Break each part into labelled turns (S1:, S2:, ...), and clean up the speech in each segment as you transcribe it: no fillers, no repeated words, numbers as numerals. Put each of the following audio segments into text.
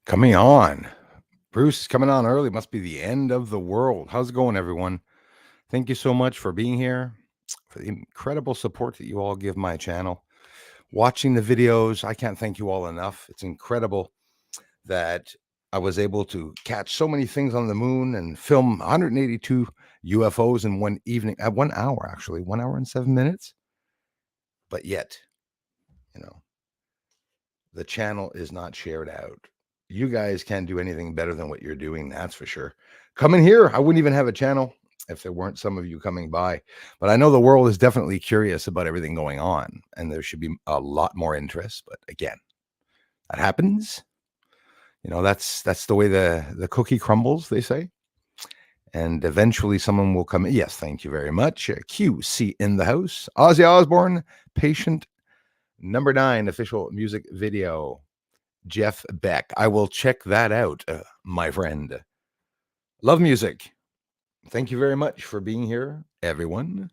S1: Coming on. Bruce is coming on early. Must be the end of the world. How's it going, everyone? Thank you so much for being here, for the incredible support that you all give my channel. Watching the videos, I can't thank you all enough. It's incredible that I was able to catch so many things on the moon and film 182 UFOs in one evening, at 1 hour, actually, 1 hour and 7 minutes. But yet, you know, the channel is not shared out. You guys can't do anything better than what you're doing, that's for sure. Come in here. I wouldn't even have a channel if there weren't some of you coming by. But I know the world is definitely curious about everything going on, and there should be a lot more interest. But again, that happens. That's the way the cookie crumbles, they say. And eventually someone will come in. Yes, thank you very much. QC in the house. Ozzy Osbourne, Patient number 9 official music video. Jeff Beck. I will check that out, my friend. Love music. Thank you very much for being here, everyone.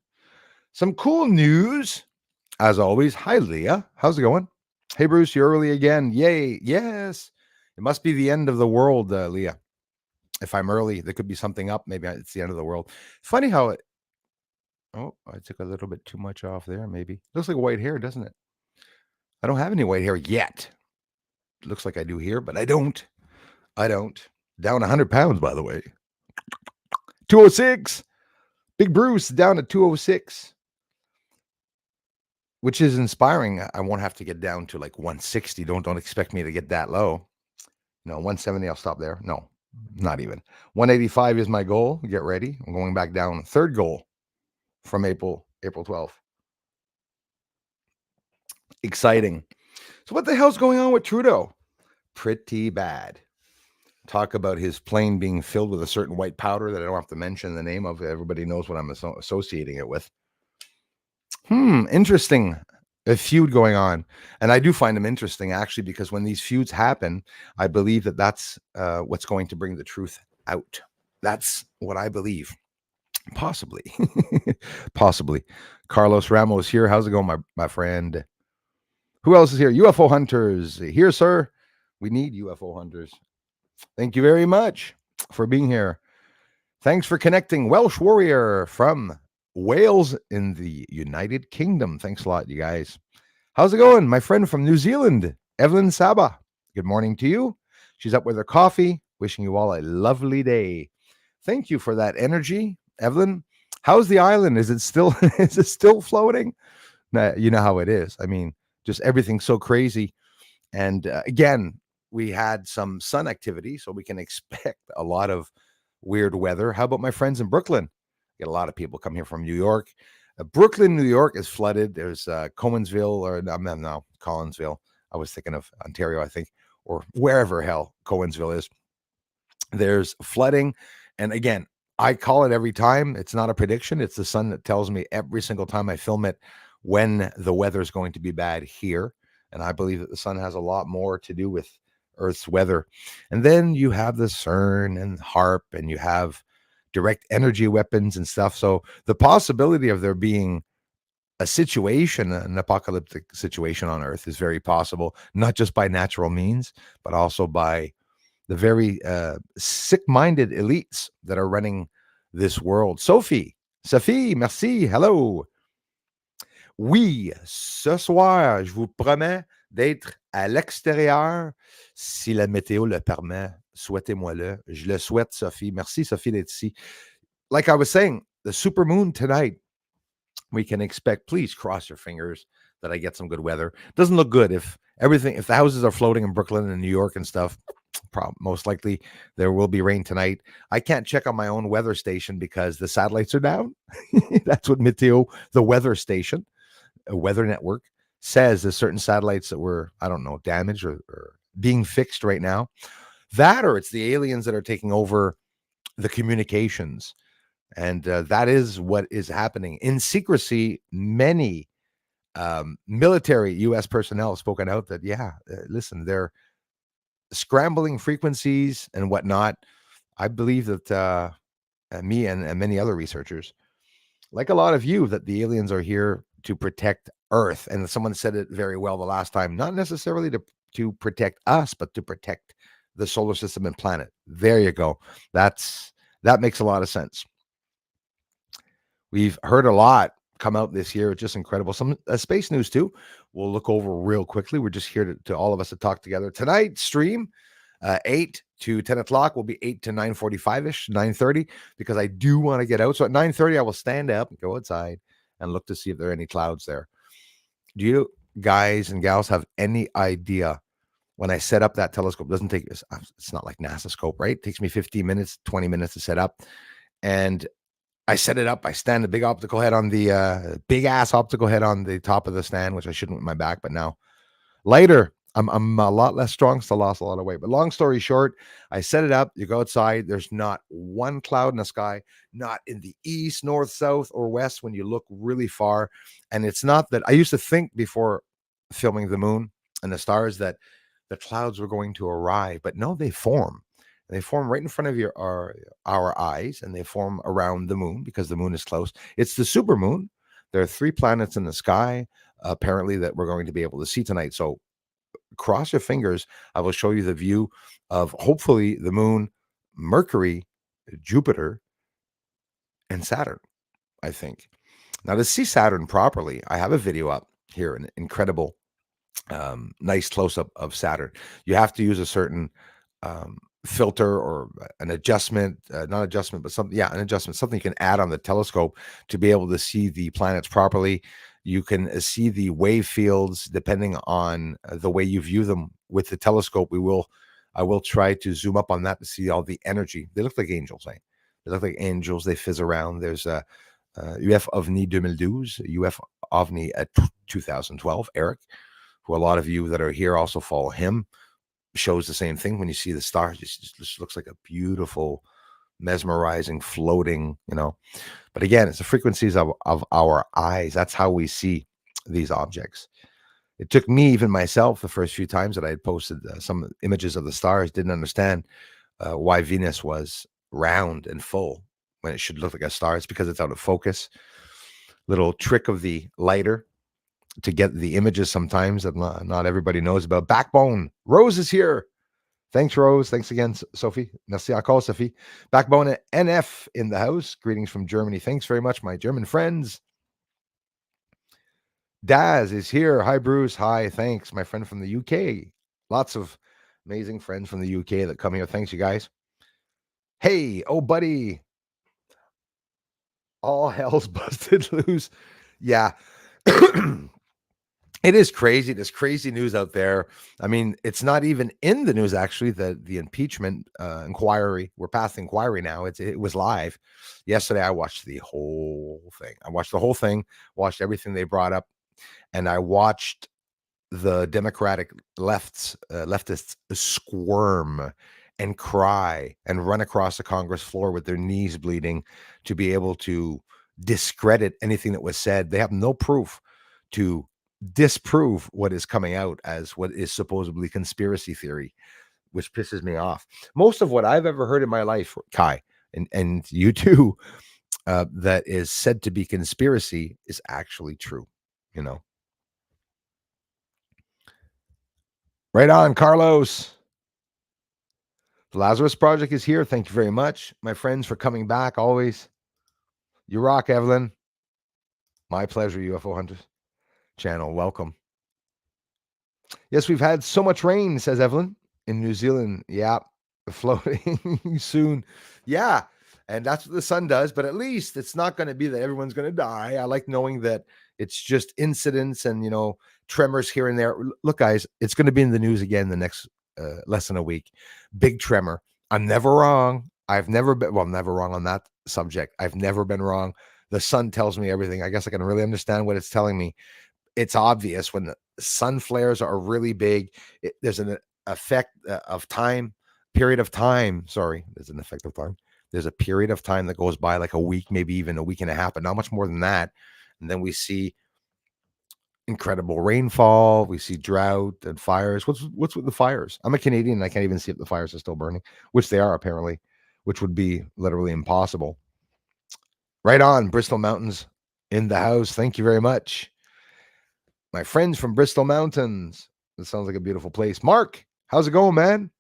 S1: Some cool news, as always. Hi, Leah. How's it going? Hey, Bruce, you're early again. Yay. Yes. It must be the end of the world, Leah. If I'm early, there could be something up. Maybe it's the end of the world. Funny how it. Oh, I took a little bit too much off there, maybe. Looks like white hair, doesn't it? I don't have any white hair yet. Looks like I do here, but I don't. Down 100 pounds, by the way. 206. Big Bruce down at 206, which is inspiring. I won't have to get down to like 160. Don't expect me to get that low. No, 170, I'll stop there. No, not even. 185 is my goal. Get ready. I'm going back down. Third goal from April 12th. Exciting. So what the hell's going on with Trudeau? Pretty bad. Talk about his plane being filled with a certain white powder that I don't have to mention the name of. Everybody knows what I'm associating it with. Interesting. A feud going on. And I do find them interesting, actually, because when these feuds happen, I believe that that's what's going to bring the truth out. That's what I believe. Possibly. Possibly. Carlos Ramos here. How's it going, my friend? Who else is here? UFO hunters. Here, sir. We need UFO hunters. Thank you very much for being here. Thanks for connecting. Welsh Warrior from Wales in the United Kingdom. Thanks a lot, you guys. How's it going? My friend from New Zealand, Evelyn Saba. Good morning to you. She's up with her coffee. Wishing you all a lovely day. Thank you for that energy, Evelyn. How's the island? Is it still floating? Nah, you know how it is. I mean, just everything's so crazy. And again, we had some sun activity, so we can expect a lot of weird weather. How about my friends in Brooklyn? Get a lot of people come here from New York. Brooklyn, New York is flooded. There's Cowansville, or no, Collinsville. I was thinking of Ontario, I think, or wherever hell Cowansville is. There's flooding. And again, I call it every time. It's not a prediction. It's the sun that tells me every single time I film it when the weather is going to be bad here. And I believe that the sun has a lot more to do with Earth's weather. And then you have the CERN and HARP, and you have direct energy weapons and stuff. So the possibility of there being a situation, an apocalyptic situation on Earth, is very possible, not just by natural means, but also by the very sick-minded elites that are running this world. Sophie, merci, hello. Oui, ce soir, je vous promets d'être à l'extérieur si la météo le permet. Souhaitez-moi-le. Je le souhaite, Sophie. Merci, Sophie, d'être ici. Like I was saying, the supermoon tonight, we can expect, please cross your fingers that I get some good weather. Doesn't look good if the houses are floating in Brooklyn and New York and stuff. Most likely there will be rain tonight. I can't check on my own weather station because the satellites are down. That's what Meteo, the weather station, a weather network, says. There's certain satellites that were, I don't know, damaged or being fixed right now. That, or it's the aliens that are taking over the communications. And that is what is happening. In secrecy, many military U.S. personnel have spoken out that, listen, they're scrambling frequencies and whatnot. I believe that me and many other researchers, like a lot of you, that the aliens are here to protect Earth. And someone said it very well the last time, not necessarily to protect us, but to protect the solar system and planet. There you go. That makes a lot of sense. We've heard a lot come out this year. It's just incredible. Some space news too. We'll look over real quickly. We're just here to all of us to talk together tonight. Stream 8 to 10 o'clock will be 8 to 9:45ish, 9:30, because I do want to get out. So at 9:30, I will stand up and go outside and look to see if there are any clouds there. Do you guys and gals have any idea when I set up that telescope? It doesn't take, it's not like NASA scope, right? It takes me 15 minutes, 20 minutes to set up. And I set it up. I stand a big optical head on the big ass optical head on the top of the stand, which I shouldn't with my back, but now lighter. I'm a lot less strong, still lost a lot of weight. But long story short, I set it up. You go outside. There's not one cloud in the sky, not in the east, north, south, or west when you look really far. And it's not that I used to think before filming the moon and the stars that the clouds were going to arrive, but no, they form. They form right in front of our eyes, and they form around the moon because the moon is close. It's the supermoon. There are 3 planets in the sky, apparently, that we're going to be able to see tonight. So cross your fingers. I will show you the view of hopefully the moon, Mercury, Jupiter, and Saturn, I think. Now, to see Saturn properly, I have a video up here, an incredible, nice close-up of Saturn. You have to use a certain filter or an adjustment, not adjustment, but something, an adjustment, something you can add on the telescope to be able to see the planets properly. You can see the wave fields depending on the way you view them with the telescope. I will try to zoom up on that to see all the energy. They look like angels, eh? They look like angels. They fizz around. There's a UFOvni 2012, UFOvni at 2012, Eric, who a lot of you that are here also follow him, shows the same thing. When you see the stars, it just looks like a beautiful, mesmerizing, floating, But again, it's the frequencies of our eyes. That's how we see these objects. It took me, even myself, the first few times that I had posted some images of the stars, didn't understand why Venus was round and full when it should look like a star. It's because it's out of focus. Little trick of the lighter to get the images sometimes that not everybody knows about. Backbone. Rose is here. Thanks, Rose. Thanks again, Sophie. Merci encore, Sophie. Backbone NF in the house. Greetings from Germany. Thanks very much, my German friends. Daz is here. Hi, Bruce. Hi. Thanks, my friend from the UK. Lots of amazing friends from the UK that come here. Thanks, you guys. Hey, oh, buddy. All hell's busted loose. Yeah. It is crazy. There's crazy news out there. I mean, it's not even in the news, actually, the impeachment inquiry. We're past the inquiry now. It was live. Yesterday, I watched the whole thing. Watched everything they brought up. And I watched the Democratic leftists squirm and cry and run across the Congress floor with their knees bleeding to be able to discredit anything that was said. They have no proof to disprove what is coming out as what is supposedly conspiracy theory, which pisses me off. Most of what I've ever heard in my life, Kai, and you too, that is said to be conspiracy is actually true, Right on, Carlos. The Lazarus Project is here. Thank you very much, my friends, for coming back always. You rock, Evelyn. My pleasure, UFO Hunters channel. Welcome. Yes, we've had so much rain, says Evelyn, in New Zealand. Yeah, floating soon. Yeah, and that's what the sun does. But at least it's not going to be that everyone's going to die. I like knowing that it's just incidents and, tremors here and there. Look, guys, it's going to be in the news again the next less than a week. Big tremor. I'm never wrong. I've never been, I'm never wrong on that subject. I've never been wrong. The sun tells me everything. I guess I can really understand what it's telling me. It's obvious when the sun flares are really big. There's an effect of time, period of time. Sorry, there's an effect of time. There's a period of time that goes by like a week, maybe even a week and a half, but not much more than that. And then we see incredible rainfall. We see drought and fires. What's with the fires? I'm a Canadian and I can't even see if the fires are still burning, which they are apparently, which would be literally impossible. Right on, Bristol Mountains in the house. Thank you very much. My friends from Bristol Mountains. It sounds like a beautiful place. Mark, how's it going, man?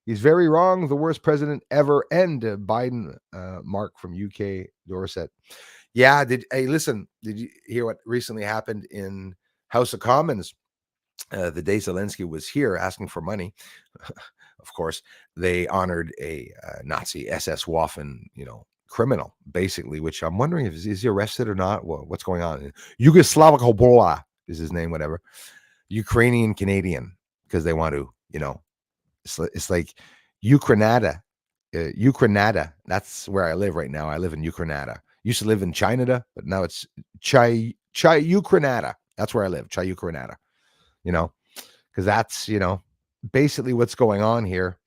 S1: He's very wrong. The worst president ever. And Biden, Mark from UK, Dorset. Yeah. Hey, listen, did you hear what recently happened in House of Commons? The day Zelensky was here asking for money, of course, they honored a Nazi SS Waffen, criminal, basically, which I'm wondering if is he arrested or not. Well, what's going on? Yugoslav is his name, whatever. Ukrainian Canadian, because they want to, it's like Ukrainada. Ukrainada. That's where I live right now. I live in Ukrainada. Used to live in China, but now it's Chai Ukrainada. That's where I live. Chai Ukrainada. Because that's, basically what's going on here.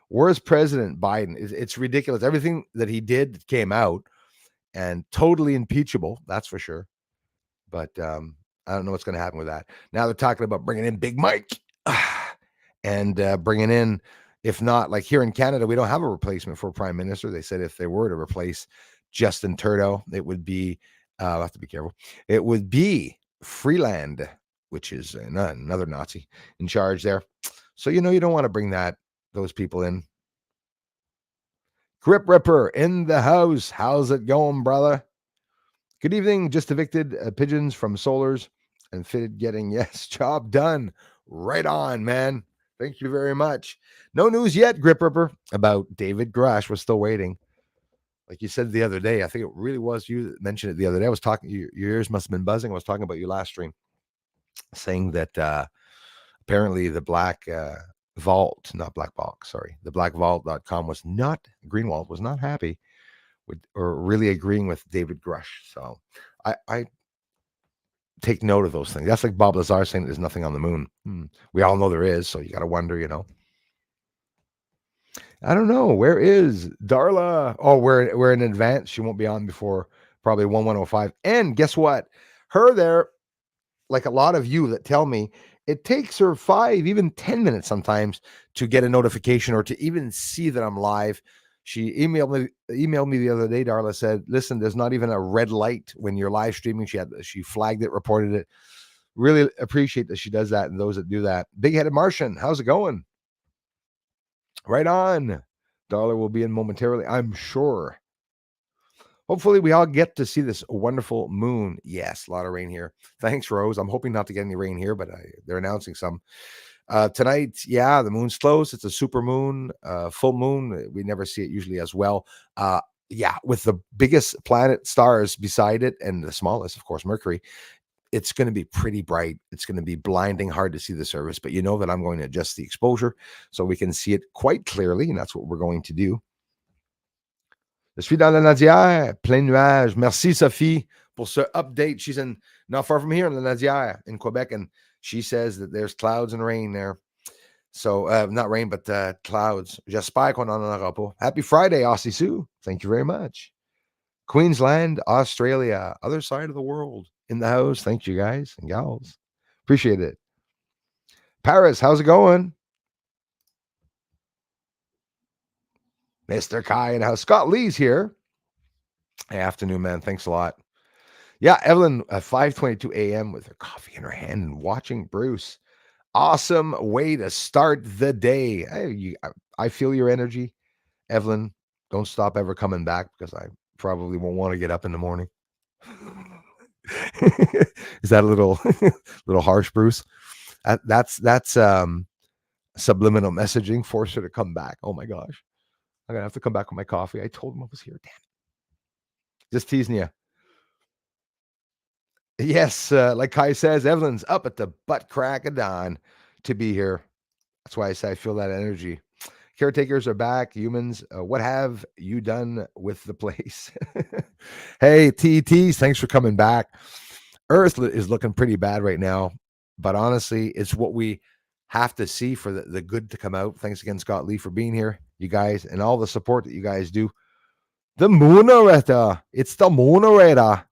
S1: Where's President Biden? It's ridiculous. Everything that he did came out and totally impeachable. That's for sure. But I don't know what's going to happen with that. Now they're talking about bringing in Big Mike and bringing in, if not, like here in Canada, we don't have a replacement for a prime minister. They said if they were to replace Justin Trudeau, it would be, I'll have to be careful. It would be Freeland, which is another Nazi in charge there. So, you don't want to bring those people in. Grip Ripper in the house. How's it going, brother? Good evening. Just evicted pigeons from Solars and fitted getting job done. Right on, man. Thank you very much. No news yet, Grip Ripper, about David Grush. We're still waiting. Like you said the other day, I think it really was you that mentioned it the other day. I was talking, your ears must have been buzzing. I was talking about you last stream, saying that apparently the Black Vault, not Black Box, sorry, the blackvault.com Greenwald was not happy with, or really agreeing with David Grush. So I take note of those things. That's like Bob Lazar saying there's nothing on the moon. We all know there is, so you got to wonder, I don't know. Where is Darla? Oh, we're in advance. She won't be on before probably 1105. And guess what? Her there, like a lot of you that tell me, it takes her 5, even 10 minutes sometimes to get a notification or to even see that I'm live. She emailed me the other day. Darla said, listen, there's not even a red light when you're live streaming. She flagged it, reported it. Really appreciate that she does that, and those that do that. Big-headed Martian, how's it going? Right on. Darla will be in momentarily, I'm sure. Hopefully we all get to see this wonderful moon. Yes, a lot of rain here. Thanks, Rose. I'm hoping not to get any rain here, but they're announcing some. Tonight, yeah, the moon's close. It's a supermoon, full moon. We never see it usually as well. Yeah, with the biggest planet stars beside it and the smallest, of course, Mercury, it's going to be pretty bright. It's going to be blinding, hard to see the surface, but you know that I'm going to adjust the exposure so we can see it quite clearly, and that's what we're going to do. Je suis dans la Nadière, plein nuages. Merci, Sophie, pour ce update. She's not far from here in la Nadière in Quebec, and she says that there's clouds and rain there. So, not rain, but clouds. J'espère qu'on en aura pas. Happy Friday, Aussie Sue. Thank you very much. Queensland, Australia, other side of the world in the house. Thank you, guys and gals. Appreciate it. Paris, how's it going? Mr. Kai and house. Scott Lee's here. Hey, afternoon, man. Thanks a lot. Yeah, Evelyn at 5:22 a.m. with her coffee in her hand and watching Bruce. Awesome way to start the day. I feel your energy, Evelyn. Don't stop ever coming back because I probably won't want to get up in the morning. Is that a little harsh, Bruce? That's subliminal messaging. Force her to come back. Oh my gosh, I'm gonna have to come back with my coffee. I told him I was here. Damn it. Just teasing you. Yes, like Kai says, Evelyn's up at the butt crack of dawn to be here. That's why I say I feel that energy. Caretakers are back. Humans, what have you done with the place? Hey, TTs, thanks for coming back. Earth is looking pretty bad right now, but honestly, it's what we have to see for the good to come out. Thanks again, Scott Lee, for being here, you guys, and all the support that you guys do. The Moonerator. It's the Moonerator.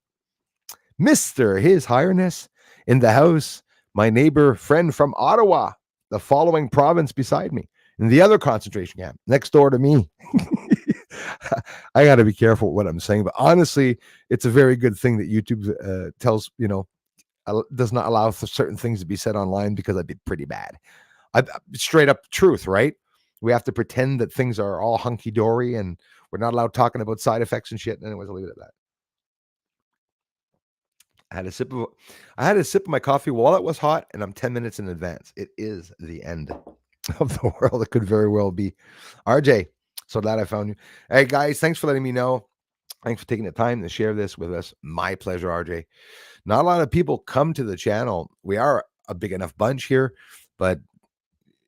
S1: Mr. His Highness in the house, my neighbor friend from Ottawa, the following province beside me, in the other concentration camp next door to me. I got to be careful with what I'm saying, but honestly, it's a very good thing that YouTube tells, does not allow for certain things to be said online because I'd be pretty bad. Straight up truth, right? We have to pretend that things are all hunky dory and we're not allowed talking about side effects and shit. Anyways, I'll leave it at that. I had a sip of I had a sip of my coffee while it was hot, and I'm 10 minutes in advance. It is the end of the world. It could very well be. RJ, so glad I found you. Hey guys, thanks for letting me know. Thanks for taking the time to share this with us. My pleasure, RJ. Not a lot of people come to the channel. We are a big enough bunch here, but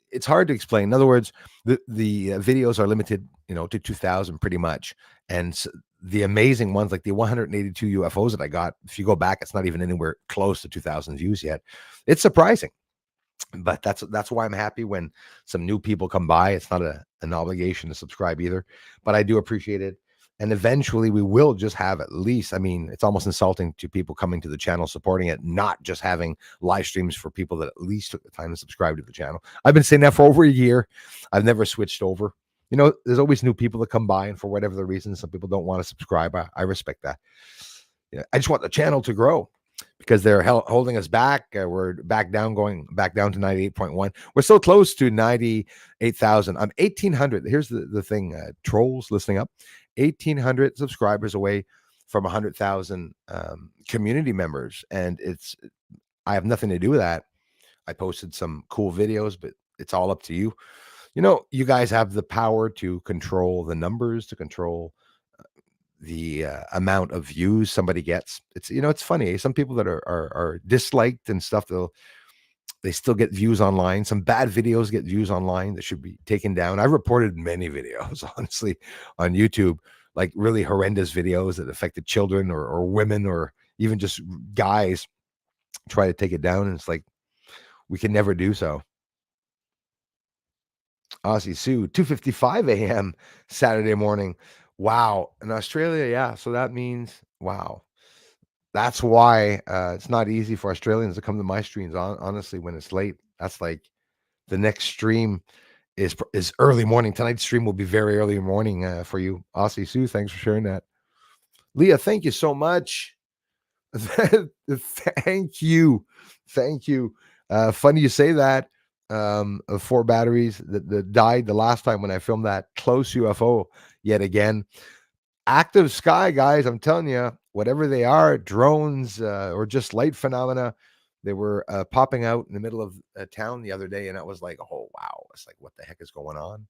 S1: it's hard to explain. In other words, the videos are limited, to 2,000 pretty much, and the amazing ones like the 182 UFOs that I got. If you go back, it's not even anywhere close to 2,000 views yet. It's surprising, but that's why I'm happy when some new people come by. It's not an obligation to subscribe either, but I do appreciate it. And eventually we will just have at least, I mean, it's almost insulting to people coming to the channel supporting it, not just having live streams for people that at least took the time to subscribe to the channel. I've been saying that for over a year. I've never switched over. There's always new people that come by, and for whatever the reason, some people don't want to subscribe. I respect that. I just want the channel to grow because they're holding us back. We're going back down to 98.1. We're so close to 98,000. I'm 1,800. Here's the thing, trolls listening up, 1,800 subscribers away from 100,000 community members. And I have nothing to do with that. I posted some cool videos, but it's all up to you. You guys have the power to control the numbers, to control the amount of views somebody gets. It's funny. Some people that are disliked and stuff, they still get views online. Some bad videos get views online that should be taken down. I've reported many videos, honestly, on YouTube, like really horrendous videos that affected children or women or even just guys. Try to take it down, and it's like we can never do so. Aussie Sue, 2:55 a.m. Saturday morning. Wow. In Australia, yeah. So that means, wow. That's why it's not easy for Australians to come to my streams, honestly, when it's late. That's like the next stream is early morning. Tonight's stream will be very early morning for you. Aussie Sue, thanks for sharing that. Leah, thank you so much. Thank you. Thank you. Funny you say that. Of 4 batteries that died the last time when I filmed that close UFO yet again. Active sky, guys, I'm telling you, whatever they are, drones or just light phenomena, they were popping out in the middle of a town the other day, and it was like, oh, wow. It's like, what the heck is going on?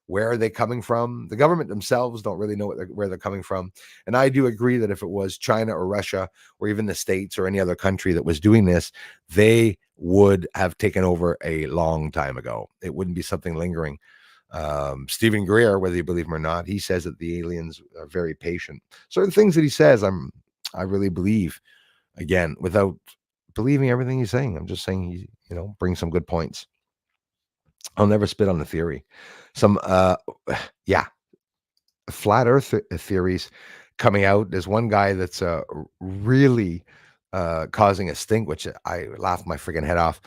S1: Where are they coming from? The government themselves don't really know where they're coming from. And I do agree that if it was China or Russia or even the States or any other country that was doing this, they would have taken over a long time ago. It wouldn't be something lingering. Stephen Greer, whether you believe him or not, he says that the aliens are very patient. Certain things that he says, I really believe. Again, without believing everything he's saying, I'm just saying he, brings some good points. I'll never spit on the theory. Some, yeah, flat Earth theories coming out. There's one guy that's really causing a stink, which I laughed my freaking head off.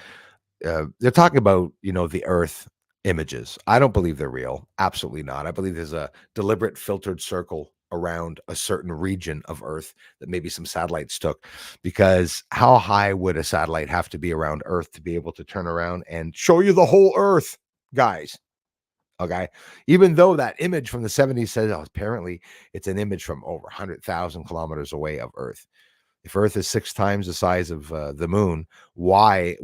S1: They're talking about, the Earth images. I don't believe they're real. Absolutely not. I believe there's a deliberate filtered circle around a certain region of Earth that maybe some satellites took, because how high would a satellite have to be around Earth to be able to turn around and show you the whole Earth, guys? Okay. Even though that image from the 70s says, apparently it's an image from over 100,000 kilometers away of Earth. If Earth is 6 times the size of the moon, why,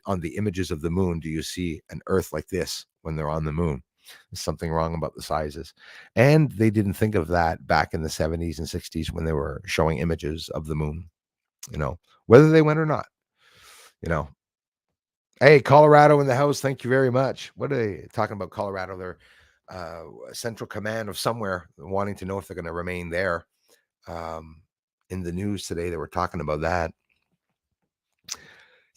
S1: on the images of the moon, do you see an Earth like this when they're on the moon? There's something wrong about the sizes. And they didn't think of that back in the 70s and 60s when they were showing images of the moon, whether they went or not, you know. Hey, Colorado in the house. Thank you very much. What are they talking about? Colorado, they're central command of somewhere, wanting to know if they're going to remain there. In the news today, they were talking about that.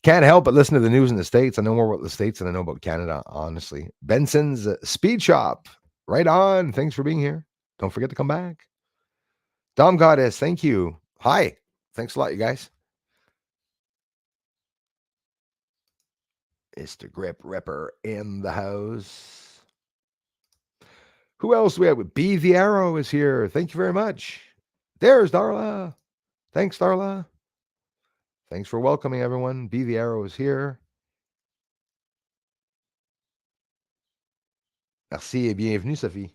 S1: Can't help but listen to the news in the States. I know more about the States than I know about Canada, honestly. Benson's Speed Shop. Right on. Thanks for being here. Don't forget to come back. Dom Goddess, thank you. Hi. Thanks a lot, you guys. Mr. Grip Ripper in the house. Who else do we have? B the Arrow is here. Thank you very much. There's Darla. Thanks, Darla. Thanks for welcoming everyone. B the Arrow is here. Merci et bienvenue, Sophie.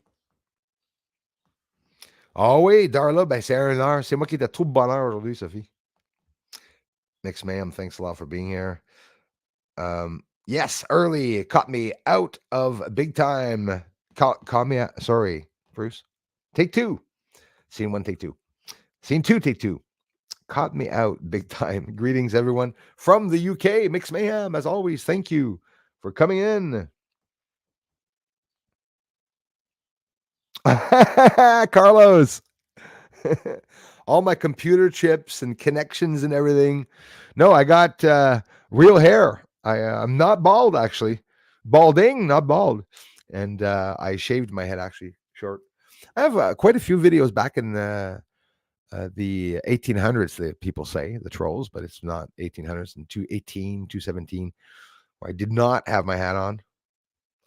S1: Ah oui, Darla, ben c'est 1 heure. C'est moi qui étais trop de bonheur aujourd'hui, Sophie. Mix ma'am, thanks a lot for being here. Yes, early caught me out of big time. Caught me out. Sorry, Bruce. Take two. Scene one, take two. Scene two, take two. Caught me out big time. Greetings, everyone from the UK. Mix mayhem, as always. Thank you for coming in. Carlos. All my computer chips and connections and everything. No, I got real hair. I'm not bald, actually. Balding, not bald. And I shaved my head actually short. I have quite a few videos back in the 1800s that people say, the trolls, but it's not 1800s and 218, 217, where I did not have my hat on.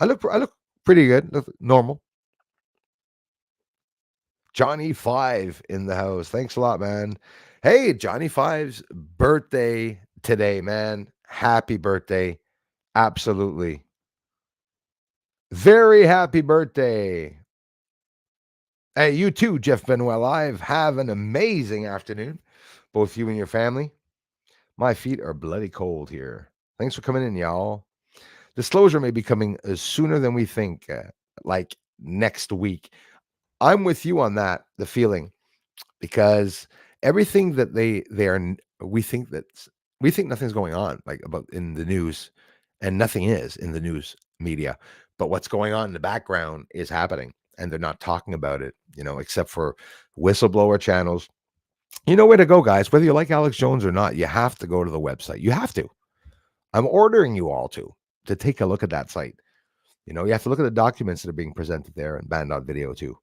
S1: I look pretty good, look normal. Johnny Five in the house. Thanks a lot, man. Hey, Johnny Five's birthday today, man. Happy birthday. Absolutely. Very happy birthday. Hey, you too, Jeff Benoit Live. Have an amazing afternoon, both you and your family. My feet are bloody cold here. Thanks for coming in, y'all. Disclosure may be coming sooner than we think, like next week. I'm with you on that, the feeling, because everything that we think nothing's going on, like about in the news, and nothing is in the news media. But what's going on in the background is happening, and they're not talking about it, except for whistleblower channels. You know where to go, guys. Whether you like Alex Jones or not, you have to go to the website. You have to. I'm ordering you all to take a look at that site. You have to look at the documents that are being presented there and banned on video too.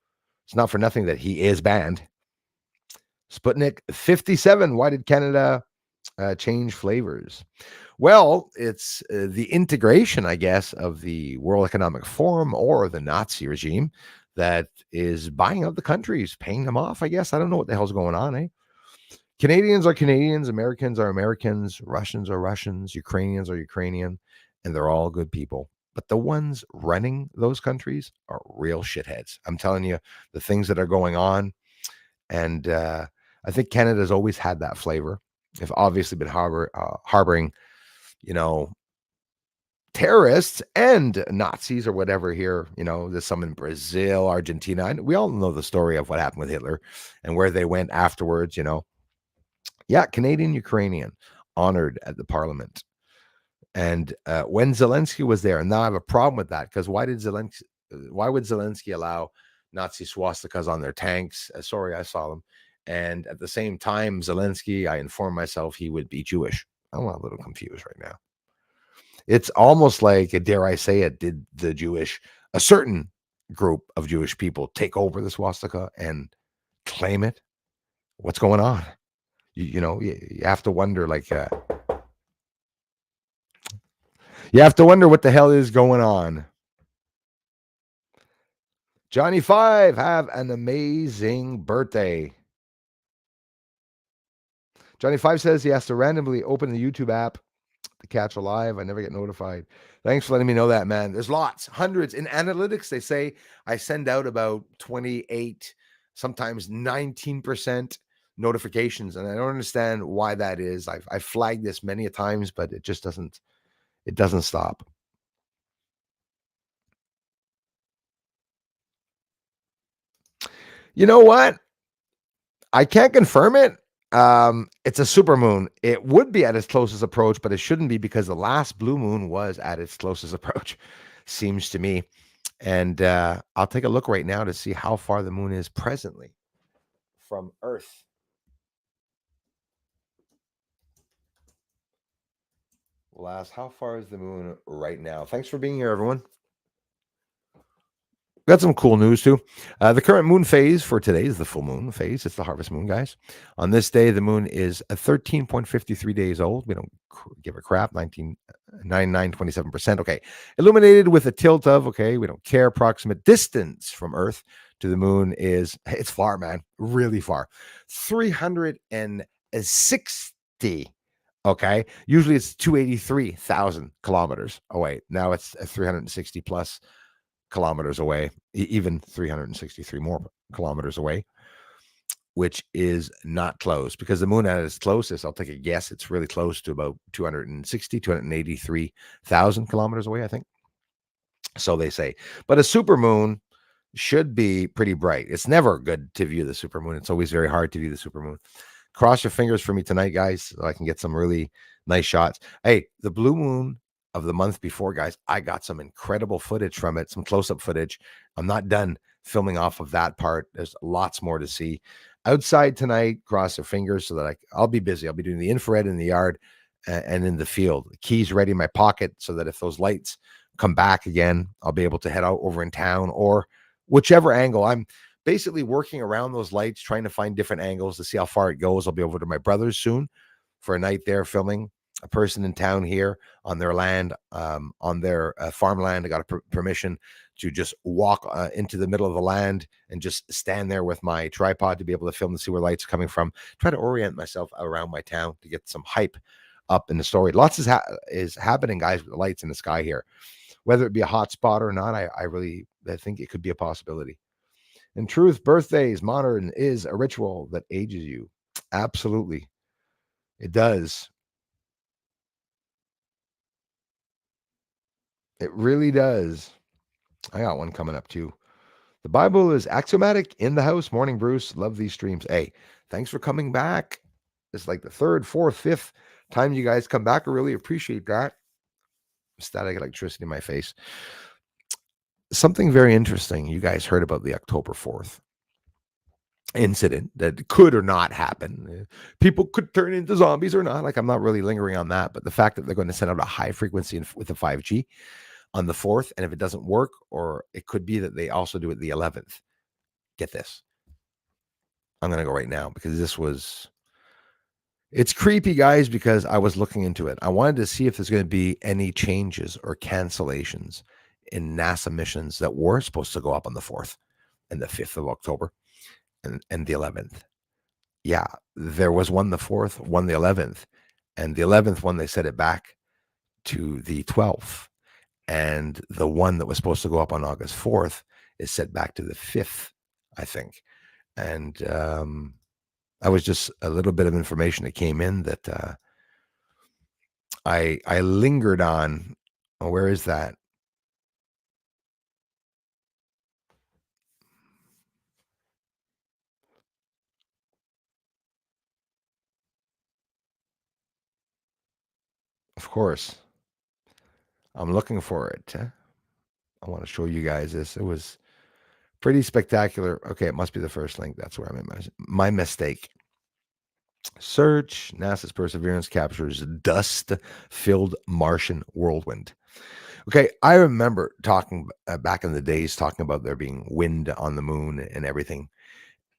S1: It's not for nothing that he is banned. Sputnik 57. Why did Canada change flavors? Well, it's the integration, I guess, of the World Economic Forum or the Nazi regime that is buying out the countries, paying them off, I guess. I don't know what the hell's going on, eh? Canadians are Canadians, Americans are Americans, Russians are Russians, Ukrainians are Ukrainian, and they're all good people. But the ones running those countries are real shitheads. I'm telling you, the things that are going on. And I think Canada's always had that flavor. They've obviously been harboring, terrorists and Nazis or whatever here. There's some in Brazil, Argentina. And we all know the story of what happened with Hitler and where they went afterwards, Yeah, Canadian, Ukrainian, honored at the parliament. And when Zelensky was there, and now I have a problem with that, because why would Zelensky allow Nazi swastikas on their tanks? Sorry, I saw them. And at the same time, Zelensky, I informed myself he would be Jewish. I'm a little confused right now. It's almost like, dare I say it, did a certain group of Jewish people take over the swastika and claim it? What's going on? You have to wonder, you have to wonder what the hell is going on. Johnny Five, have an amazing birthday. Johnny Five says he has to randomly open the YouTube app to catch a live. I never get notified. Thanks for letting me know that, man. There's lots, hundreds. In analytics, they say I send out about 28, sometimes 19% notifications, and I don't understand why that is. I've flagged this many a times, but it just doesn't stop. You know what? I can't confirm it. It's a supermoon. It would be at its closest approach, but it shouldn't be, because the last blue moon was at its closest approach, seems to me. And I'll take a look right now to see how far the moon is presently from Earth. How far is the moon right now? Thanks for being here, everyone. Got some cool news too. The current moon phase for today is the full moon phase. It's the harvest moon, guys. On this day, the moon is 13.53 days old. We don't give a crap. 27%. Okay. Illuminated with a tilt of, okay, we don't care. Approximate distance from Earth to the moon it's far, man. Really far. 360. Okay. Usually it's 283,000 kilometers away. Now it's 360 plus kilometers away, even 363 more kilometers away, which is not close because the moon at its closest, I'll take a guess, it's really close to about 283,000 kilometers away, I think. So they say. But a supermoon should be pretty bright. It's never good to view the supermoon. It's always very hard to view the supermoon. Cross your fingers for me tonight, guys, so I can get some really nice shots. Hey, the blue moon of the month before, guys, I got some incredible footage from it, some close-up footage. I'm not done filming off of that part. There's lots more to see. Outside tonight, cross your fingers so that I'll be busy. I'll be doing the infrared in the yard and in the field. The keys ready in my pocket so that if those lights come back again, I'll be able to head out over in town or whichever angle. I'm basically working around those lights, trying to find different angles to see how far it goes. I'll be over to my brother's soon for a night there filming a person in town here on their land, on their farmland. I got permission to just walk into the middle of the land and just stand there with my tripod to be able to film and see where lights are coming from. Try to orient myself around my town to get some hype up in the story. Lots is happening, guys, with the lights in the sky here. Whether it be a hot spot or not, I think it could be a possibility. In truth, birthdays, modern is a ritual that ages you. Absolutely. It does. It really does. I got one coming up too. The Bible is axiomatic in the house. Morning, Bruce. Love these streams. Hey, thanks for coming back. It's like the third, fourth, fifth time you guys come back. I really appreciate that. Static electricity in my face. Something very interesting. You guys heard about the October 4th incident that could or not happen. People could turn into zombies or not. Like, I'm not really lingering on that, but the fact that they're going to send out a high frequency with the 5G on the 4th, and if it doesn't work, or it could be that they also do it the 11th. Get this. I'm going to go right now because it's creepy, guys, because I was looking into it. I wanted to see if there's going to be any changes or cancellations in NASA missions that were supposed to go up on the 4th and the 5th of October and the 11th. Yeah, there was one the 4th, one the 11th, and the 11th one, they set it back to the 12th. And the one that was supposed to go up on August 4th is set back to the 5th, I think. And that was just a little bit of information that came in that I lingered on. Oh, where is that? Of course. I'm looking for it. I want to show you guys this. It was pretty spectacular. Okay, it must be the first link. That's where I'm in my mistake. Search. NASA's Perseverance captures dust-filled Martian whirlwind. Okay, I remember talking back in the days, talking about there being wind on the moon and everything,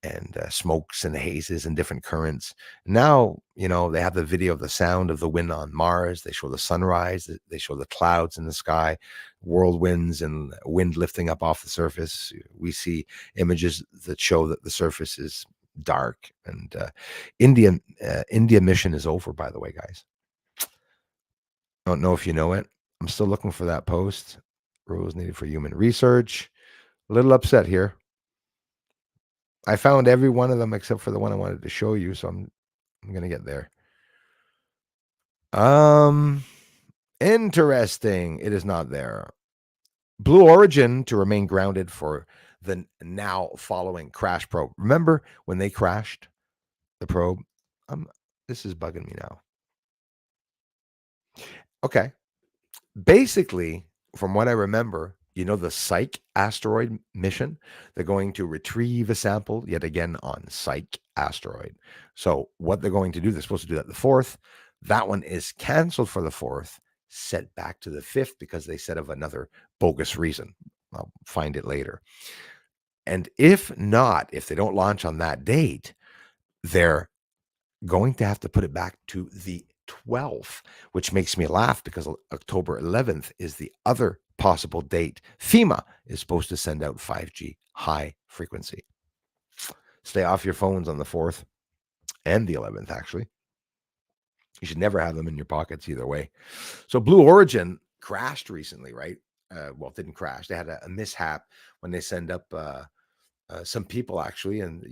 S1: and smokes and hazes and different currents. Now, they have the video of the sound of the wind on Mars. They show the sunrise. They show the clouds in the sky, whirlwinds and wind lifting up off the surface. We see images that show that the surface is dark. And India mission is over, by the way, guys. I don't know if you know it. I'm still looking for that post. Rules needed for human research. A little upset here. I found every one of them except for the one I wanted to show you, so I'm gonna get there. Interesting. It is not there. Blue Origin to remain grounded for the now following crash probe. Remember when they crashed the probe? This is bugging me now. Okay. Basically, from what I remember, the Psyche asteroid mission, they're going to retrieve a sample yet again on Psyche asteroid. So what they're going to do, they're supposed to do that the 4th. That one is canceled for the 4th, set back to the 5th because they said of another bogus reason. I'll find it later. And if not, if they don't launch on that date, they're going to have to put it back to the 12th, which makes me laugh because October 11th is the other possible date. FEMA is supposed to send out 5G high frequency. Stay off your phones on the 4th and the 11th, actually. You should never have them in your pockets either way. So Blue Origin crashed recently, right? well, it didn't crash. They had a mishap when they send up some people, actually, and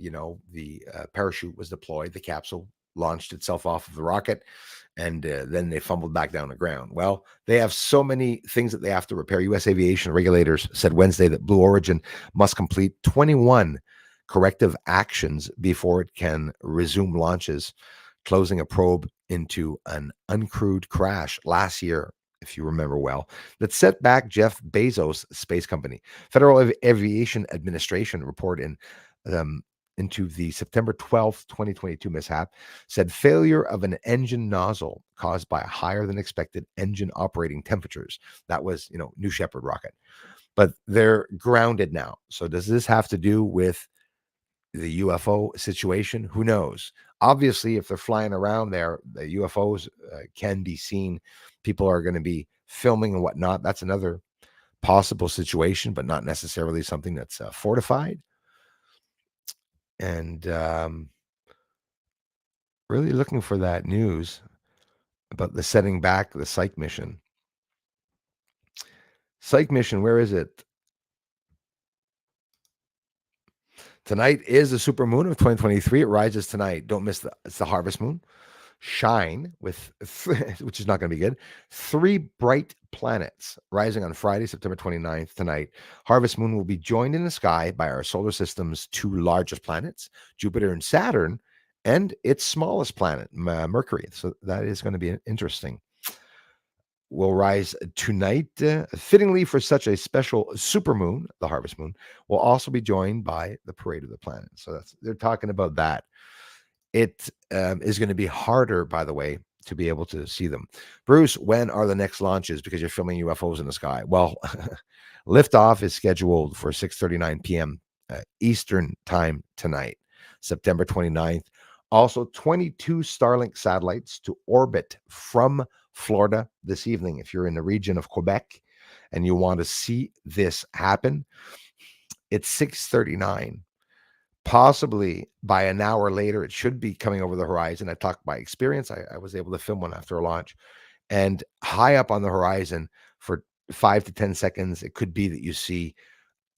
S1: the parachute was deployed. The capsule launched itself off of the rocket, and then they fumbled back down the ground. Well, they have so many things that they have to repair. U.S. aviation regulators said Wednesday that Blue Origin must complete 21 corrective actions before it can resume launches, closing a probe into an uncrewed crash last year, if you remember well, that set back Jeff Bezos' space company. Federal Aviation Administration report into the September 12th, 2022 mishap said failure of an engine nozzle caused by higher than expected engine operating temperatures. That was, New Shepard rocket. But they're grounded now. So does this have to do with the UFO situation? Who knows? Obviously, if they're flying around there, the UFOs can be seen. People are going to be filming and whatnot. That's another possible situation, but not necessarily something that's fortified. And really looking for that news about the setting back the Psyche mission. Psyche mission, where is it? Tonight is the supermoon of 2023. It rises tonight. Don't miss it's the harvest moon. Shine with, which is not going to be good. 3 bright planets rising on Friday, September 29th tonight. Harvest moon will be joined in the sky by our solar system's 2 largest planets, Jupiter and Saturn, and its smallest planet, Mercury. So that is going to be interesting. Will rise tonight, fittingly for such a special supermoon. The harvest moon will also be joined by the parade of the planets. So they're talking about that. It is going to be harder, by the way, to be able to see them. Bruce, when are the next launches? Because you're filming UFOs in the sky. Well, liftoff is scheduled for 6:39 p.m. Eastern time tonight, September 29th. Also, 22 Starlink satellites to orbit from Florida this evening. If you're in the region of Quebec and you want to see this happen, it's 6:39. Possibly by an hour later, it should be coming over the horizon. I talk by experience. I was able to film one after a launch, and high up on the horizon for 5 to 10 seconds, it could be that you see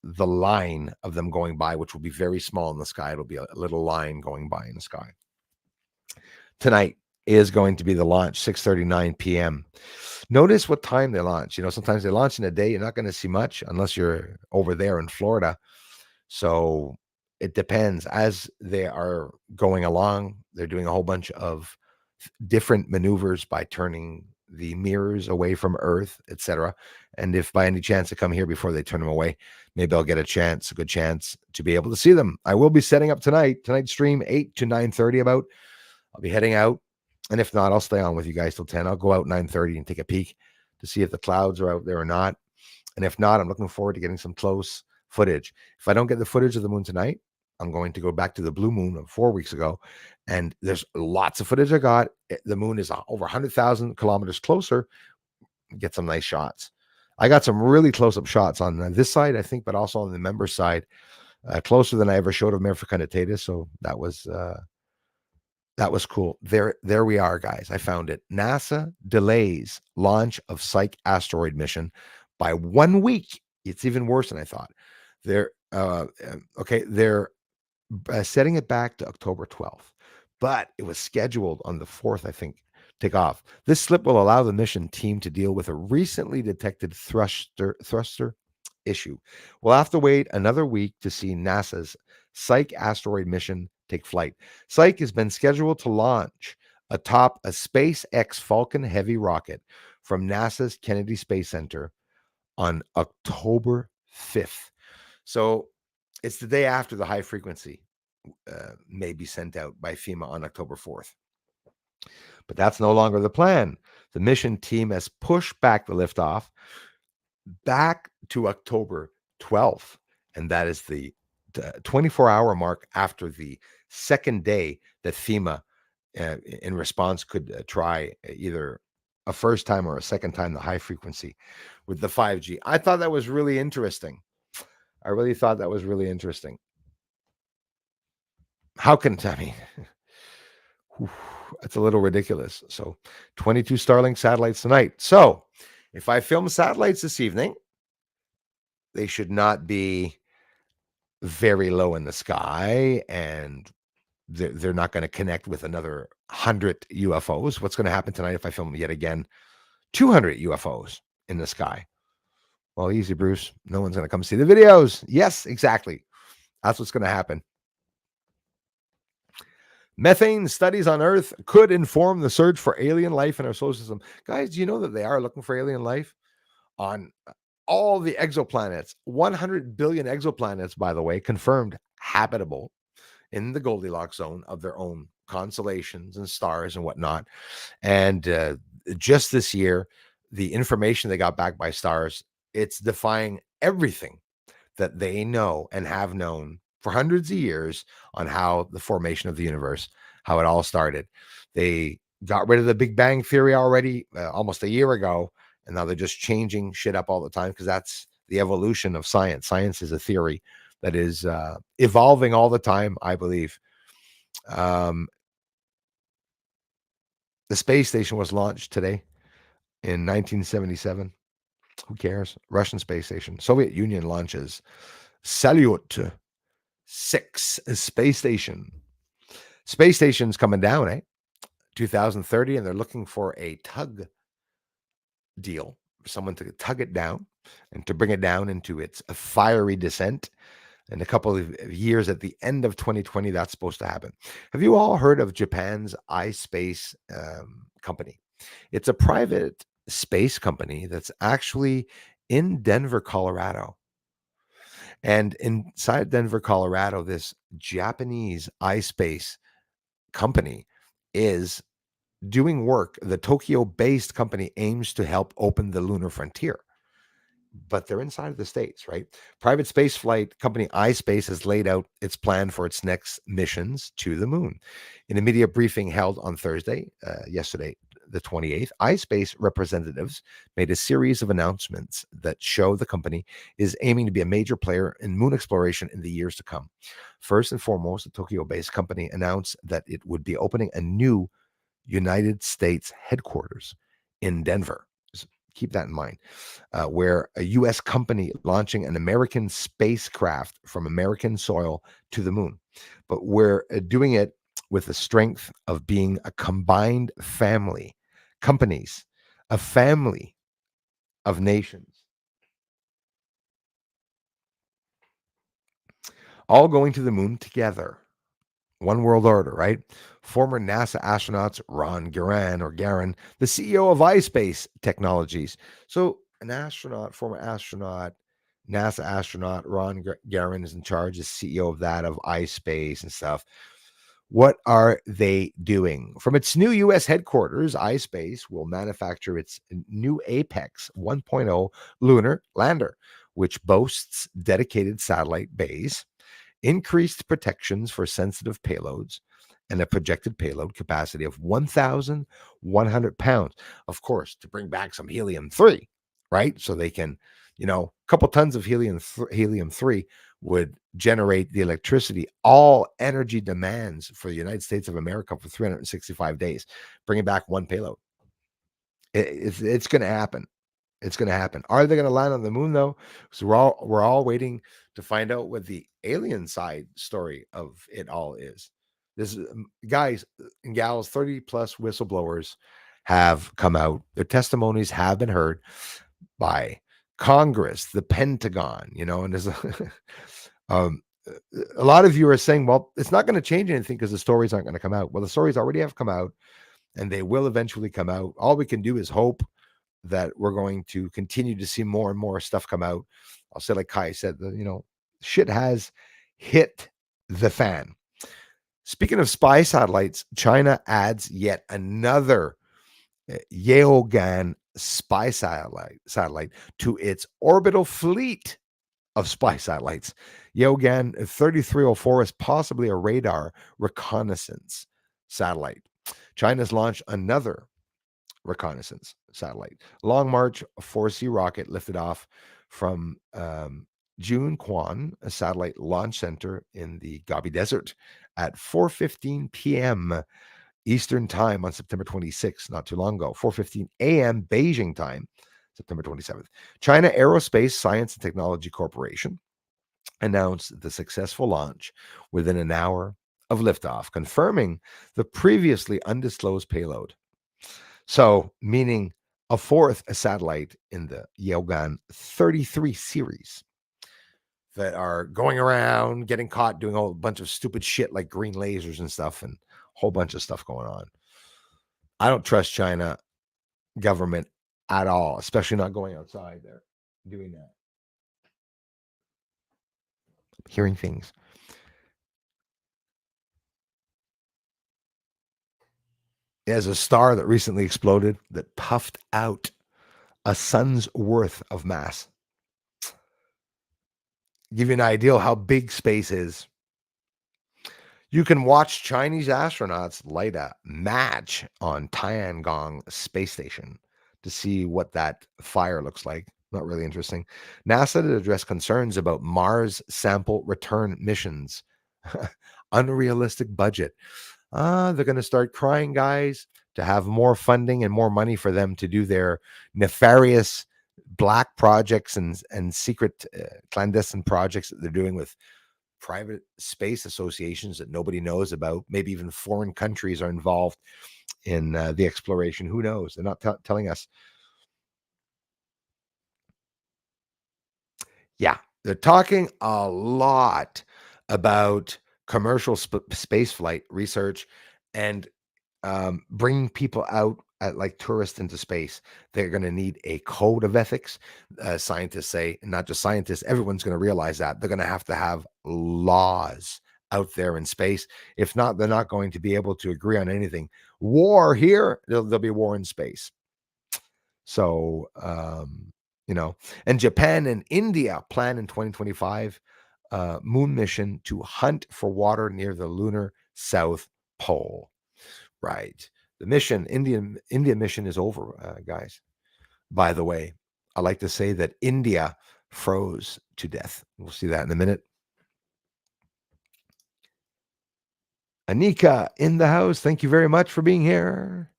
S1: the line of them going by, which will be very small in the sky. It'll be a little line going by in the sky. Tonight is going to be the launch, 6:39 p.m. Notice what time they launch. Sometimes they launch in a day. You're not going to see much unless you're over there in Florida. So it depends. As they are going along, they're doing a whole bunch of different maneuvers by turning the mirrors away from Earth, etc. And if by any chance they come here before they turn them away, maybe I'll get a good chance to be able to see them. I will be setting up tonight's stream 8 to 9:30 about. I'll be heading out. And if not, I'll stay on with you guys till 10. I'll go out 9:30 and take a peek to see if the clouds are out there or not. And if not, I'm looking forward to getting some close footage. If I don't get the footage of the moon tonight, I'm going to go back to the blue moon of 4 weeks ago. And there's lots of footage I got. The moon is over 100,000 kilometers closer. Get some nice shots. I got some really close-up shots on this side, I think, but also on the member side, closer than I ever showed of Mare Fecunditatis. So that was cool. There we are, guys. I found it. NASA delays launch of Psyche asteroid mission by 1 week. It's even worse than I thought. They're setting it back to October 12th, but it was scheduled on the 4th, I think, take off. This slip will allow the mission team to deal with a recently detected thruster issue. We'll have to wait another week to see NASA's Psyche asteroid mission take flight. Psyche has been scheduled to launch atop a SpaceX Falcon Heavy rocket from NASA's Kennedy Space Center on October 5th. So it's the day after the high frequency may be sent out by FEMA on October 4th. But that's no longer the plan. The mission team has pushed back the liftoff back to October 12th. And that is the 24-hour mark after the second day that FEMA, in response, could try either a first time or a second time the high frequency with the 5G. I thought that was really interesting. I really thought that was really interesting. It's a little ridiculous. So 22 Starlink satellites tonight. So if I film satellites this evening, They should not be very low in the sky, and they're not going to connect with another 100 UFOs. What's going to happen tonight if I film yet again 200 UFOs in the sky? Well, easy, Bruce. No one's going to come see the videos. Yes, exactly. That's what's going to happen. Methane studies on Earth could inform the search for alien life in our solar system. Guys, do you know that they are looking for alien life on all the exoplanets? 100 billion exoplanets, by the way, confirmed habitable in the Goldilocks zone of their own constellations and stars and whatnot. And just this year, the information they got back by stars, it's defying everything that they know and have known for hundreds of years on how the formation of the universe, how it all started. They got rid of the Big Bang Theory already almost a year ago, and now they're just changing shit up all the time because that's the evolution of science. Science is a theory that is evolving all the time, I believe. The space station was launched today in 1977. Who cares? Russian space station. Soviet Union launches Salyut 6 space station. Space station's coming down, 2030, and they're looking for a tug deal, for someone to tug it down and to bring it down into its fiery descent. In a couple of years at the end of 2020, that's supposed to happen. Have you all heard of Japan's ispace company? It's a private space company that's actually in Denver, Colorado. And inside Denver, Colorado, this Japanese ispace company is doing work. The Tokyo-based company aims to help open the lunar frontier, but they're inside of the States, right? Private space flight company iSpace has laid out its plan for its next missions to the moon. In a media briefing held on Thursday, yesterday, the 28th, iSpace representatives made a series of announcements that show the company is aiming to be a major player in moon exploration in the years to come. First and foremost, the Tokyo-based company announced that it would be opening a new United States headquarters in Denver. Just keep that in mind, where a U.S. company launching an American spacecraft from American soil to the moon. But we're doing it with the strength of being a combined family, companies, a family of nations, all going to the moon together. One world order, right? Former NASA astronauts Ron Garan, the CEO of iSpace Technologies. So an astronaut, former astronaut, NASA astronaut Ron Garan is in charge, as CEO of that, of iSpace and stuff. What are they doing? From its new U.S. headquarters, iSpace will manufacture its new Apex 1.0 lunar lander, which boasts dedicated satellite bays, increased protections for sensitive payloads, and a projected payload capacity of 1,100 pounds. Of course, to bring back some helium-3, right? So they can, a couple tons of helium-3 would generate the electricity all energy demands for the United States of America for 365 days, bringing back one payload. It's going to happen. It's going to happen. Are they going to land on the moon, though? So we're all waiting to find out what the alien side story of it all is. This is, guys and gals, 30 plus whistleblowers have come out. Their testimonies have been heard by Congress, the Pentagon, and there's a lot of you are saying, well, it's not going to change anything because the stories aren't going to come out. Well, the stories already have come out, and they will eventually come out. All we can do is hope that we're going to continue to see more and more stuff come out. I'll say, like Kai said, shit has hit the fan. Speaking of spy satellites, China adds yet another Yaogan spy satellite to its orbital fleet of spy satellites. Yaogan 3304 is possibly a radar reconnaissance satellite. China's launched another reconnaissance satellite. Long March 4C rocket lifted off from Junquan, a satellite launch center in the Gobi Desert, at 4:15 p.m. Eastern time on September 26th, not too long ago. 4:15 a.m. Beijing time, September 27th. China Aerospace Science and Technology Corporation announced the successful launch within an hour of liftoff, confirming the previously undisclosed payload. So, meaning a fourth satellite in the Yaogan 33 series that are going around, getting caught doing a whole bunch of stupid shit like green lasers and stuff, and a whole bunch of stuff going on. I don't trust China government at all, especially not going outside there doing that. Hearing things. There's a star that recently exploded that puffed out a sun's worth of mass. Give you an idea how big space is. You can watch Chinese astronauts light a match on Tiangong space station to see what that fire looks like. Not really interesting. NASA to address concerns about Mars sample return missions. Unrealistic budget. They're going to start crying, guys, to have more funding and more money for them to do their nefarious black projects and secret clandestine projects that they're doing with private space associations that nobody knows about. Maybe even foreign countries are involved in the exploration. Who knows? They're not telling us. Yeah, they're talking a lot about commercial space flight research and bringing people out at like tourists into space. They're going to need a code of ethics. Scientists say, and not just scientists, everyone's going to realize that they're going to have laws out there in space. If not, they're not going to be able to agree on anything. War here, there'll be war in space. So, and Japan and India plan in 2025 moon mission to hunt for water near the lunar South Pole. Right. The mission, Indian mission is over, guys. By the way, I like to say that India froze to death. We'll see that in a minute. Anika in the house. Thank you very much for being here.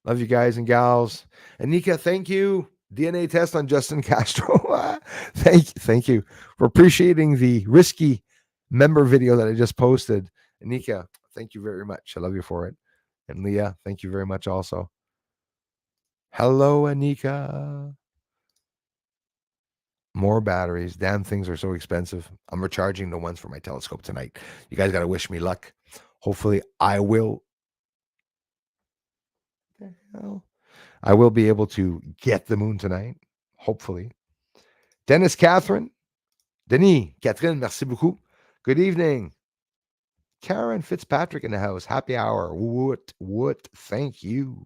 S1: Love you guys and gals. Anika, thank you. DNA test on Justin Castro. Thank you for appreciating the risky member video that I just posted. Anika, thank you very much. I love you for it. And Leah, thank you very much also. Hello, Anika. More batteries. Damn things are so expensive. I'm recharging the ones for my telescope tonight. You guys got to wish me luck. Hopefully, I will. I will be able to get the moon tonight. Hopefully. Dennis Catherine. Denis, Catherine, merci beaucoup. Good evening. Karen Fitzpatrick in the house. Happy hour. What? Thank you.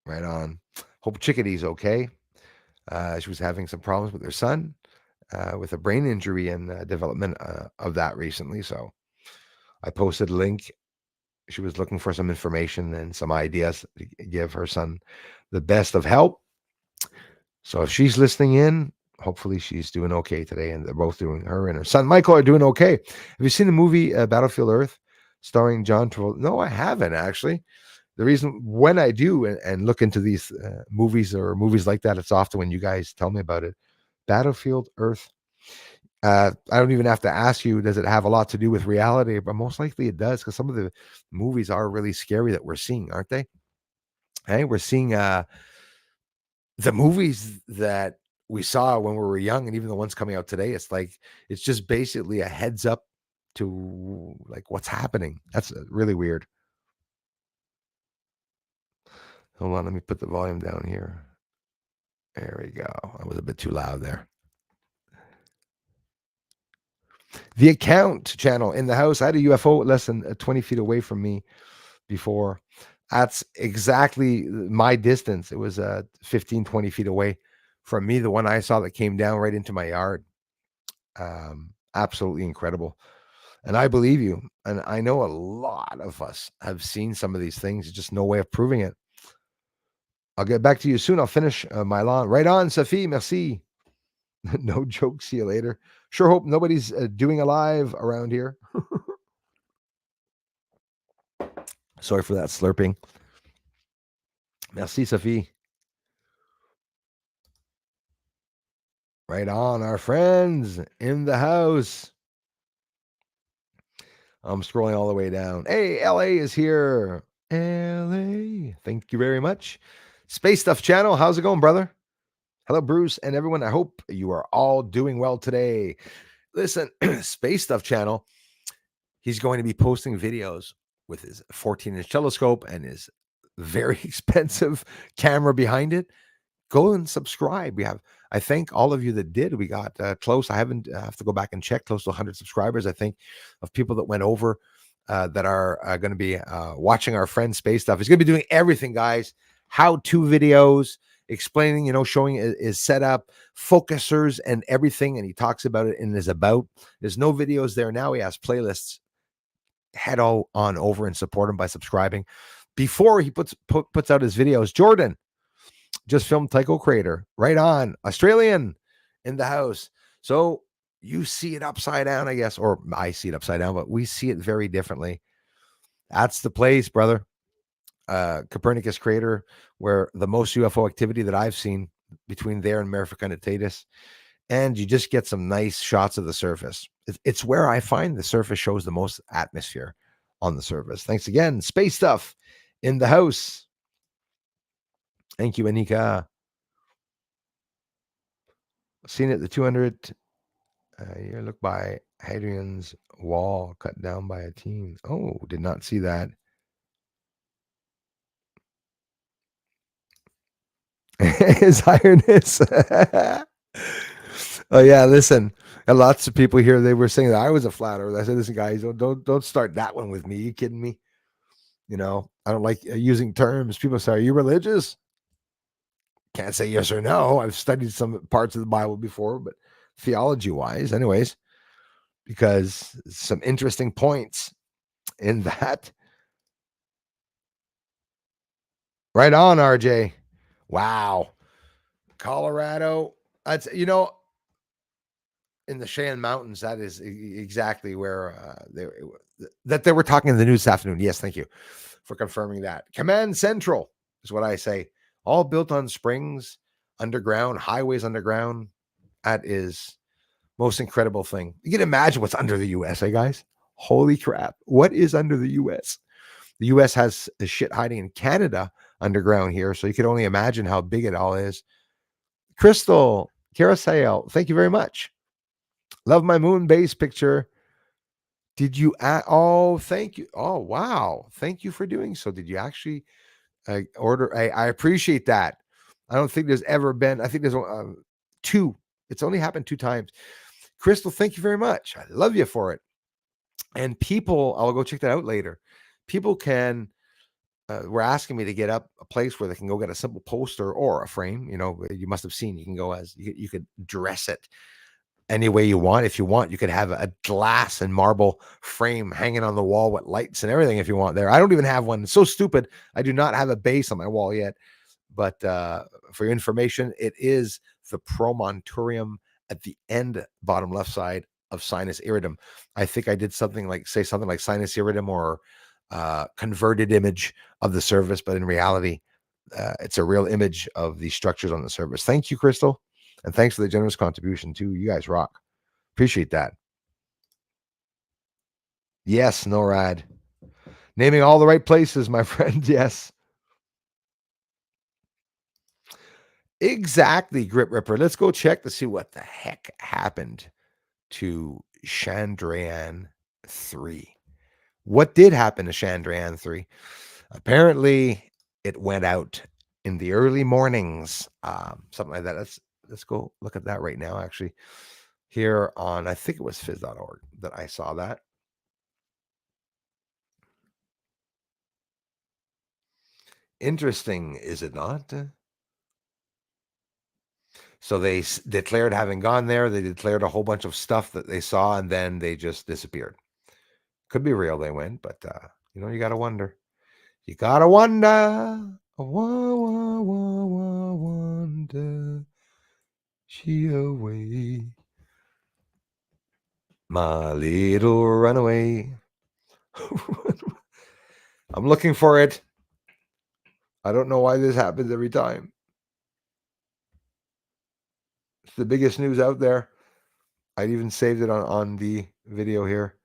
S1: Right on. Hope Chickadee's okay. She was having some problems with her son with a brain injury and development of that recently. So I posted a link. She was looking for some information and some ideas to give her son the best of help. So if she's listening in, hopefully she's doing okay today. And they're both doing, her and her son Michael are doing okay. Have you seen the movie Battlefield Earth starring John Travolta? No, I haven't actually. The reason when I do and look into these movies or movies like that, it's often when you guys tell me about it. Battlefield Earth. I don't even have to ask you, does it have a lot to do with reality? But most likely it does, because some of the movies are really scary that we're seeing, aren't they? Hey, we're seeing the movies that we saw when we were young, and even the ones coming out today, it's just basically a heads up to like what's happening. That's really weird. Hold on, let me put the volume down here. There we go. I was a bit too loud there. The account channel in the house. I had a UFO less than 20 feet away from me before. That's exactly my distance. It was 15, 20 feet away from me. The one I saw that came down right into my yard. Absolutely incredible. And I believe you. And I know a lot of us have seen some of these things. There's just no way of proving it. I'll get back to you soon. I'll finish my lawn. Right on, Sophie. Merci. No joke. See you later. Sure hope nobody's doing a live around here. Sorry for that slurping. Merci, Sophie. Right on, our friends in the house. I'm scrolling all the way down. Hey, LA is here. LA. Thank you very much. Space Stuff Channel. How's it going, brother? Hello, Bruce, and everyone. I hope you are all doing well today. Listen, Space Stuff Channel, he's going to be posting videos with his 14-inch telescope and his very expensive camera behind it. Go and subscribe. I thank all of you that did. We got close. I have to go back and check, close to 100 subscribers, I think, of people that went over that are going to be watching our friend Space Stuff. He's going to be doing everything, guys. How-to videos, explaining, showing his setup, focusers, and everything. And he talks about it in his about. There's no videos there now. He has playlists. Head on over and support him by subscribing. Before he puts out his videos, Jordan just filmed Tycho Crater. Right on. Australian in the house. So you see it upside down, I guess, or I see it upside down, but we see it very differently. That's the place, brother. Copernicus Crater, where the most UFO activity that I've seen between there and Mare Fecunditatis. And you just get some nice shots of the surface. It's where I find the surface shows the most atmosphere on the surface. Thanks again. Space Stuff in the house. Thank you, Anika. Seen it, the 200 year look by Hadrian's Wall cut down by a team. Oh, did not see that. His Highness. Oh yeah, listen. And lots of people here, they were saying that I was a flat earther. I said, listen, guys, don't start that one with me. You kidding me? I don't like using terms. People say, are you religious? Can't say yes or no. I've studied some parts of the Bible before, but theology wise, anyways, because some interesting points in that. Right on, RJ. Wow. Colorado. That's, in the Cheyenne Mountains, that is exactly where they were talking in the news this afternoon. Yes, thank you for confirming that. Command Central is what I say. All built on springs, underground, highways underground. That is most incredible thing. You can imagine what's under the U.S., guys? Holy crap. What is under the U.S.? The U.S. has the shit hiding in Canada underground here, so you can only imagine how big it all is. Crystal Carousel, thank you very much. Love my moon base picture. Did you oh, thank you. Oh, wow. Thank you for doing so. Did you actually order? I appreciate that. I don't think there's ever been, I think there's two. It's only happened 2 times. Crystal, thank you very much. I love you for it. And people, I'll go check that out later. People were asking me to get up a place where they can go get a simple poster or a frame. You must have seen, you can go you could dress it any way you want. If you want, you could have a glass and marble frame hanging on the wall with lights and everything if you want there. I don't even have one. It's so stupid. I do not have a base on my wall yet. But for your information, it is the promontorium at the end, bottom left side of sinus iridum. I think I did something like sinus iridum or converted image of the surface, but in reality, it's a real image of the structures on the surface. Thank you, Crystal. And thanks for the generous contribution too. You guys rock. Appreciate that. Yes, NORAD. Naming all the right places, my friend. Yes. Exactly, Grip Ripper. Let's go check to see what the heck happened to Chandrayaan 3. What did happen to Chandrayaan 3? Apparently, it went out in the early mornings, something like that. Let's go look at that right now, actually. Here on, I think it was phys.org that I saw that. Interesting, is it not? So they declared having gone there. They declared a whole bunch of stuff that they saw, and then they just disappeared. Could be real they went, but you got to wonder. You got to wonder. Wonder. She away. My little runaway. I'm looking for it. I don't know why this happens every time. It's the biggest news out there. I even saved it on the video here.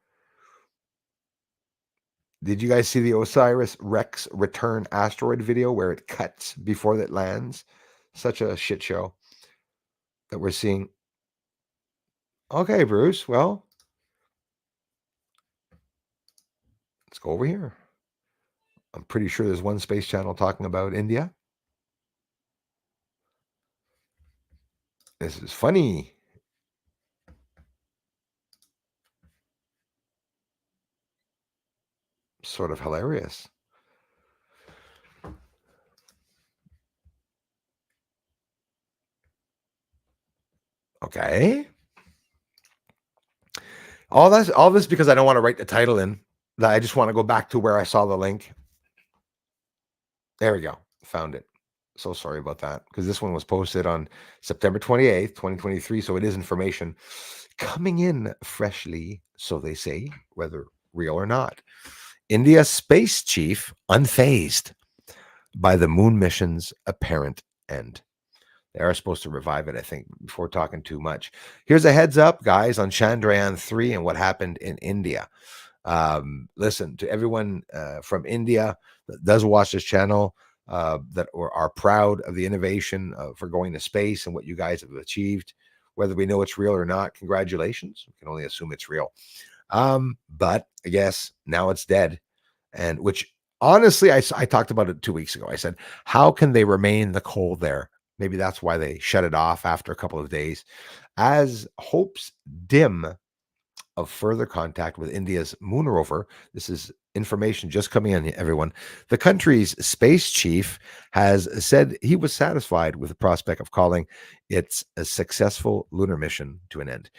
S1: Did you guys see the Osiris Rex return asteroid video where it cuts before it lands? Such a shit show that we're seeing. Okay, Bruce. Well, let's go over here. I'm pretty sure there's one space channel talking about India. This is funny. Sort of hilarious. Okay. All this because I don't want to write the title in. I just want to go back to where I saw the link. There we go. Found it. So sorry about that, because this one was posted on September 28th, 2023. So it is information coming in freshly, so they say, whether real or not. India's space chief unfazed by the moon mission's apparent end. They are supposed to revive it, I think, before talking too much. Here's a heads up, guys, on Chandrayaan 3 and what happened in India. Listen, to everyone from India that does watch this channel, that are proud of the innovation for going to space and what you guys have achieved, whether we know it's real or not, congratulations. We can only assume it's real. But I guess now it's dead. And which honestly, I talked about it 2 weeks ago. I said, how can they remain in the cold there? Maybe that's why they shut it off after a couple of days. As hopes dim of further contact with India's Moon Rover, this is information just coming in, everyone. The country's space chief has said he was satisfied with the prospect of calling its a successful lunar mission to an end.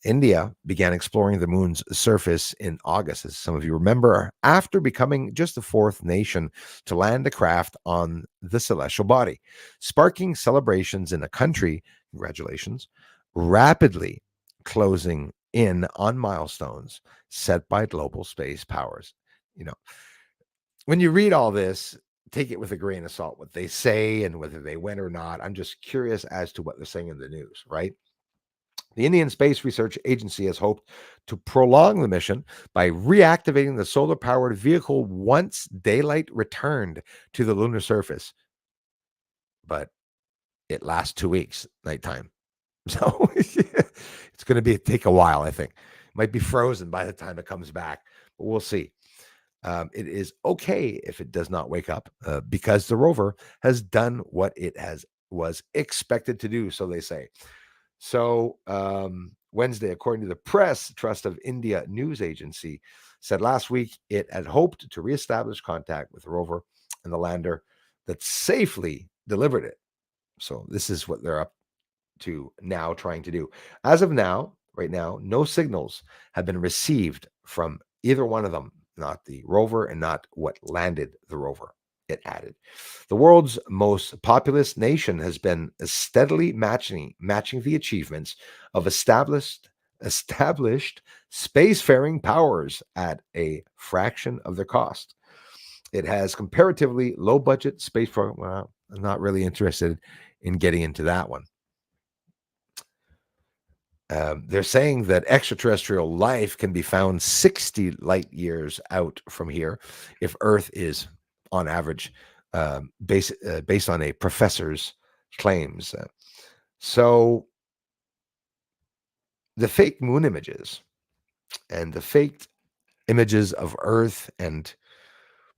S1: India began exploring the moon's surface in August, as some of you remember, after becoming just the fourth nation to land a craft on the celestial body, sparking celebrations in a country, congratulations, rapidly closing in on milestones set by global space powers. You know, when you read all this, take it with a grain of salt, what they say and whether they went or not. I'm just curious as to what they're saying in the news, right? The Indian Space Research Agency has hoped to prolong the mission by reactivating the solar powered vehicle once daylight returned to the lunar surface. But it lasts 2 weeks, nighttime. So it's going to take a while, I think. It might be frozen by the time it comes back, but we'll see. It is okay if it does not wake up because the rover has done what it was expected to do, so they say. So Wednesday, according to the Press Trust of India news agency, said last week it had hoped to reestablish contact with the rover and the lander that safely delivered it. So this is what they're up to now, trying to do. As of now, right now, no signals have been received from either one of them, not the rover and not what landed the rover. It added, the world's most populous nation has been steadily matching the achievements of established spacefaring powers at a fraction of their cost. It has comparatively low budget space program. Well, I'm not really interested in getting into that one. They're saying that extraterrestrial life can be found 60 light years out from here if Earth is, on average, based on a professor's claims. So the fake moon images and the fake images of Earth, and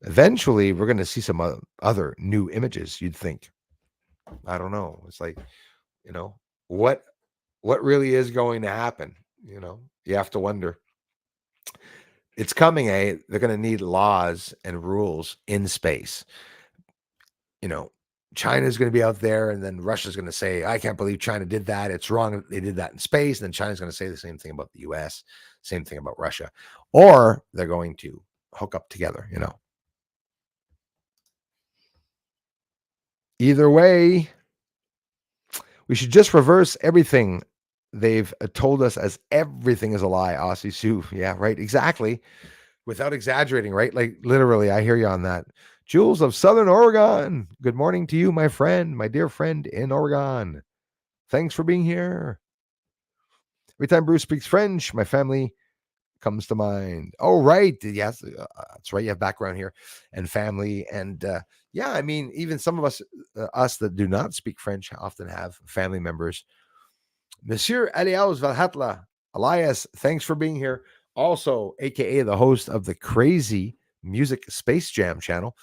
S1: eventually we're going to see some other new images, you'd think. I don't know. It's like, what really is going to happen? You have to wonder. It's coming, eh? They're going to need laws and rules in space. China's going to be out there, and then Russia's going to say, I can't believe China did that. It's wrong. They did that in space. And then China's going to say the same thing about the US, same thing about Russia. Or they're going to hook up together, Either way, we should just reverse everything they've told us as everything is a lie. Aussie Sue. Yeah, right. Exactly. Without exaggerating, right? Like literally, I hear you on that. Jules of Southern Oregon. Good morning to you, my friend, my dear friend in Oregon. Thanks for being here. Every time Bruce speaks French, my family comes to mind. Oh, right. Yes, that's right. You have background here and family. And yeah, I mean, even some of us that do not speak French often have family members. Monsieur Elias Valhatla, Elias, thanks for being here. Also, AKA the host of the Crazy Music Space Jam channel,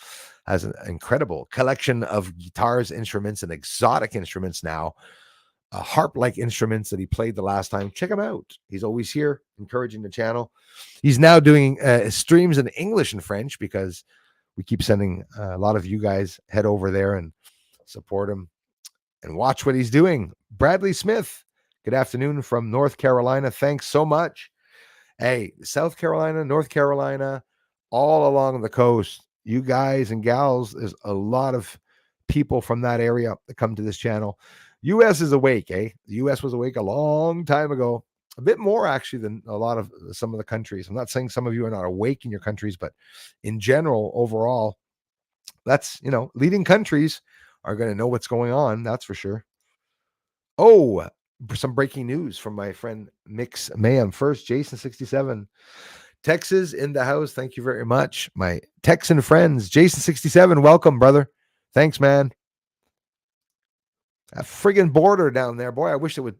S1: has an incredible collection of guitars, instruments, and exotic instruments now. Harp-like instruments that he played the last time. Check him out. He's always here, encouraging the channel. He's now doing streams in English and French because we keep sending a lot of you guys head over there and support him and watch what he's doing. Bradley Smith, good afternoon from North Carolina. Thanks so much. Hey, South Carolina, North Carolina, all along the coast, you guys and gals, there's a lot of people from that area that come to this channel. U.S. is awake, eh? The U.S. was awake a long time ago, a bit more actually than a lot of some of the countries. I'm not saying some of you are not awake in your countries, but in general, overall, that's, leading countries are going to know what's going on. That's for sure. Oh, some breaking news from my friend Mix Mayhem. First, Jason67, Texas in the house. Thank you very much. My Texan friends, Jason67, welcome, brother. Thanks, man. That friggin' border down there, boy, I wish it would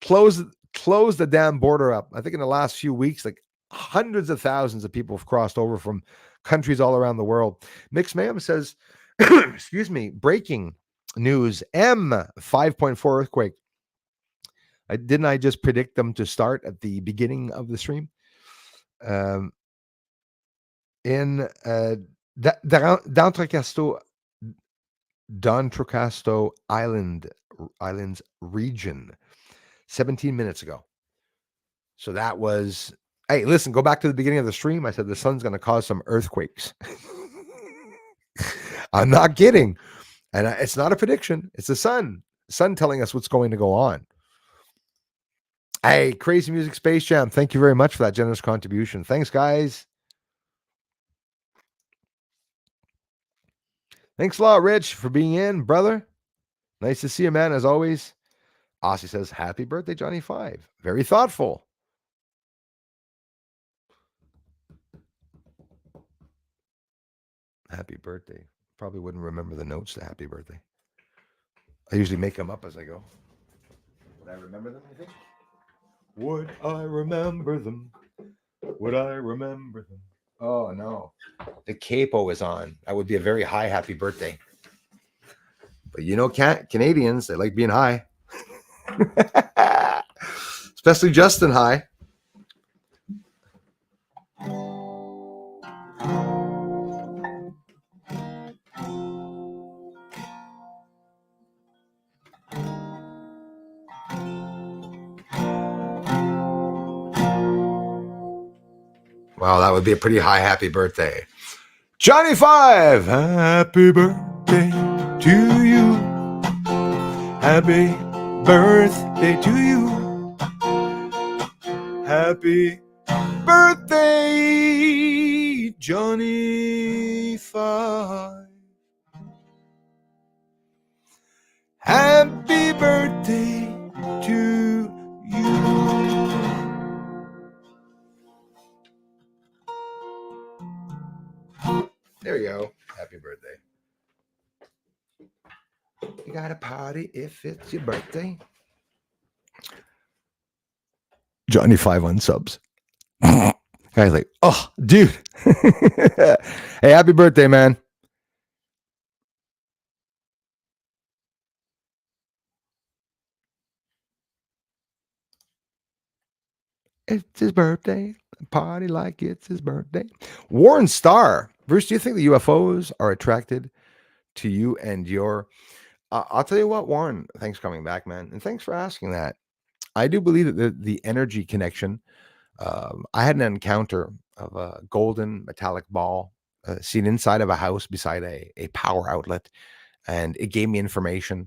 S1: close the damn border up. I think in the last few weeks, like hundreds of thousands of people have crossed over from countries all around the world. Mix Mayhem says, excuse me, breaking news, M5.4 earthquake. Didn't I just predict them to start at the beginning of the stream? In D'Entrecasteaux Islands region, 17 minutes ago. So that was, hey, listen, go back to the beginning of the stream. I said the sun's going to cause some earthquakes. I'm not kidding. And it's not a prediction. It's the sun telling us what's going to go on. Hey, Crazy Music Space Jam, thank you very much for that generous contribution. Thanks, guys. Thanks a lot, Rich, for being in, brother. Nice to see you, man, as always. Aussie says, happy birthday, Johnny 5. Very thoughtful. Happy birthday. Probably wouldn't remember the notes to happy birthday. I usually make them up as I go. Would I remember them, you think? Would I remember them? Would I remember them? Oh, no. The capo is on. That would be a very high happy birthday. But Canadians, they like being high. Especially Justin high. Wow, that would be a pretty high happy birthday. Johnny 5, happy birthday to you. Happy birthday to you. Happy birthday, Johnny 5. Happy birthday to you. There you go. Happy birthday. You got a party if it's your birthday. Johnny 5 on subs. Guy's like, oh, dude. Hey, happy birthday, man. It's his birthday. Party like it's his birthday. Warren Starr. Bruce, do you think the UFOs are attracted to you and your... I'll tell you what, Warren, thanks for coming back, man. And thanks for asking that. I do believe that the energy connection, I had an encounter of a golden metallic ball seen inside of a house beside a power outlet. And it gave me information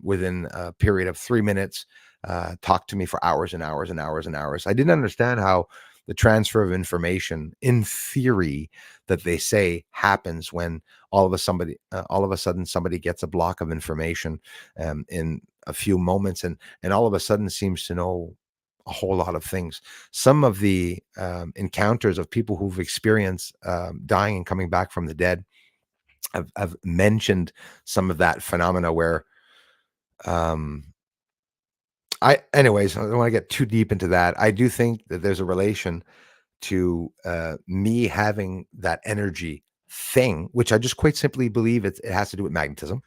S1: within a period of 3 minutes, talked to me for hours and hours and hours and hours. I didn't understand how the transfer of information in theory that they say happens when all of a sudden somebody gets a block of information in a few moments, and all of a sudden seems to know a whole lot of things. Some of the encounters of people who've experienced dying and coming back from the dead have mentioned some of that phenomena where um anyways, I don't want to get too deep into that. I do think that there's a relation to me having that energy thing, which I just quite simply believe it has to do with magnetism,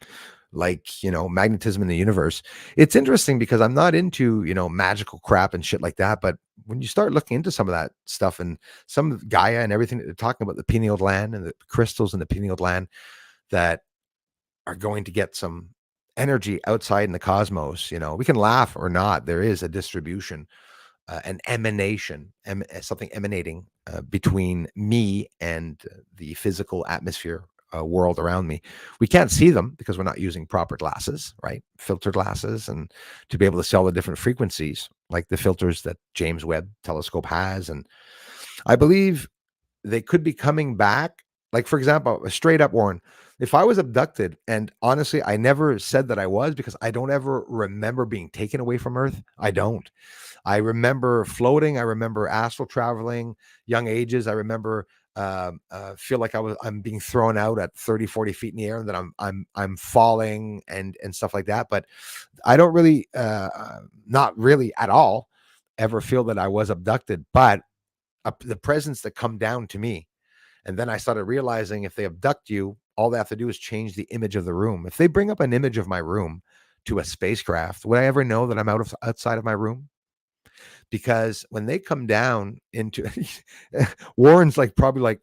S1: like, magnetism in the universe. It's interesting because I'm not into, magical crap and shit like that. But when you start looking into some of that stuff and some of Gaia and everything that they're talking about, the pineal gland and the crystals in the pineal gland that are going to get some energy outside in the cosmos, we can laugh or not. There is a distribution, an emanation, something emanating between me and the physical atmosphere world around me. We can't see them because we're not using proper glasses, right? Filter glasses, and to be able to see all the different frequencies, like the filters that James Webb Telescope has. And I believe they could be coming back. Like, for example, straight up, Warren, if I was abducted, and honestly, I never said that I was because I don't ever remember being taken away from Earth. I don't. I remember floating. I remember astral traveling, young ages. I remember feel like I'm being thrown out at 30, 40 feet in the air, and that I'm falling and stuff like that. But I don't really, not really at all, ever feel that I was abducted. But the presence that come down to me, and then I started realizing if they abduct you, all they have to do is change the image of the room. If they bring up an image of my room to a spacecraft, would I ever know that I'm outside of my room? Because when they come down into Warren's like probably like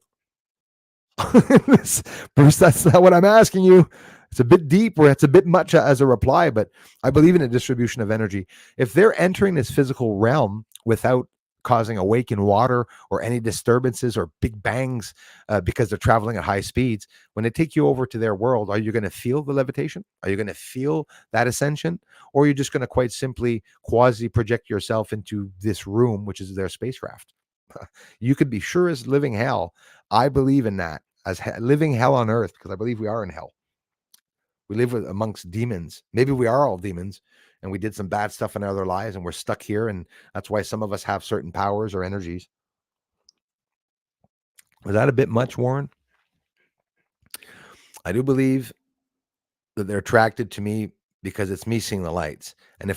S1: Bruce, that's not what I'm asking you. It's a bit deep, or it's a bit much as a reply, but I believe in a distribution of energy. If they're entering this physical realm without causing a wake in water or any disturbances or big bangs because they're traveling at high speeds, when they take you over to their world, are you going to feel the levitation? Are you going to feel that ascension? Or are you just going to quite simply quasi project yourself into this room, which is their spacecraft? You could be sure as living hell. I believe in that as living hell on earth, because I believe we are in hell. We live amongst demons. Maybe we are all demons and we did some bad stuff in our other lives and we're stuck here. And that's why some of us have certain powers or energies. Was that a bit much, Warren? I do believe that they're attracted to me because it's me seeing the lights. And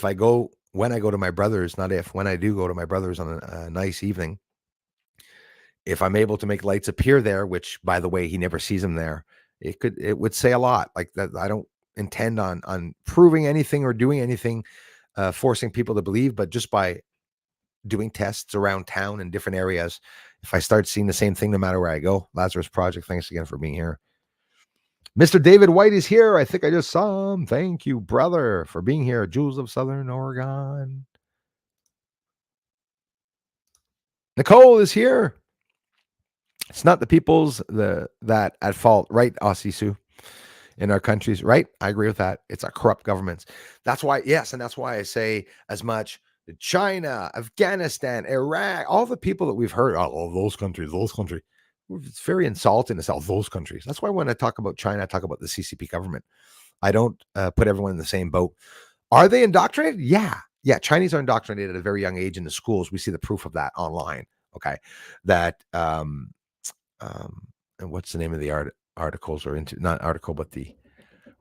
S1: when I go to my brother's, not if, when I do go to my brother's on a nice evening, if I'm able to make lights appear there, which by the way, he never sees them there, it would say a lot. Like that, I don't intend on proving anything or doing anything, forcing people to believe, but just by doing tests around town in different areas, if I start seeing the same thing, no matter where I go. Lazarus Project, thanks again for being here. Mr. David White is here. I think I just saw him. Thank you, brother, for being here. Jules of Southern Oregon. Nicole is here. It's not the people's that at fault, right, Aussie Sue? In our countries, right? I agree with that. It's our corrupt governments. That's why, yes, and that's why I say as much China, Afghanistan, Iraq, all the people that we've heard, oh, those countries. It's very insulting to say those countries. That's why when I talk about China, I talk about the CCP government. I don't put everyone in the same boat. Are they indoctrinated? Yeah. Yeah. Chinese are indoctrinated at a very young age in the schools. We see the proof of that online. Okay. That, and what's the name of the articles, or into not article, but the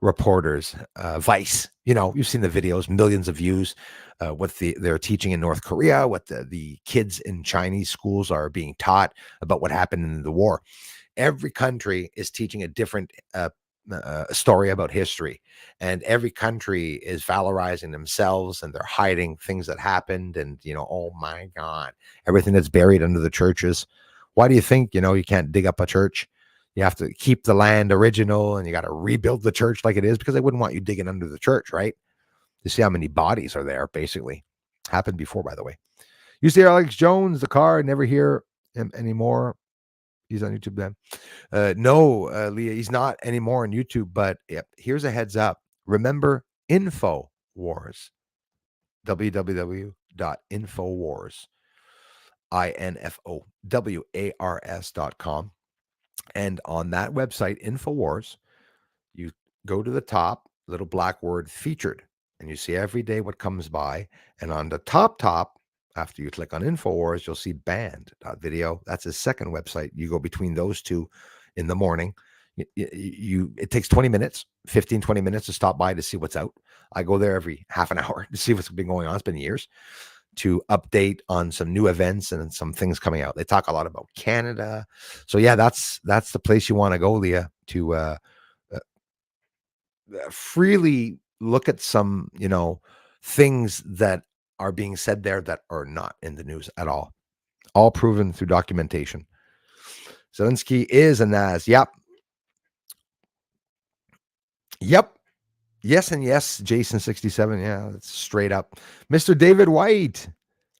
S1: reporters, Vice, you've seen the videos, millions of views, what they're teaching in North Korea, what the kids in Chinese schools are being taught about what happened in the war. Every country is teaching a different story about history, and every country is valorizing themselves, and they're hiding things that happened. And oh my God, everything that's buried under the churches. Why do you think you can't dig up a church? You have to keep the land original, and you got to rebuild the church like it is, because they wouldn't want you digging under the church, right? You see how many bodies are there, basically. Happened before, by the way. You see Alex Jones, the car, never hear him anymore. He's on YouTube then. No, Leah, he's not anymore on YouTube, but here's a heads up. Remember InfoWars, www.infowars. infowars.com. And on that website, Infowars, you go to the top, little black word featured, and you see every day what comes by. And on the top, after you click on Infowars, you'll see band.video. That's his second website. You go between those two in the morning. It takes 20 minutes, 15, 20 minutes to stop by to see what's out. I go there every half an hour to see what's been going on. It's been years, to update on some new events and some things coming out. They talk a lot about Canada. So yeah, that's the place you want to go, Leah, to freely look at some, things that are being said there that are not in the news at all proven through documentation. Zelensky is a Naz. Yep. Yes and yes, Jason 67. Yeah, that's straight up. Mr. David White.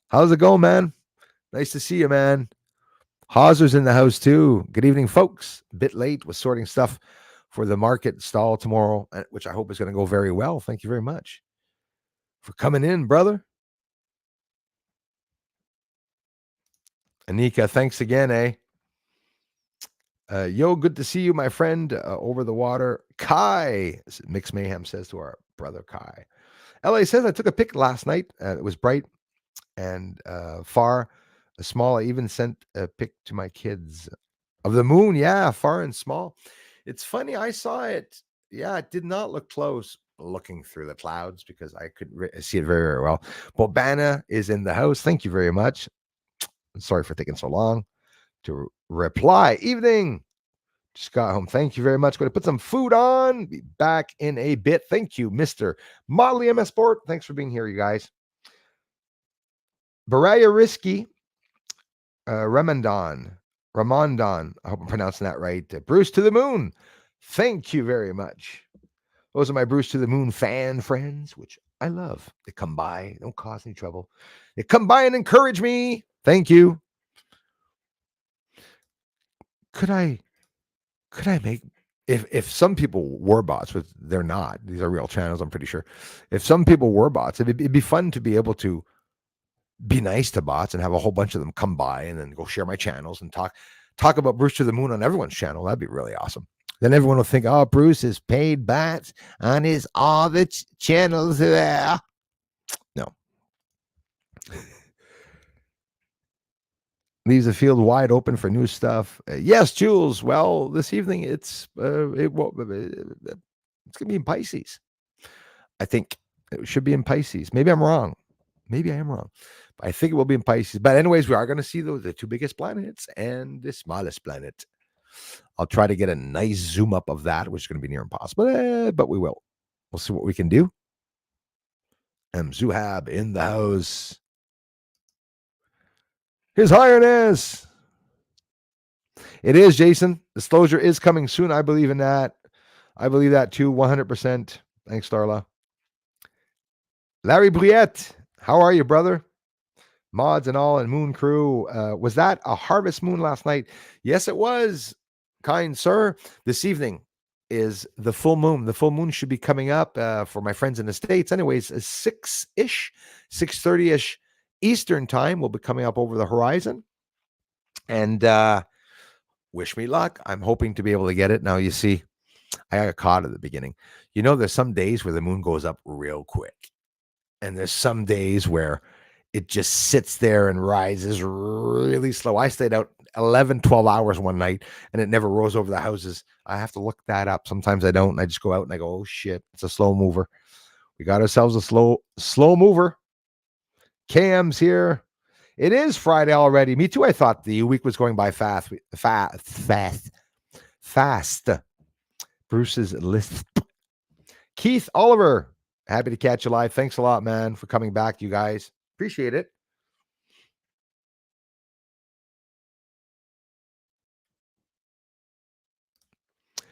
S1: How's it going, man? Nice to see you, man. Hauser's in the house too. Good evening, folks. A bit late with sorting stuff for the market stall tomorrow, which I hope is going to go very well. Thank you very much for coming in, brother. Anika, thanks again, eh? Yo, good to see you, my friend, over the water. Kai, Mix Mayhem says to our brother Kai. LA says, I took a pic last night. It was bright and far, small. I even sent a pic to my kids of the moon. Yeah, far and small. It's funny. I saw it. Yeah, it did not look close looking through the clouds because I could see it very, very well. Bobana is in the house. Thank you very much. Sorry for taking so long to reply. Evening. Just got home. Thank you very much. Going to put some food on. Be back in a bit. Thank you, Mr. Motley MS Sport. Thanks for being here, you guys. Baraya Risky, Ramandan. I hope I'm pronouncing that right. Bruce to the Moon. Thank you very much. Those are my Bruce to the Moon fan friends, which I love. They come by, don't cause any trouble. They come by and encourage me. Thank you. Could I make, if some people were bots, but they're not, these are real channels, I'm pretty sure. If some people were bots, it'd be fun to be able to be nice to bots and have a whole bunch of them come by and then go share my channels and talk about Bruce to the Moon on everyone's channel. That'd be really awesome. Then everyone will think, oh, Bruce is paid bots on his all the channels there. No. Leaves the field wide open for new stuff. Yes, Jules. Well, this evening it's gonna be in Pisces. I think it should be in Pisces. Maybe I'm wrong. Maybe I am wrong. But I think it will be in Pisces. But anyways, we are going to see the two biggest planets and the smallest planet. I'll try to get a nice zoom up of that, which is going to be near impossible, but we will. We'll see what we can do. Zuhab in the house. His Highness. It is, Jason. Disclosure is coming soon. I believe in that. I believe that too, 100%. Thanks, Starla. Larry Briette. How are you, brother? Mods and all and Moon Crew. Was that a harvest moon last night? Yes, it was, kind sir. This evening is the full moon. The full moon should be coming up for my friends in the States. Anyways, 6-ish, 6:30-ish Eastern time will be coming up over the horizon. And wish me luck. I'm hoping to be able to get it. Now, you see, I got caught at the beginning. There's some days where the moon goes up real quick. And there's some days where it just sits there and rises really slow. I stayed out 11, 12 hours one night and it never rose over the houses. I have to look that up. Sometimes I don't. And I just go out and I go, oh shit, it's a slow mover. We got ourselves a slow mover. KM's here. It is Friday already. Me too. I thought the week was going by fast. Bruce's lisp. Keith Oliver. Happy to catch you live. Thanks a lot, man, for coming back, you guys. Appreciate it.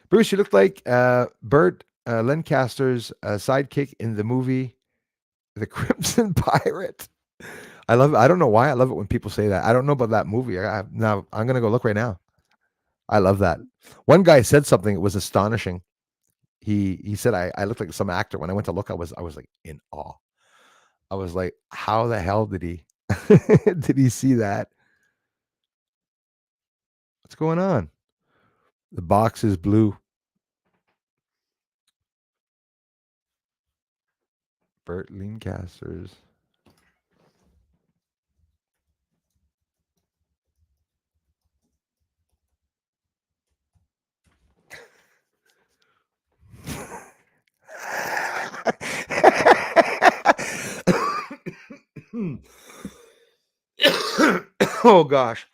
S1: Bruce, you look like Burt Lancaster's sidekick in the movie The Crimson Pirate. I love it. I don't know why I love it when people say that. I don't know about that movie. Now I'm going to go look right now. I love that. One guy said something that was astonishing. He said I looked like some actor. When I went to look, I was like in awe. I was like, how the hell did he did he see that? What's going on? The box is blue. Bert Leancasters. Oh gosh.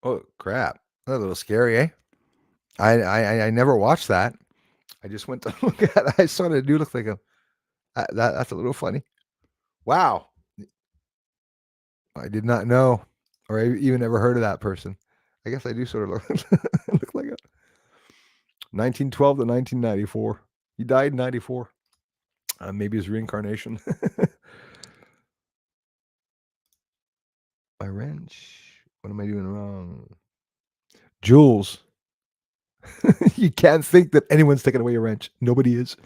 S1: Oh crap. That's a little scary, eh? I never watched that. I just went to look at it. I saw the dude look like a that's a little funny. Wow. I did not know or I even ever heard of that person. I guess I do sort of look like a 1912 to 1994. He died in 94. Maybe his reincarnation. My wrench. What am I doing wrong? Jules. You can't think that anyone's taking away your wrench. Nobody is.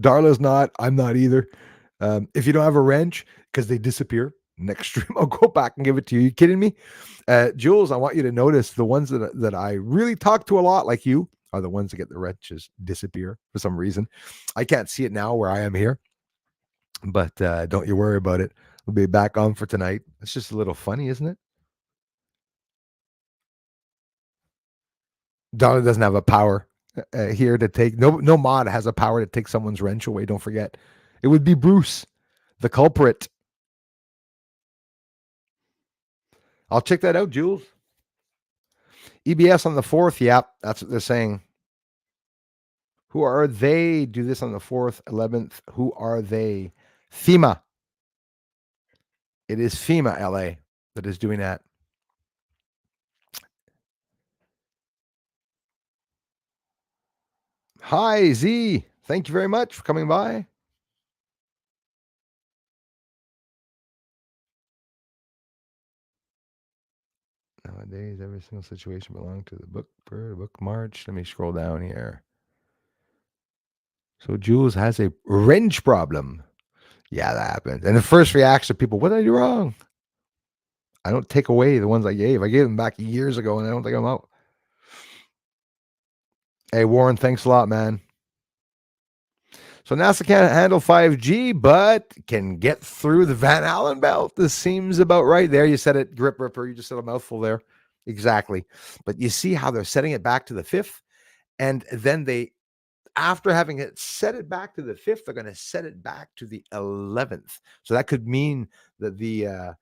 S1: Darla's not. I'm not either. If you don't have a wrench, because they disappear, next stream I'll go back and give it to you. You kidding me? Jules, I want you to notice the ones that I really talk to a lot, like you, are the ones that get the wrenches disappear for some reason. I can't see it now where I am here, but don't you worry about it. We'll be back on for tonight. It's just a little funny, isn't it? Donna doesn't have a power here to take. No mod has a power to take someone's wrench away. Don't forget, it would be Bruce, the culprit. I'll check that out, Jules. EBS on the 4th. Yep, that's what they're saying. Who are they? Do this on the 4th, 11th. Who are they? FEMA. It is FEMA LA that is doing that. Hi, Z. Thank you very much for coming by. Nowadays, every single situation belongs to the book march. Let me scroll down here. So Jules has a wrench problem. Yeah, that happens. And the first reaction of people, what did I do wrong? I don't take away the ones I gave. I gave them back years ago and I don't take them out. Hey, Warren, thanks a lot, man. So NASA can't handle 5G, but can get through the Van Allen belt. This seems about right. There, you said it, Grip Ripper. You just said a mouthful there. Exactly. But you see how they're setting it back to the 5th. And then they, after having it set it back to the 5th, they're going to set it back to the 11th. So that could mean that the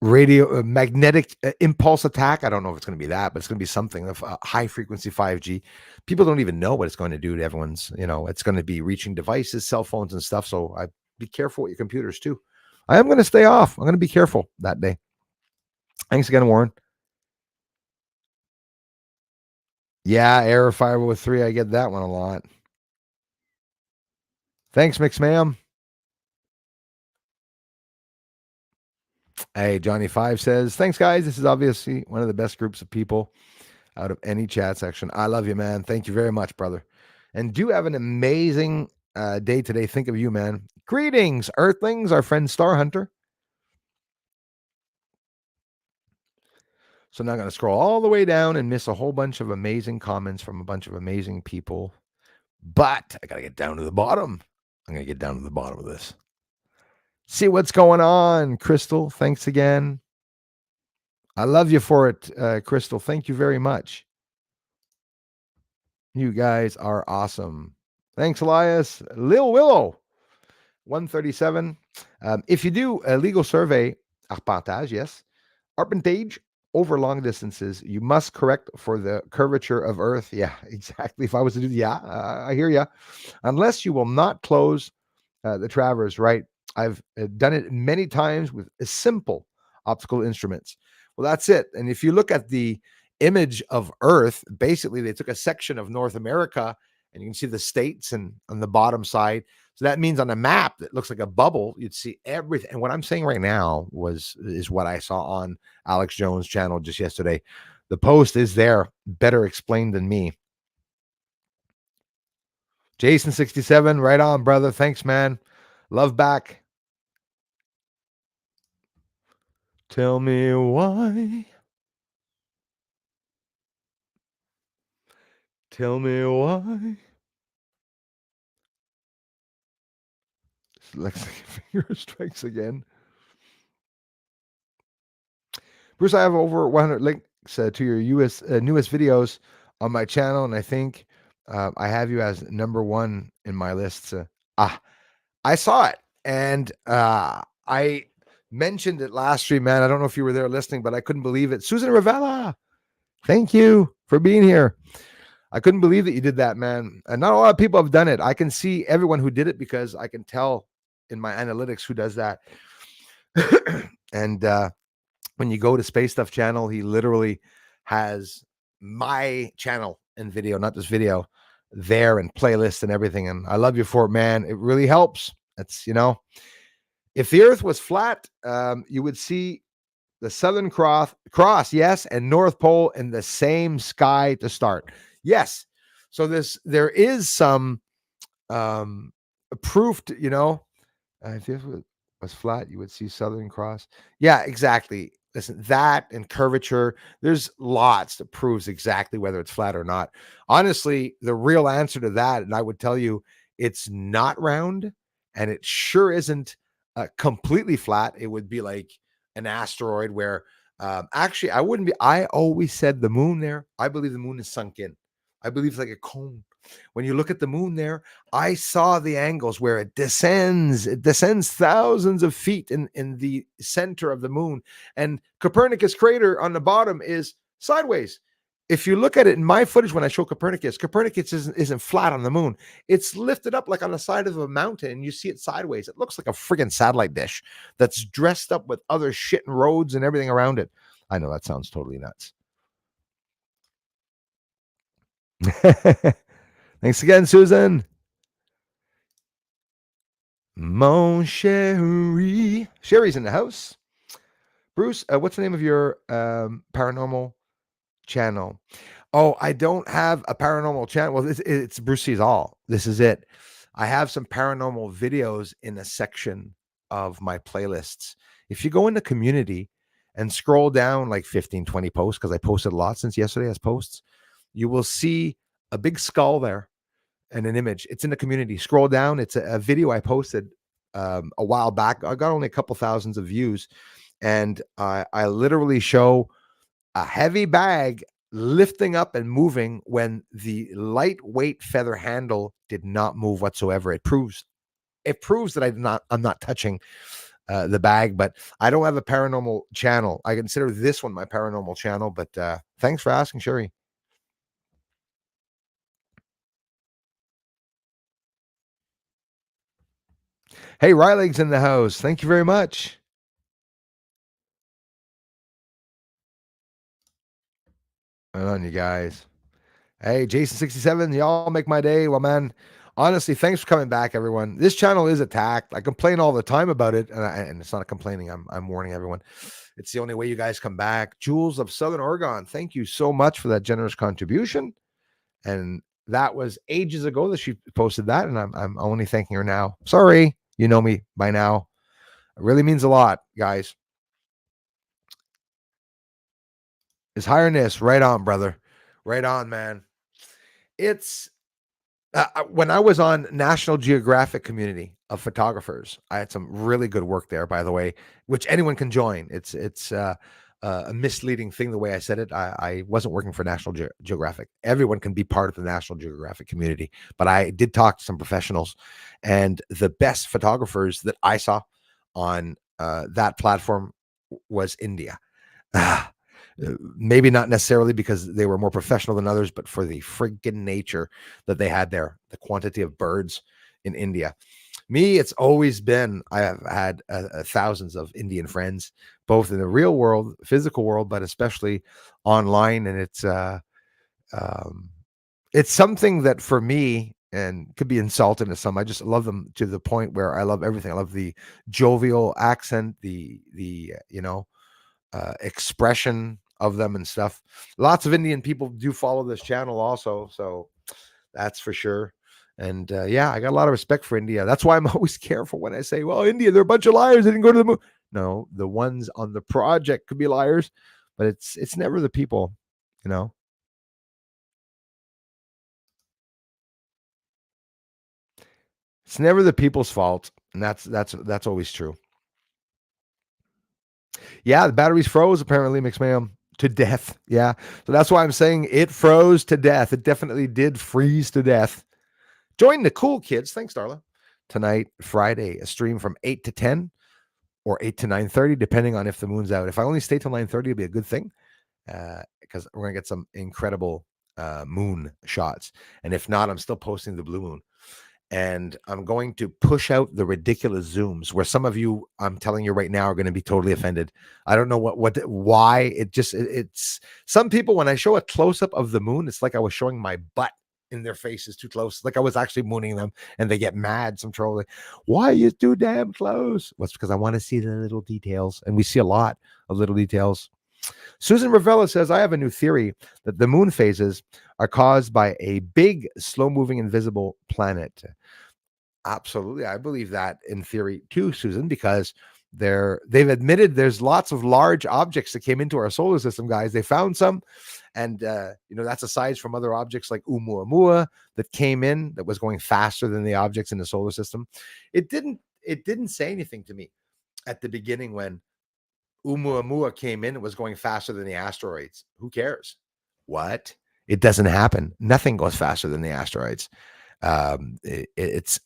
S1: radio magnetic impulse attack. I don't know if it's going to be that, but it's going to be something of high frequency 5G. People don't even know what it's going to do to everyone's, it's going to be reaching devices, cell phones and stuff. So be careful with your computers too. I am going to stay off. I'm going to be careful that day. Thanks again, Warren. Yeah, Error 503. I get that one a lot. Thanks, Mix Ma'am. Hey, Johnny 5 says, thanks, guys. This is obviously one of the best groups of people out of any chat section. I love you, man. Thank you very much, brother. And do have an amazing day today. Think of you, man. Greetings, Earthlings, our friend Star Hunter. So now I'm going to scroll all the way down and miss a whole bunch of amazing comments from a bunch of amazing people. But I got to get down to the bottom. I'm going to get down to the bottom of this. See what's going on, Crystal. Thanks again. I love you for it, Crystal. Thank you very much. You guys are awesome. Thanks, Elias. Lil Willow, 137. If you do a legal survey, arpentage, yes, arpentage over long distances, you must correct for the curvature of Earth. Yeah, exactly. If I was to do, I hear you. Unless you will not close the traverse, right? I've done it many times with simple optical instruments. Well, that's it. And if you look at the image of Earth, basically they took a section of North America and you can see the states and on the bottom side. So that means on a map that looks like a bubble, you'd see everything. And what I'm saying right now is what I saw on Alex Jones' channel just yesterday. The post is there, better explained than me. Jason 67, right on, brother. Thanks, man. Love back. Tell me why. Tell me why. Lex finger strikes again. Bruce, I have over 100 links to your newest videos on my channel, and I think I have you as number one in my list. I saw it, and I mentioned it last stream, man. I don't know if you were there listening, but I couldn't believe it. Susan Ravella, thank you for being here. I couldn't believe that you did that, man. And not a lot of people have done it. I can see everyone who did it because I can tell in my analytics who does that. And when you go to Space Stuff channel, he literally has my channel and video, not this video, there and playlist and everything. And I love you for it, man. It really helps. That's, if the earth was flat, you would see the Southern Cross, yes, and North Pole in the same sky to start. Yes. So there is some proof to, if it was flat, you would see Southern Cross. Yeah, exactly. Listen, that and curvature, there's lots that proves exactly whether it's flat or not. Honestly, the real answer to that, and I would tell you, it's not round, and it sure isn't completely flat. It would be like an asteroid where actually I wouldn't be. I always said the moon there. I believe the moon is sunk in. I believe it's like a cone. When you look at the moon there, I saw the angles where it descends. It descends thousands of feet in the center of the moon. And Copernicus crater on the bottom is sideways. If you look at it in my footage when I show Copernicus isn't flat on the moon. It's lifted up like on the side of a mountain, and you see it sideways. It looks like a friggin' satellite dish that's dressed up with other shit and roads and everything around it. I know that sounds totally nuts. Thanks again, Susan. Mon Sherry. Sherry's in the house. Bruce, what's the name of your paranormal channel? Oh, I don't have a paranormal channel. Well, it's Bruce Sees All. This is it. I have some paranormal videos in a section of my playlists. If you go in the community and scroll down like 15, 20 posts, because I posted a lot since yesterday as posts, you will see a big skull there and an image. It's in the community. Scroll down. It's a video I posted a while back. I got only a couple thousands of views, and I literally show a heavy bag lifting up and moving when the lightweight feather handle did not move whatsoever. It proves that I'm not touching the bag, but I don't have a paranormal channel. I consider this one my paranormal channel, but thanks for asking, Sherry. Hey, Riley's in the house. Thank you very much. Right on, you guys. Hey, Jason67, y'all make my day. Well, man, honestly, thanks for coming back, everyone. This channel is attacked. I complain all the time about it, and it's not a complaining. I'm warning everyone. It's the only way you guys come back. Jules of Southern Oregon, thank you so much for that generous contribution. And that was ages ago that she posted that, and I'm only thanking her now. Sorry, you know me by now. It really means a lot, guys. His highness, right on, brother. Right on, man. It's when I was on National Geographic community of photographers, I had some really good work there, by the way, which anyone can join. It's a misleading thing the way I said it. I wasn't working for National Geographic. Everyone can be part of the National Geographic community, but I did talk to some professionals, and the best photographers that I saw on that platform was India. Maybe not necessarily because they were more professional than others, but for the friggin' nature that they had there, the quantity of birds in India. Me, it's always been, I have had thousands of Indian friends, both in the real world, physical world, but especially online. And it's something that for me, and could be insulting to some, I just love them to the point where I love everything. I love the jovial accent, the expression of them and stuff. Lots of Indian people do follow this channel also, so that's for sure. And yeah, I got a lot of respect for India. That's why I'm always careful when I say, well, India, they're a bunch of liars, they didn't go to the moon. No, the ones on the project could be liars, but it's never the people, you know. It's never the people's fault, and that's always true. Yeah, the batteries froze apparently, McMahon, to death. Yeah, so that's why I'm saying it froze to death. It definitely did freeze to death. Join the cool kids. Thanks, Darla. Tonight, Friday, a stream from 8 to 10 or 8 to 9:30, depending on if the moon's out. If I only stay till 9:30, it'll be a good thing because we're going to get some incredible moon shots. And if not, I'm still posting the blue moon. And I'm going to push out the ridiculous zooms where some of you, I'm telling you right now, are going to be totally offended. I don't know why it's some people, when I show a close up of the moon, it's like I was showing my butt in their faces too close. Like I was actually mooning them and they get mad. Some troll, like, why are you too damn close? Well, it's because I want to see the little details. And we see a lot of little details. Susan Ravella says, I have a new theory that the moon phases are caused by a big, slow-moving, invisible planet. Absolutely. I believe that in theory too, Susan, because they've admitted there's lots of large objects that came into our solar system, guys. They found some, and that's aside from other objects like Oumuamua that came in that was going faster than the objects in the solar system. It didn't say anything to me at the beginning when Oumuamua came in, it was going faster than the asteroids. Who cares? What? It doesn't happen. Nothing goes faster than the asteroids. It's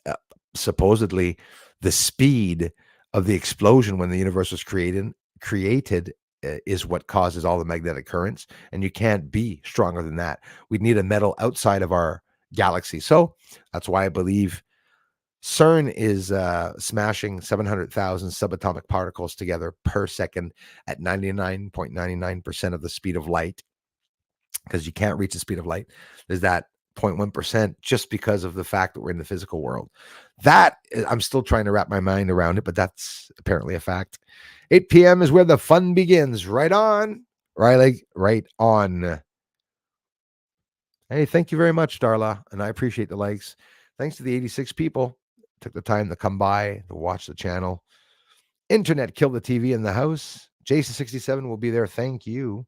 S1: supposedly the speed of the explosion when the universe was created is what causes all the magnetic currents, and you can't be stronger than that. We'd need a metal outside of our galaxy. So that's why I believe CERN is smashing 700,000 subatomic particles together per second at 99.99% of the speed of light, because you can't reach the speed of light. There's that 0.1% just because of the fact that we're in the physical world. That I'm still trying to wrap my mind around it, but that's apparently a fact. 8 p.m. is where the fun begins. Right on. Right on. Hey, thank you very much, Darla. And I appreciate the likes. Thanks to the 86 people took the time to come by to watch the channel. Internet killed the TV in the house. Jason67 will be there. Thank you.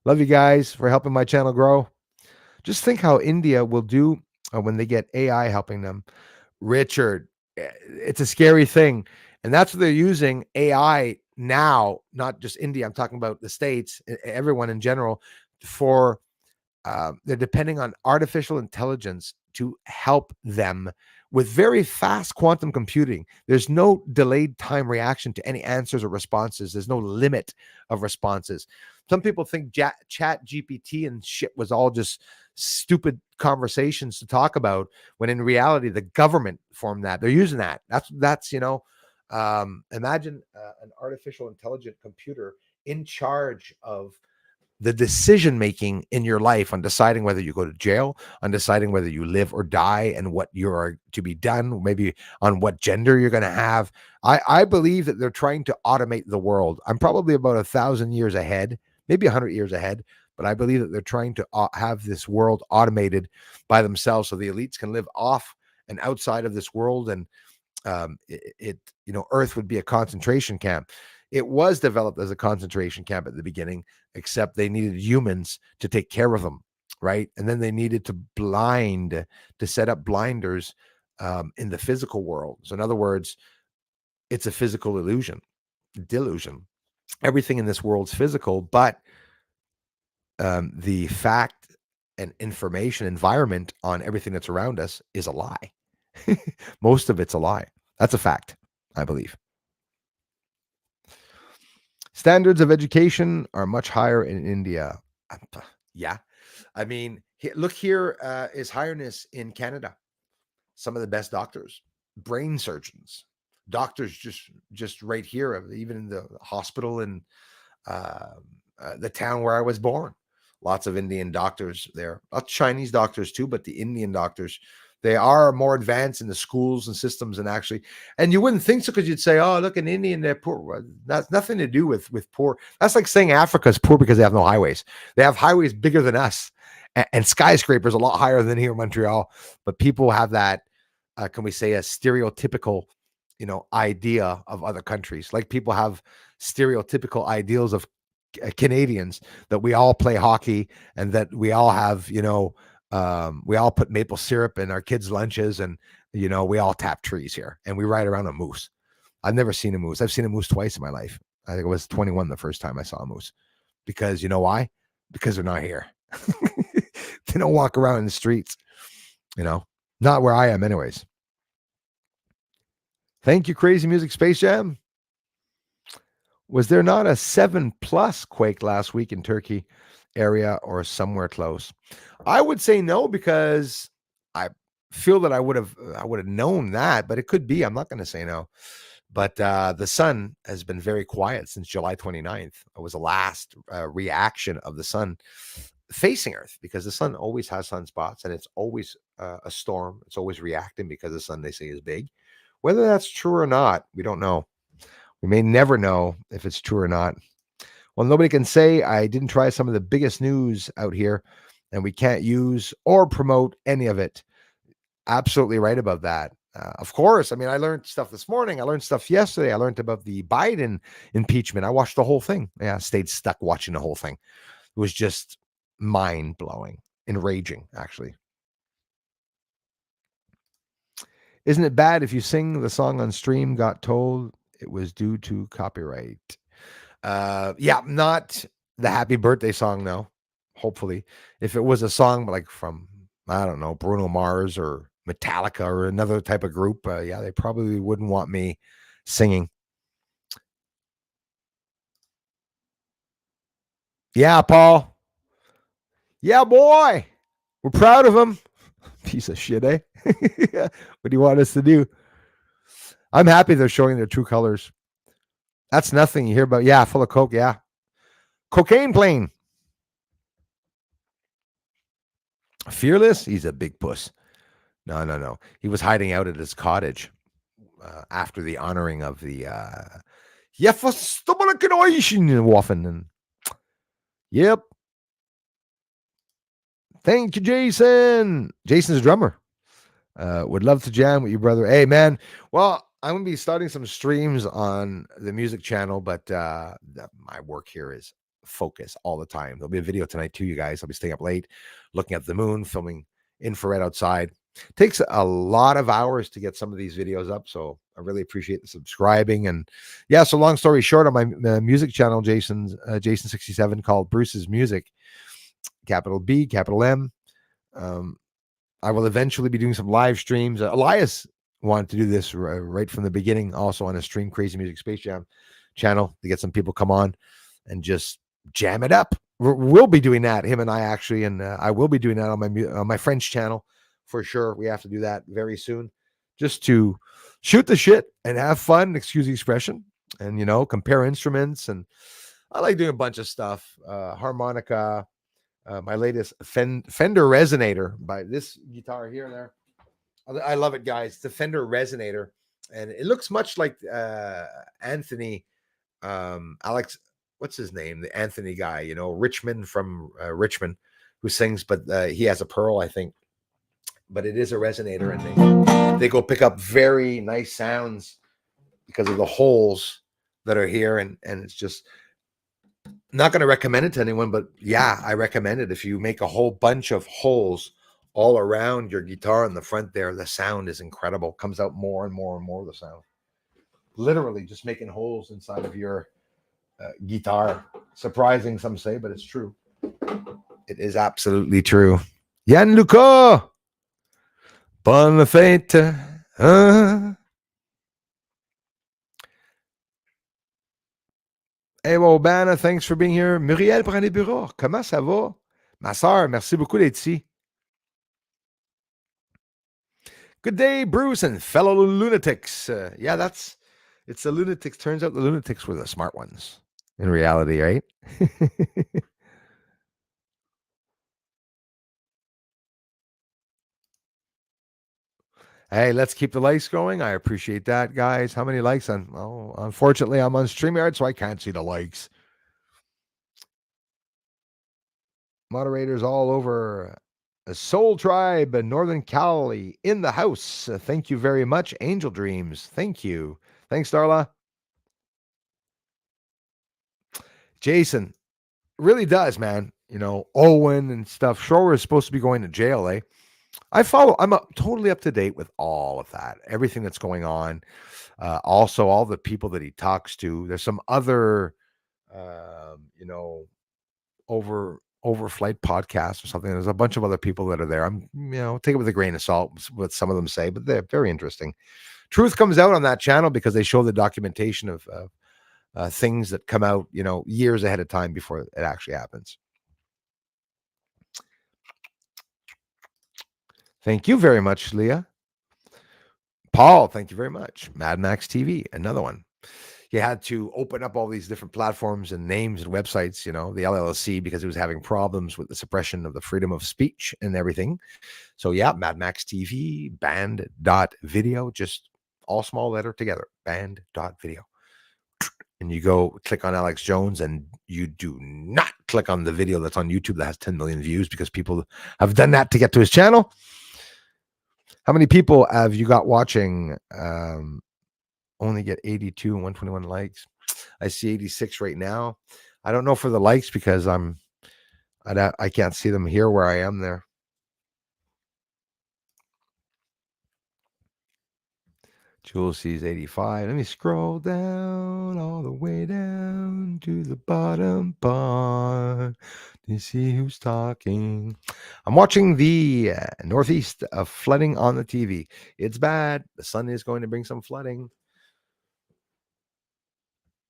S1: Love you guys for helping my channel grow. Just think how India will do when they get AI helping them. Richard, it's a scary thing. And that's what they're using AI now, not just India. I'm talking about the States, everyone in general, for they're depending on artificial intelligence to help them with very fast quantum computing. There's no delayed time reaction to any answers or responses. There's no limit of responses. Some people think chat GPT and shit was all just stupid conversations to talk about, when in reality, the government formed that. They're using that. That's imagine an artificial intelligent computer in charge of the decision making in your life on deciding whether you go to jail, on deciding whether you live or die, and what you are to be done, maybe on what gender you're going to have. I believe that they're trying to automate the world. I'm probably about 1,000 years ahead, maybe 100 years ahead, but I believe that they're trying to have this world automated by themselves so the elites can live off and outside of this world. And Earth would be a concentration camp. It was developed as a concentration camp at the beginning, except they needed humans to take care of them, right? And then they needed to set up blinders in the physical world. So in other words, it's a physical delusion. Everything in this world's physical, but the fact and information environment on everything that's around us is a lie. Most of it's a lie. That's a fact, I believe. Standards of education are much higher in India. Yeah. I mean, look here, is highness in Canada. Some of the best doctors, brain surgeons, doctors just right here, even in the hospital in the town where I was born. Lots of Indian doctors there. Chinese doctors too, but the Indian doctors, they are more advanced in the schools and systems, and you wouldn't think so, because you'd say, oh, look, in India, they're poor. That's nothing to do with poor. That's like saying Africa's poor because they have no highways. They have highways bigger than us, and skyscrapers a lot higher than here in Montreal. But people have that, can we say, a stereotypical, idea of other countries. Like people have stereotypical ideals of Canadians, that we all play hockey and that we all have, we all put maple syrup in our kids' lunches, and we all tap trees here and we ride around a moose. I've never seen a moose. I've seen a moose twice in my life. I think I was 21 the first time I saw a moose. Because you know why? Because they're not here. They don't walk around in the streets, not where I am, anyways. Thank you, Crazy Music Space Jam. Was there not a 7+ quake last week in Turkey area or somewhere close? I would say no, because I feel that I would have known that, but it could be. I'm not going to say no. But the sun has been very quiet since July 29th. It was the last reaction of the sun facing Earth, because the sun always has sunspots, and it's always a storm. It's always reacting because the sun, they say, is big. Whether that's true or not, we don't know. We may never know if it's true or not. Well, nobody can say I didn't try some of the biggest news out here, and we can't use or promote any of it. Absolutely right about that. Of course. I mean, I learned stuff this morning. I learned stuff yesterday. I learned about the Biden impeachment. I watched the whole thing. Yeah, I stayed stuck watching the whole thing. It was just mind-blowing, enraging, actually. Isn't it bad if you sing the song on stream, got told it was due to copyright? Yeah, not the happy birthday song, no. Hopefully. If it was a song like from, I don't know, Bruno Mars or Metallica or another type of group, yeah, they probably wouldn't want me singing. Yeah, Paul. Yeah, boy. We're proud of him. Piece of shit, eh? What do you want us to do? I'm happy they're showing their true colors. That's nothing you hear about. Yeah, full of coke. Yeah. Cocaine plane. Fearless? He's a big puss. No. He was hiding out at his cottage after the honoring of the Waffen. And yep. Thank you, Jason. Jason's a drummer. Would love to jam with you, brother. Hey, man. Well, I'm going to be starting some streams on the music channel, but my work here is focus all the time. There'll be a video tonight too, you guys. I'll be staying up late, looking at the moon, filming infrared outside. Takes a lot of hours to get some of these videos up, so I really appreciate the subscribing. And yeah, so long story short, on my music channel, Jason67, called Bruce's Music, capital B, capital M. I will eventually be doing some live streams. Elias wanted to do this right from the beginning, also on a stream, Crazy Music Space Jam channel, to get some people come on and just jam it up. We'll be doing that, him and I, actually, and I will be doing that on my French channel for sure. We have to do that very soon, just to shoot the shit and have fun, excuse the expression, and compare instruments. And I like doing a bunch of stuff, harmonica. My latest Fender Resonator, by this guitar here and there. I love it, guys. The Fender Resonator, and it looks much like Anthony, Alex, what's his name? The Anthony guy, Richmond from Richmond, who sings, but he has a Pearl, I think. But it is a resonator, and they go pick up very nice sounds because of the holes that are here, and it's just. Not going to recommend it to anyone, but yeah, I recommend it. If you make a whole bunch of holes all around your guitar in the front there, the sound is incredible. Comes out more and more and more of the sound. Literally just making holes inside of your guitar. Surprising, some say, but it's true. It is absolutely true. Gianluca! Bonne fête! Hey, Wobana, thanks for being here. Muriel Brandé-Bureau, comment ça va? Ma soeur, merci beaucoup d'être ici. Good day, Bruce and fellow lunatics. Yeah, it's the lunatics. Turns out the lunatics were the smart ones in reality, right? Hey, let's keep the likes going. I appreciate that, guys. How many likes? Unfortunately, I'm on StreamYard, so I can't see the likes. Moderators all over Soul Tribe, Northern Cali in the house. Thank you very much. Angel Dreams. Thank you. Thanks, Darla. Jason, really does, man. Owen and stuff. Schroer is supposed to be going to jail, eh? I'm totally up to date with all of that, everything that's going on. Also, all the people that he talks to. There's some other, you know, overflight podcasts or something. There's a bunch of other people that are there. Take it with a grain of salt what some of them say, but they're very interesting. Truth comes out on that channel because they show the documentation of things that come out, years ahead of time before it actually happens. Thank you very much, Leah. Paul, thank you very much. Mad Max TV, another one. He had to open up all these different platforms and names and websites, the LLC, because it was having problems with the suppression of the freedom of speech and everything. So yeah, Mad Max TV, band.video, just all small letter together, band.video. And you go click on Alex Jones, and you do not click on the video that's on YouTube that has 10 million views, because people have done that to get to his channel. How many people have you got watching? Only get 82 and 121 likes. I see 86 right now. I don't know for the likes because I can't see them here where I am there. Jules sees 85. Let me scroll down all the way down to the bottom part to see who's talking. I'm watching the northeast of flooding on the TV. It's bad. The sun is going to bring some flooding.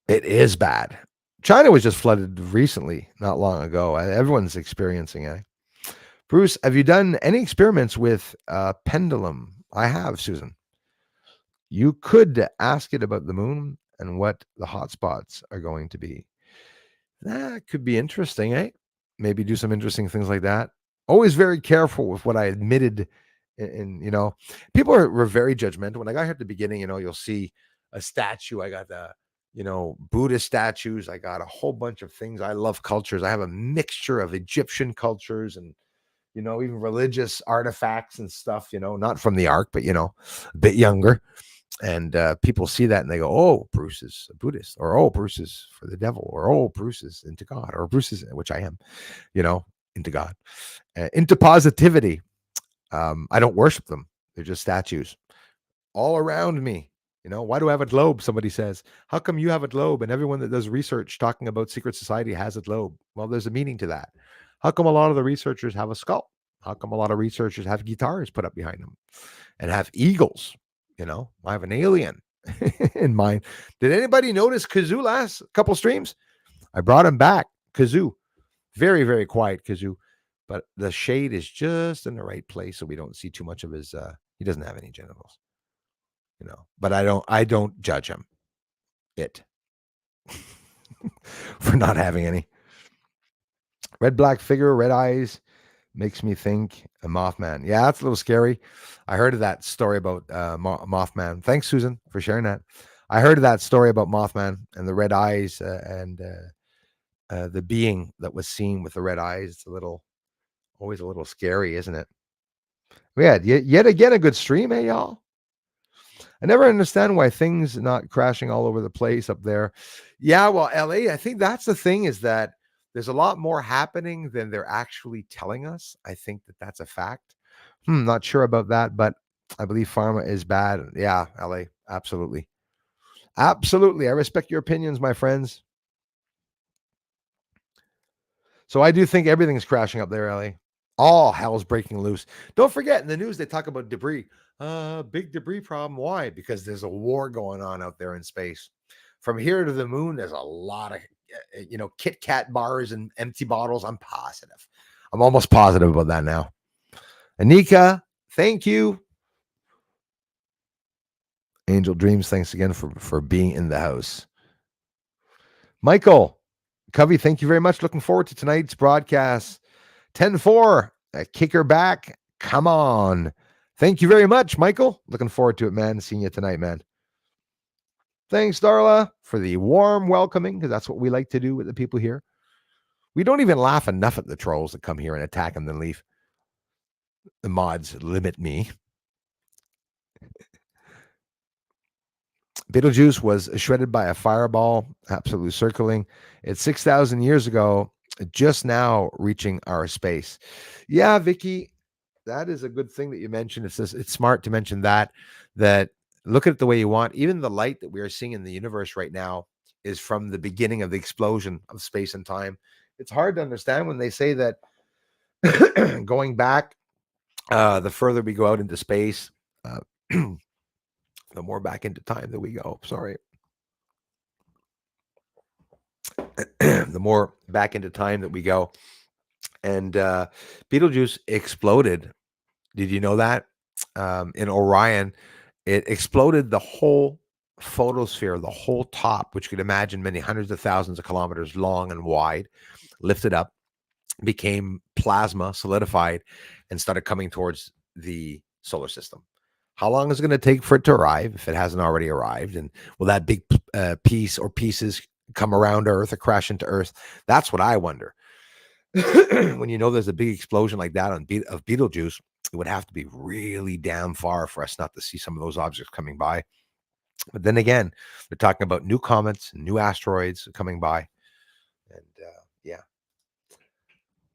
S1: It is bad. China was just flooded recently, not long ago. Everyone's experiencing it. Bruce, have you done any experiments with pendulum? I have, Susan. You could ask it about the moon and what the hotspots are going to be. That could be interesting, eh? Maybe do some interesting things like that. Always very careful with what I admitted. People were very judgmental. When I got here at the beginning, you'll see a statue. I got the Buddhist statues. I got a whole bunch of things. I love cultures. I have a mixture of Egyptian cultures and, even religious artifacts and stuff, not from the Ark, but, a bit younger. And people see that and they go, oh, Bruce is a Buddhist, or, oh, Bruce is for the devil, or, oh, Bruce is into God, or Bruce is, which I am, into God, into positivity. I don't worship them. They're just statues all around me. Why do I have a globe? Somebody says, how come you have a globe? And everyone that does research talking about secret society has a globe. Well, there's a meaning to that. How come a lot of the researchers have a skull? How come a lot of researchers have guitars put up behind them and have eagles? I have an alien in mind. Did anybody notice Kazoo last couple streams? I brought him back. Kazoo. Very, very quiet Kazoo. But the shade is just in the right place so we don't see too much of his he doesn't have any genitals. But I don't judge him. For not having any. Red black figure, red eyes, makes me think a Mothman. Yeah, that's a little scary. I heard of that story about Mothman. Thanks, Susan, for sharing that. I heard of that story about Mothman and the red eyes and the being that was seen with the red eyes. It's always a little scary, isn't it? We had yet again a good stream, y'all? I never understand why things not crashing all over the place up there. Yeah, well, LA, I think that's the thing, is that there's a lot more happening than they're actually telling us. I think that's a fact. Not sure about that, but I believe pharma is bad. Yeah, LA, absolutely. Absolutely. I respect your opinions, my friends. So I do think everything's crashing up there, LA. All hell's breaking loose. Don't forget, in the news, they talk about debris. Big debris problem. Why? Because there's a war going on out there in space. From here to the moon, there's a lot of, Kit Kat bars and empty bottles. I'm positive. I'm almost positive about that now. Anika, thank you. Angel Dreams, thanks again for being in the house. Michael, Covey, thank you very much. Looking forward to tonight's broadcast. 10-4, kicker back. Come on. Thank you very much, Michael. Looking forward to it, man. Seeing you tonight, man. Thanks, Darla, for the warm welcoming, because that's what we like to do with the people here. We don't even laugh enough at the trolls that come here and attack and then leave. The mods limit me. Betelgeuse was shredded by a fireball, absolutely circling. It's 6,000 years ago, just now reaching our space. Yeah, Vicky, that is a good thing that you mentioned. It's smart to mention that look at it the way you want. Even the light that we are seeing in the universe right now is from the beginning of the explosion of space and time. It's hard to understand when they say that going back, the further we go out into space, uh, the more back into time that we go. Sorry. The more back into time that we go. And Betelgeuse exploded. Did you know that? In Orion, it exploded the whole photosphere, the whole top, which you could imagine many hundreds of thousands of kilometers long and wide, lifted up, became plasma, solidified, and started coming towards the solar system. How long is it going to take for it to arrive if it hasn't already arrived? And will that big piece or pieces come around Earth or crash into Earth? That's what I wonder. When you know there's a big explosion like that of Betelgeuse, it would have to be really damn far for us not to see some of those objects coming by. But then again, they're talking about new comets, new asteroids coming by. And yeah,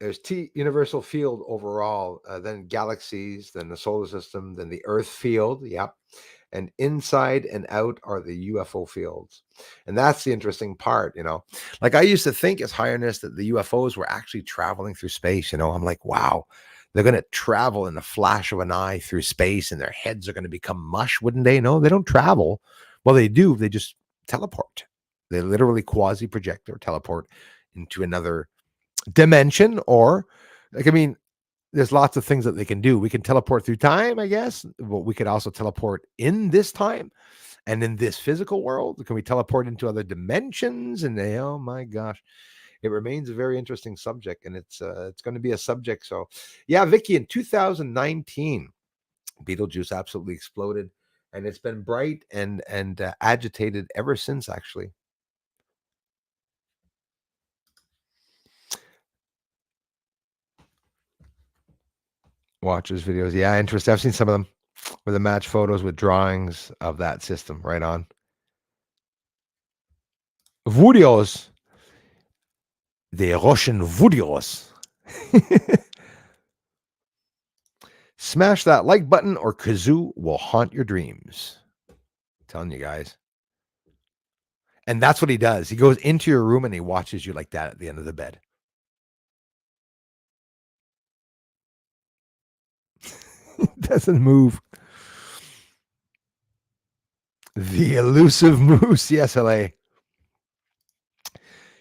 S1: there's universal field overall, then galaxies, then the solar system, then the Earth field. Yep. And inside and out are the UFO fields. And that's the interesting part, Like I used to think, as Highness, that the UFOs were actually traveling through space. I'm like, wow, they're going to travel in the flash of an eye through space and their heads are going to become mush, wouldn't they? No, they don't travel. Well, they do. They just teleport. They literally quasi-project or teleport into another dimension, or there's lots of things that they can do. We can teleport through time, I guess, but we could also teleport in this time and in this physical world. Can we teleport into other dimensions? And oh my gosh, it remains a very interesting subject, and it's going to be a subject. So yeah, Vicky, in 2019, Betelgeuse absolutely exploded, and it's been bright and agitated ever since, actually. Watches videos. Yeah, interesting. I've seen some of them with the match photos with drawings of that system. Right on. Videos. The Russian videos. Smash that like button or kazoo will haunt your dreams. I'm telling you guys. And that's what he does. He goes into your room and he watches you like that at the end of the bed. Doesn't move. The elusive moose. Yes, LA.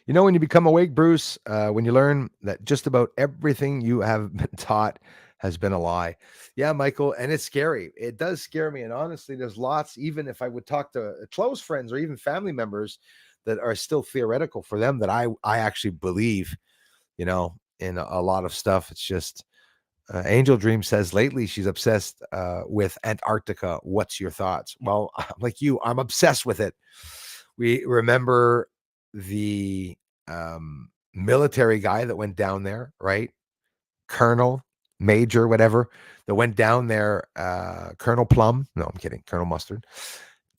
S1: When you become awake, Bruce, when you learn that just about everything you have been taught has been a lie. Yeah, Michael, and it's scary. It does scare me. And honestly, there's lots, even if I would talk to close friends or even family members that are still theoretical for them, that I actually believe, in a lot of stuff. It's just Angel Dream says lately she's obsessed with Antarctica. What's your thoughts? Well, like you, I'm obsessed with it. We remember the military guy that went down there, right? Colonel, Major, whatever, that went down there, Colonel Plum. No, I'm kidding. Colonel Mustard,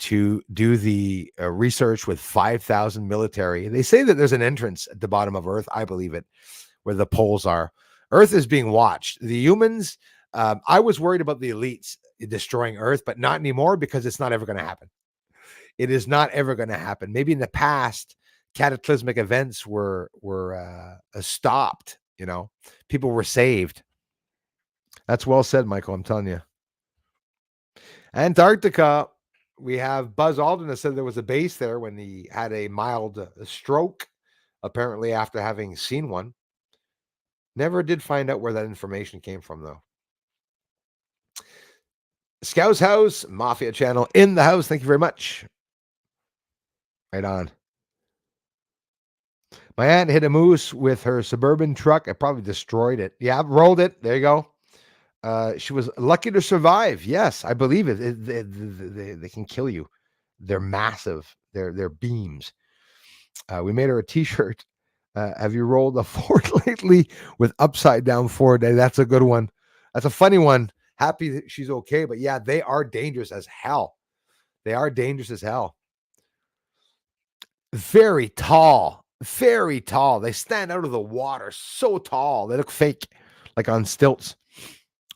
S1: to do the research with 5,000 military. They say that there's an entrance at the bottom of Earth. I believe it, where the poles are. Earth is being watched. The humans, I was worried about the elites destroying Earth, but not anymore, because it's not ever going to happen. It is not ever going to happen. Maybe in the past, cataclysmic events were stopped. People were saved. That's well said, Michael. I'm telling you. Antarctica, we have Buzz Aldrin that said there was a base there when he had a mild stroke, apparently after having seen one. Never did find out where that information came from, though. Scout's House, Mafia Channel in the house. Thank you very much. Right on. My aunt hit a moose with her Suburban truck. I probably destroyed it. Yeah, rolled it. There you go. She was lucky to survive. Yes, I believe it. They can kill you. They're massive. They're beams. We made her a T-shirt. Have you rolled a Ford lately with upside down Ford? That's a good one. That's a funny one. Happy that she's okay, but yeah, they are dangerous as hell. They are dangerous as hell. Very tall, very tall. They stand out of the water so tall. They look fake, like on stilts.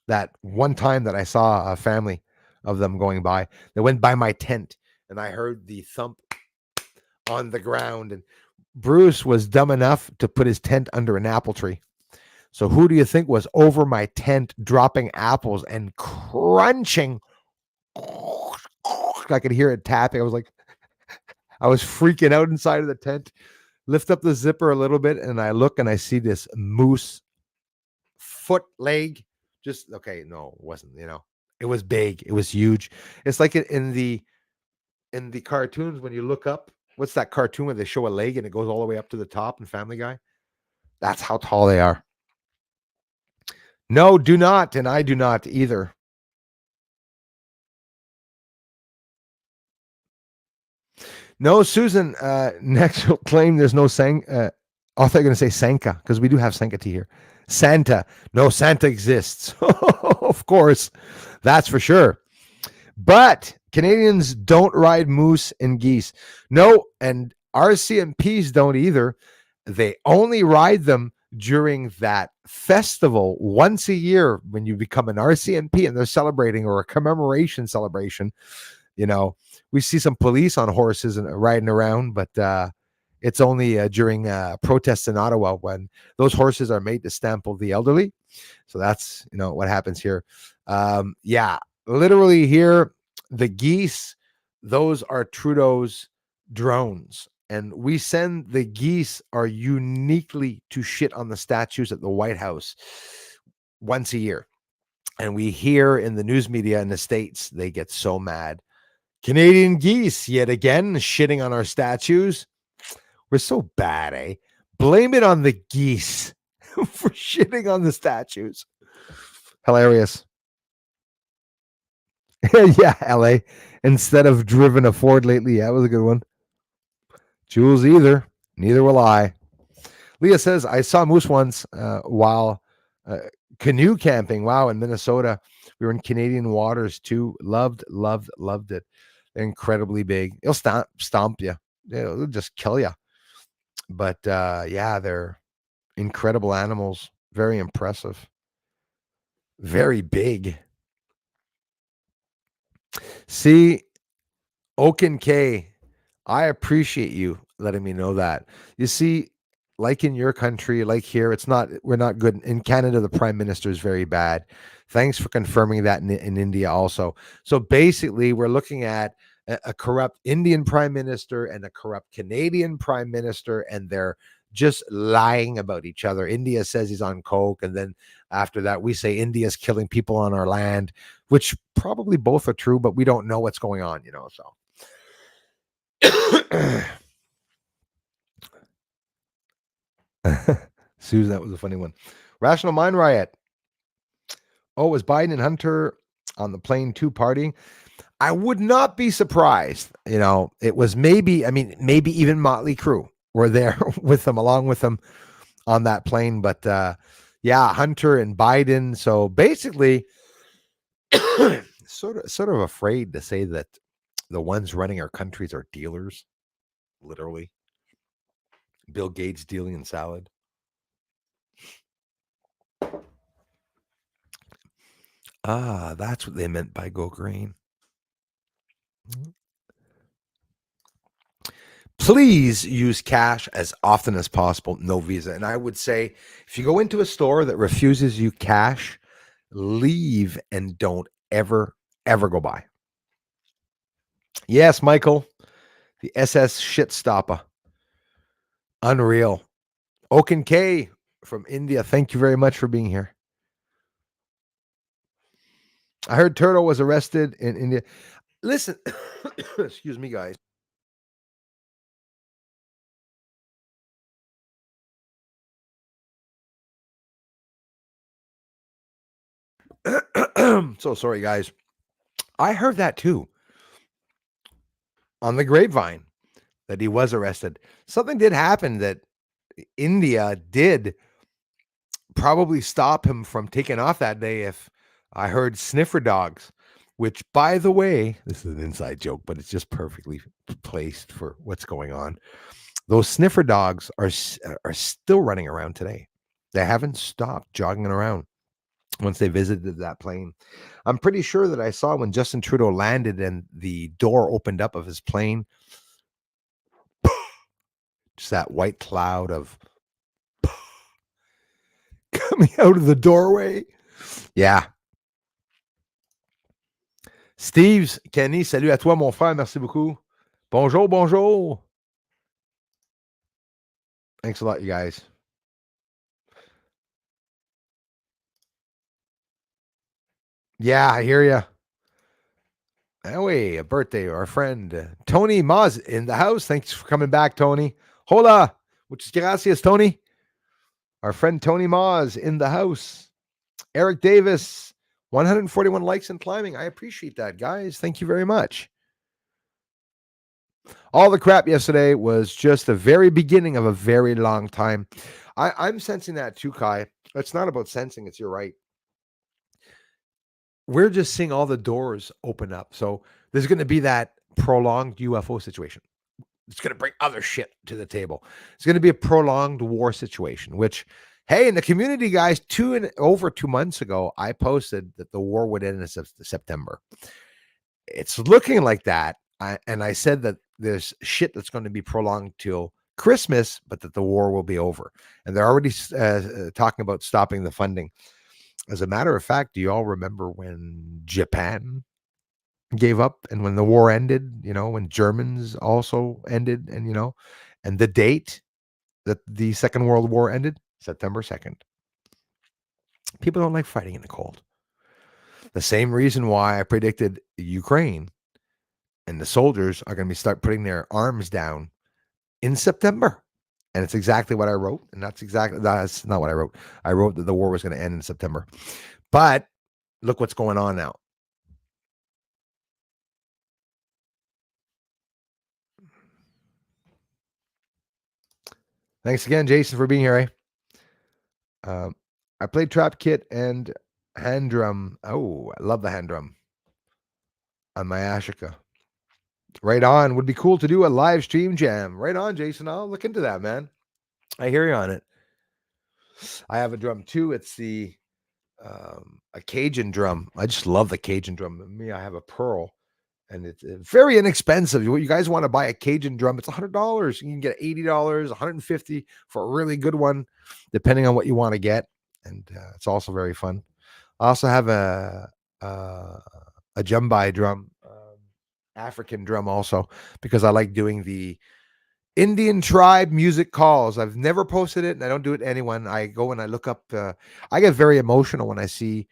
S1: That one time that I saw a family of them going by, they went by my tent and I heard the thump on the ground. And Bruce was dumb enough to put his tent under an apple tree. So who do you think was over my tent dropping apples and crunching? I could hear it tapping. I was freaking out inside of the tent. Lift up the zipper a little bit and I look and I see this moose foot leg. Just okay, no, it wasn't, It was big. It was huge. It's like in the cartoons when you look up, what's that cartoon where they show a leg and it goes all the way up to the top in Family Guy? That's how tall they are. No, do not, and I do not either. No, Susan, next will claim there's no sang. I thought you were going to say Sanka because we do have Sankati here. Santa. No, Santa exists. Of course. That's for sure. But Canadians don't ride moose and geese. No, and RCMPs don't either. They only ride them during that festival once a year when you become an RCMP and they're celebrating, or a commemoration celebration. We see some police on horses and riding around, but it's only during protests in Ottawa when those horses are made to stample the elderly. So that's, what happens here. Yeah, literally here, the geese, those are Trudeau's drones. And we send the geese are uniquely to shit on the statues at the White House once a year. And we hear in the news media in the States, they get so mad. Canadian geese yet again shitting on our statues. We're so bad, eh? Blame it on the geese for shitting on the statues. Hilarious. Yeah, LA. Instead of driven a Ford lately. Yeah, that was a good one. Jules either. Neither will I. Leah says, I saw moose once while canoe camping. Wow, in Minnesota. We were in Canadian waters too. Loved it. They're incredibly big. They'll stomp you. They'll just kill you. But yeah, they're incredible animals. Very impressive. Very big. See, Oaken K, I appreciate you letting me know that. You see, like in your country, like here, we're not good. In Canada, the prime minister is very bad. Thanks for confirming that in India also. So basically, we're looking at a corrupt Indian prime minister and a corrupt Canadian prime minister, and they're just lying about each other. India says he's on coke, and then after that, we say India's killing people on our land, which probably both are true, but we don't know what's going on, so. Susan, that was a funny one. Rational Mind Riot. Oh, was Biden and Hunter on the plane too partying? I would not be surprised. It was maybe even Motley Crue were there with them, along with them on that plane. But yeah, Hunter and Biden. So basically, sort of afraid to say that the ones running our countries are dealers, literally. Bill Gates dealing in salad. Ah, that's what they meant by go green. Please use cash as often as possible, no Visa. And I would say if you go into a store that refuses you cash, leave and don't ever go by. Yes, Michael, the SS Shitstopper. Unreal. Oaken K from India, thank you very much for being here. I heard Turtle was arrested in India. Listen, excuse me, guys. So sorry, guys. I heard that too on the grapevine that he was arrested. Something did happen that India did probably stop him from taking off that day if I heard sniffer dogs, which, by the way, this is an inside joke, but it's just perfectly placed for what's going on. Those sniffer dogs are still running around today. They haven't stopped jogging around once they visited that plane. I'm pretty sure that I saw when Justin Trudeau landed and the door opened up of his plane, just that white cloud of coming out of the doorway. Yeah. Steve's, Kenny, salut à toi, mon frère. Merci beaucoup. Bonjour, bonjour. Thanks a lot, you guys. Yeah, I hear you. Anyway, a birthday, our friend Tony Maz in the house. Thanks for coming back, Tony. Hola. Muchas gracias, Tony. Our friend Tony Maz in the house. Eric Davis, 141 likes and climbing. I appreciate that, guys. Thank you very much. All the crap yesterday was just the very beginning of a very long time. I'm sensing that too, Kai. It's not about sensing, it's you're right. We're just seeing all the doors open up. So there's going to be that prolonged UFO situation. It's going to bring other shit to the table. It's going to be a prolonged war situation, which, hey, in the community, guys, over 2 months ago, I posted that the war would end in September. It's looking like that. And I said that there's shit that's going to be prolonged till Christmas, but that the war will be over. And they're already talking about stopping the funding. As a matter of fact, do you all remember when Japan gave up and when the war ended, when Germans also ended and, and the date that the Second World War ended, September 2nd. People don't like fighting in the cold. The same reason why I predicted Ukraine and the soldiers are going to start putting their arms down in September. And it's exactly what I wrote. And that's not what I wrote. I wrote that the war was going to end in September. But look what's going on now. Thanks again, Jason, for being here. I played trap kit and hand drum. Oh, I love the hand drum on my Ashoka. Right on. Would be cool to do a live stream jam. Right on, Jason. I'll look into that, man. I hear you on it. I have a drum too. It's a Cajun drum. I just love the Cajun drum. Me, I have a Pearl, and it's very inexpensive. You guys want to buy a Cajun drum? It's $100. You can get $80, $150 for a really good one, depending on what you want to get. And it's also very fun. I also have a Jumbai drum, African drum also, because I like doing the Indian tribe music calls. I've never posted it, and I don't do it to anyone. I go and I look up. I get very emotional when I see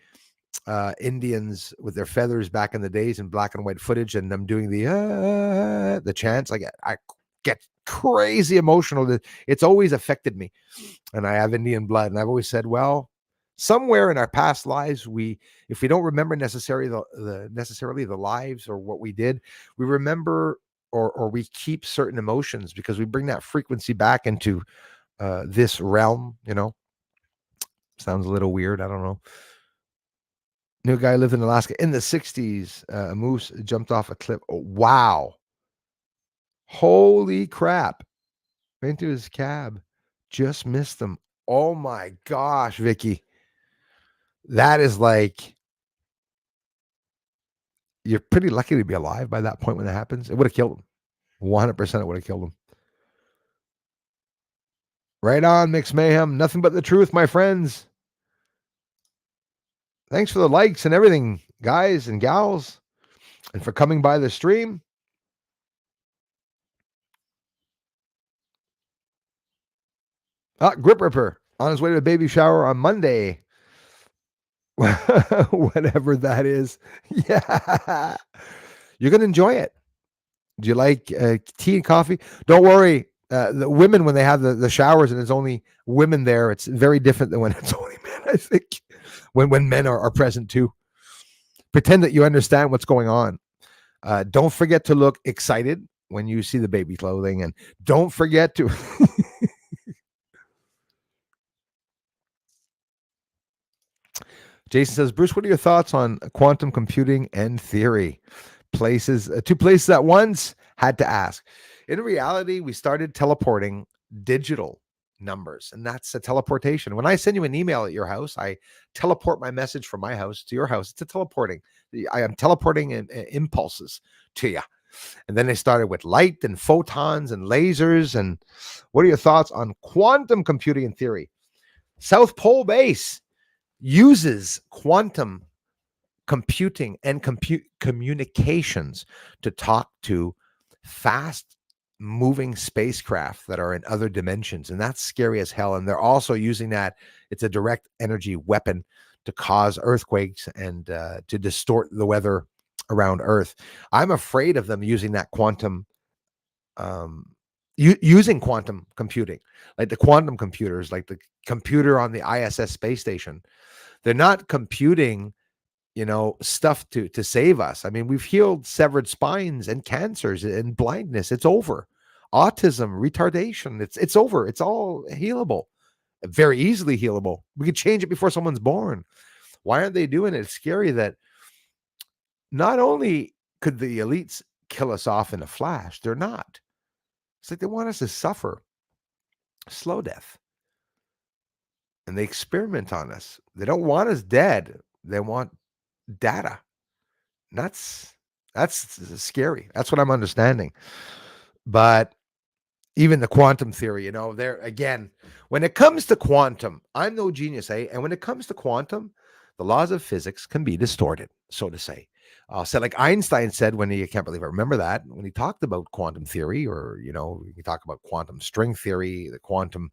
S1: Indians with their feathers back in the days in black and white footage, and them doing the chants. I get crazy emotional. It's always affected me, and I have Indian blood, and I've always said, well, somewhere in our past lives, if we don't remember necessarily the lives or what we did, we remember or we keep certain emotions because we bring that frequency back into this realm. Sounds a little weird. I don't know. New guy lived in Alaska in the 60s. A moose jumped off a cliff. Oh, wow. Holy crap. Right into his cab. Just missed him. Oh my gosh, Vicky. That is like, you're pretty lucky to be alive by that point when it happens. It would have killed him. 100% it would have killed him. Right on, Mixed Mayhem. Nothing but the truth, my friends. Thanks for the likes and everything, guys and gals, and for coming by the stream. Grip Ripper on his way to a baby shower on Monday. Whatever that is. Yeah. You're going to enjoy it. Do you like tea and coffee? Don't worry. The women, when they have the showers and there's only women there, it's very different than when it's only men, I think. When men are present too. Pretend that you understand what's going on. Don't forget to look excited when you see the baby clothing. And don't forget to... Jason says, Bruce, what are your thoughts on quantum computing and theory? Two places at once, had to ask. In reality, we started teleporting digital numbers, and that's a teleportation. When I send you an email at your house, I teleport my message from my house to your house. It's a teleporting. I am teleporting impulses to you. And then they started with light and photons and lasers. And what are your thoughts on quantum computing and theory? South Pole Base uses quantum computing and communications to talk to fast moving spacecraft that are in other dimensions, and that's scary as hell. And they're also using that, it's a direct energy weapon to cause earthquakes and to distort the weather around Earth. I'm afraid of them using that quantum using quantum computing, like the quantum computers, like the computer on the ISS space station. They're not computing, stuff to save us. I mean, we've healed severed spines and cancers and blindness. It's over. Autism, retardation, it's over. It's all healable, very easily healable. We could change it before someone's born. Why aren't they doing it? It's scary that not only could the elites kill us off in a flash, they're not. It's like they want us to suffer slow death. And they experiment on us. They don't want us dead. They want data. That's scary. That's what I'm understanding. But even the quantum theory, there again, when it comes to quantum, I'm no genius, eh? And when it comes to quantum, the laws of physics can be distorted, so to say. So like Einstein said when I can't believe I remember that, when he talked about quantum theory, or, you talk about quantum string theory, the quantum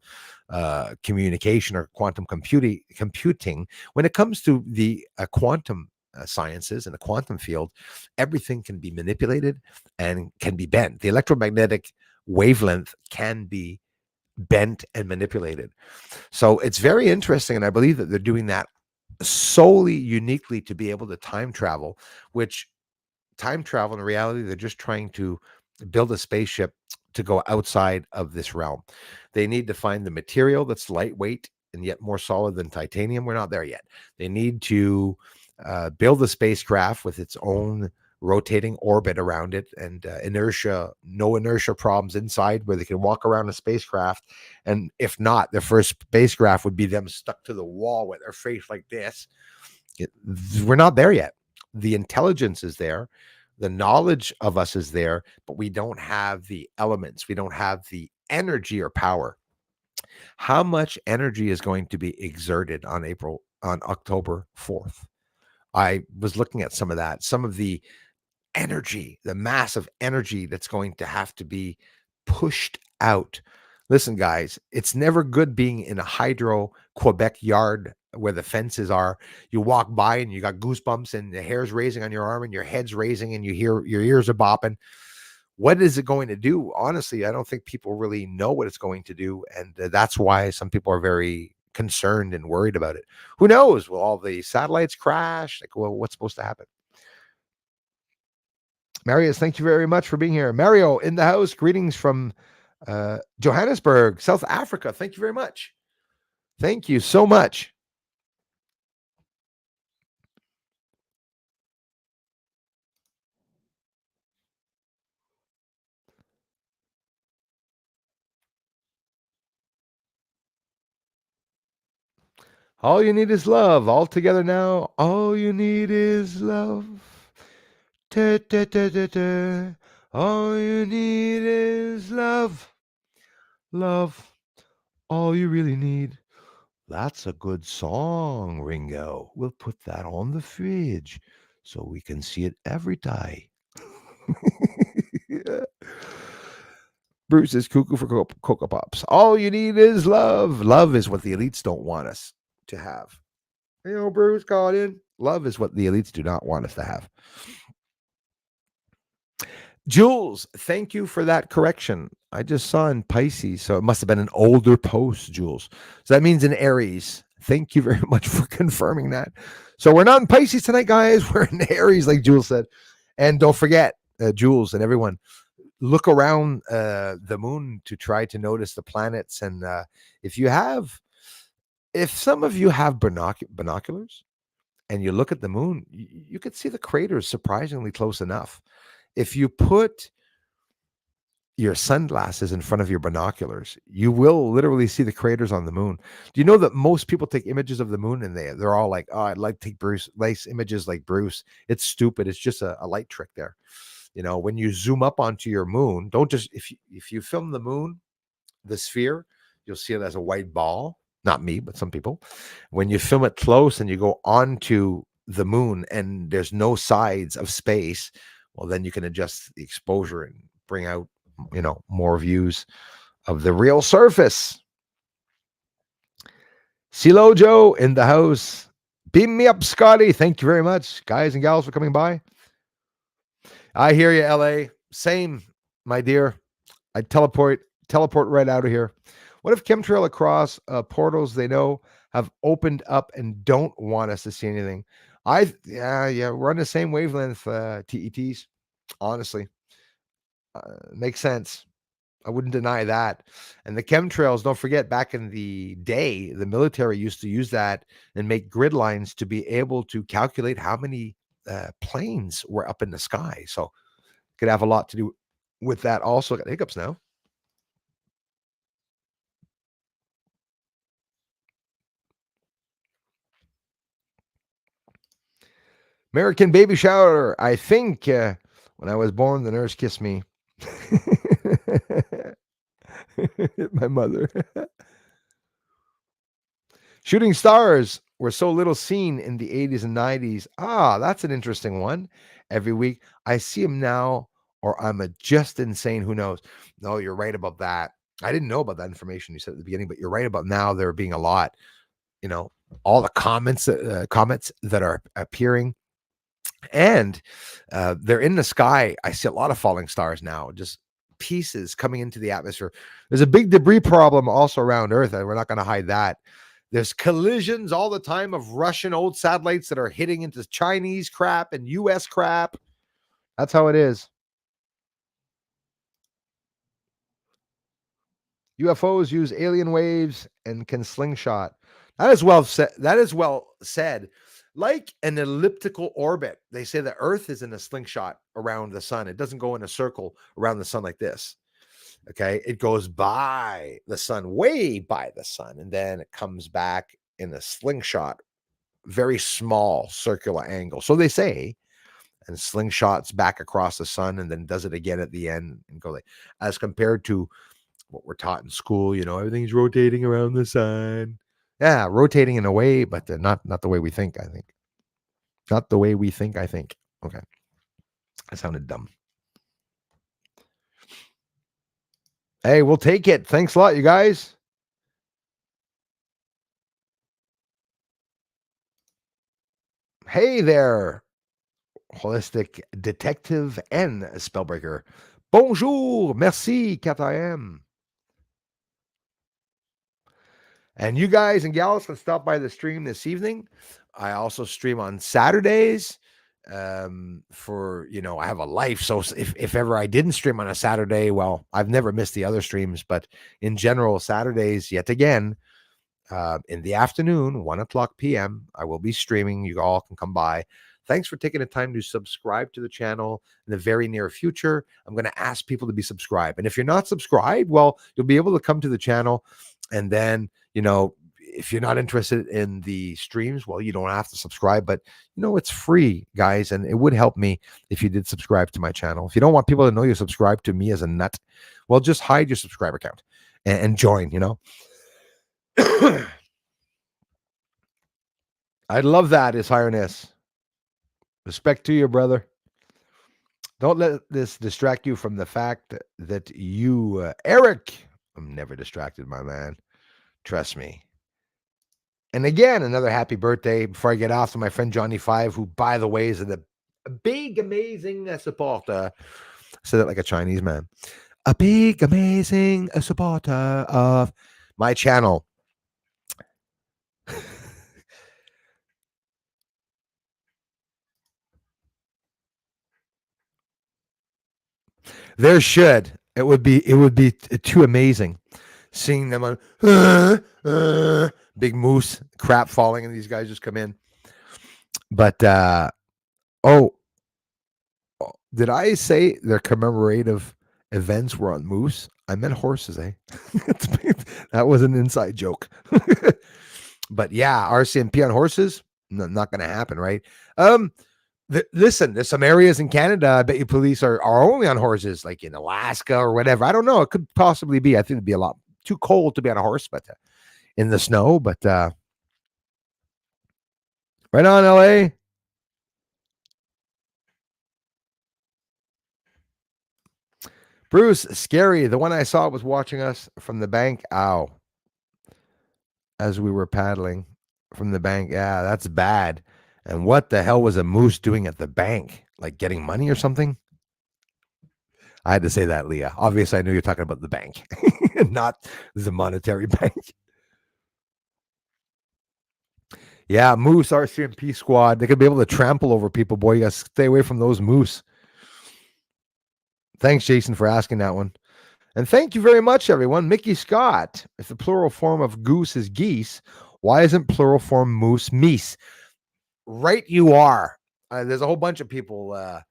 S1: communication or quantum computing, when it comes to the quantum sciences and the quantum field, everything can be manipulated and can be bent. The electromagnetic wavelength can be bent and manipulated. So it's very interesting. And I believe that they're doing that solely uniquely to be able to time travel, which time travel in reality, they're just trying to build a spaceship to go outside of this realm. They need to find the material that's lightweight and yet more solid than titanium. We're not there yet. They need to build a spacecraft with its own rotating orbit around it and no inertia problems inside, where they can walk around a spacecraft. And if not, their first spacecraft would be them stuck to the wall with their face like this. We're not there yet. The intelligence is there. The knowledge of us is there, but we don't have the elements. We don't have the energy or power. How much energy is going to be exerted on October 4th? I was looking at some of the energy, the massive energy that's going to have to be pushed out. Listen, guys, it's never good being in a hydro Quebec yard where the fences are. You walk by and you got goosebumps and the hair's raising on your arm and your head's raising and you hear your ears are bopping. What is it going to do? Honestly, I don't think people really know what it's going to do. And that's why some people are very concerned and worried about it. Who knows? Will all the satellites crash? Like, well, what's supposed to happen? Marius, thank you very much for being here. Mario in the house. Greetings from Johannesburg, South Africa. Thank you very much. Thank you so much. All you need is love. All together now. All you need is love. Da, da, da, da, da. All you need is love. Love. All you really need. That's a good song, Ringo. We'll put that on the fridge so we can see it every day. Yeah. Bruce is cuckoo for Cocoa Pops. All you need is love. Love is what the elites don't want us to have. Bruce called in. Love is what the elites do not want us to have. Jules, thank you for that correction. I just saw in Pisces, so it must have been an older post, Jules. So that means in Aries. Thank you very much for confirming that. So we're not in Pisces tonight, guys. We're in Aries, like Jules said. And don't forget, Jules and everyone, look around the moon to try to notice the planets. And if some of you have binoculars, and you look at the moon, you could see the craters surprisingly close enough. If you put your sunglasses in front of your binoculars, you will literally see the craters on the moon. Do you know that most people take images of the moon and they're all like, oh, I'd like to take nice images like Bruce. It's stupid. It's just a light trick there. When you zoom up onto your moon, don't just, if you film the moon, the sphere, you'll see it as a white ball. Not me, but some people. When you film it close and you go onto the moon and there's no sides of space, well, then you can adjust the exposure and bring out, more views of the real surface. CeeLo Joe in the house. Beam me up, Scotty. Thank you very much, guys and gals, for coming by. I hear you, LA. Same, my dear. I teleport right out of here. What if chemtrail across portals they know have opened up and don't want us to see anything? Yeah, we're on the same wavelength, TETs. Honestly, makes sense. I wouldn't deny that. And the chemtrails, don't forget, back in the day, the military used to use that and make grid lines to be able to calculate how many planes were up in the sky. So could have a lot to do with that. Also, got hiccups now. American baby shower. I think when I was born, the nurse kissed me. My mother. Shooting stars were so little seen in the 80s and 90s. That's an interesting one. Every week I see them now, or I'm just insane. Who knows? No, you're right about that. I didn't know about that information you said at the beginning, but you're right about now there being a lot. All the comets that are appearing, and they're in the sky. I see a lot of falling stars now, just pieces coming into the atmosphere. There's a big debris problem also around Earth, and we're not going to hide that. There's collisions all the time of Russian old satellites that are hitting into Chinese crap and US crap. That's how it is. UFOs use alien waves and can slingshot. That is well said. That is well said. Like an elliptical orbit, they say the Earth is in a slingshot around the sun. It doesn't go in a circle around the sun like this. Okay, it goes by the sun, way by the sun, and then it comes back in a slingshot, very small circular angle. So they say, and slingshots back across the sun, and then does it again at the end, and go like, as compared to what we're taught in school. Everything's rotating around the sun. Yeah, rotating in a way, but not the way we think. I think not the way we think. I think. Okay, that sounded dumb. Hey, we'll take it. Thanks a lot, you guys. Hey there, holistic detective and spellbreaker. Bonjour, merci, 4am. And you guys and gals can stop by the stream this evening. I also stream on Saturdays. For I have a life, so if ever I didn't stream on a Saturday, well, I've never missed the other streams, but in general, Saturdays, yet again, in the afternoon, 1:00 p.m., I will be streaming. You all can come by. Thanks for taking the time to subscribe to the channel. In the very near future, I'm going to ask people to be subscribed. And if you're not subscribed, well, you'll be able to come to the channel. And then, if you're not interested in the streams, well, you don't have to subscribe. But, it's free, guys. And it would help me if you did subscribe to my channel. If you don't want people to know you subscribe to me as a nut, well, just hide your subscriber account and join, I'd love that, His Highness. Respect to you, brother. Don't let this distract you from the fact that you, Eric, I'm never distracted, my man. Trust me. And again, another happy birthday before I get off to my friend Johnny 5, who, by the way, is a big, amazing supporter. I said it like a Chinese man. A big, amazing supporter of my channel. There should. It would be too amazing seeing them on big moose crap falling and these guys just come in. But oh, did I say their commemorative events were on moose? I meant horses, eh? That was an inside joke. But yeah, RCMP on horses, not going to happen, right? Listen, there's some areas in Canada, I bet you police are only on horses, like in Alaska or whatever. I don't know. It could possibly be. I think it'd be a lot too cold to be on a horse, but in the snow. But right on, LA. Bruce, scary. The one I saw was watching us from the bank. Ow. As we were paddling from the bank. Yeah, that's bad. And what the hell was a moose doing at the bank? Like getting money or something? I had to say that, Leah. Obviously, I knew you're talking about the bank, not the monetary bank. Yeah, moose, RCMP squad. They could be able to trample over people, boy. You got to stay away from those moose. Thanks, Jason, for asking that one. And thank you very much, everyone. Mickey Scott. If the plural form of goose is geese, why isn't plural form moose meese? Right, you are. There's a whole bunch of people.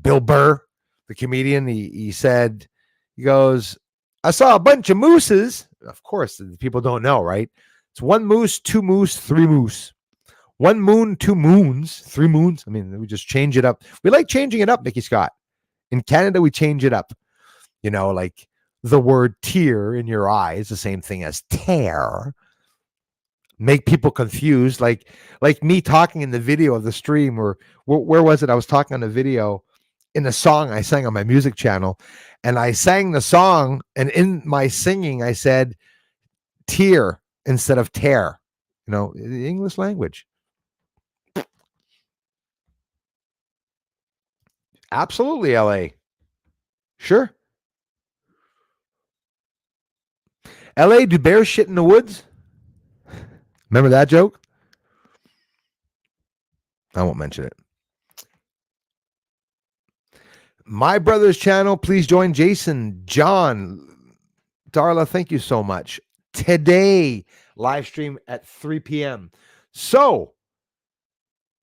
S1: Bill Burr, the comedian, he said, he goes, I saw a bunch of mooses. Of course, people don't know, right? It's one moose, two moose, three moose. One moon, two moons, three moons. I mean, we just change it up. We like changing it up, Mickey Scott. In Canada, we change it up. You know, like the word tear in your eye is the same thing as tear. Make people confused, like me talking in the video of the stream, or where was it? I was talking on a video in a song I sang on my music channel, and I sang the song, and in my singing, I said tear instead of tear. You know, the English language. Absolutely, LA. Sure. LA, do bears shit in the woods? Remember that joke? I won't mention it. My brother's channel, please join Jason, John, Darla, thank you so much. Today, live stream at 3 p.m. So,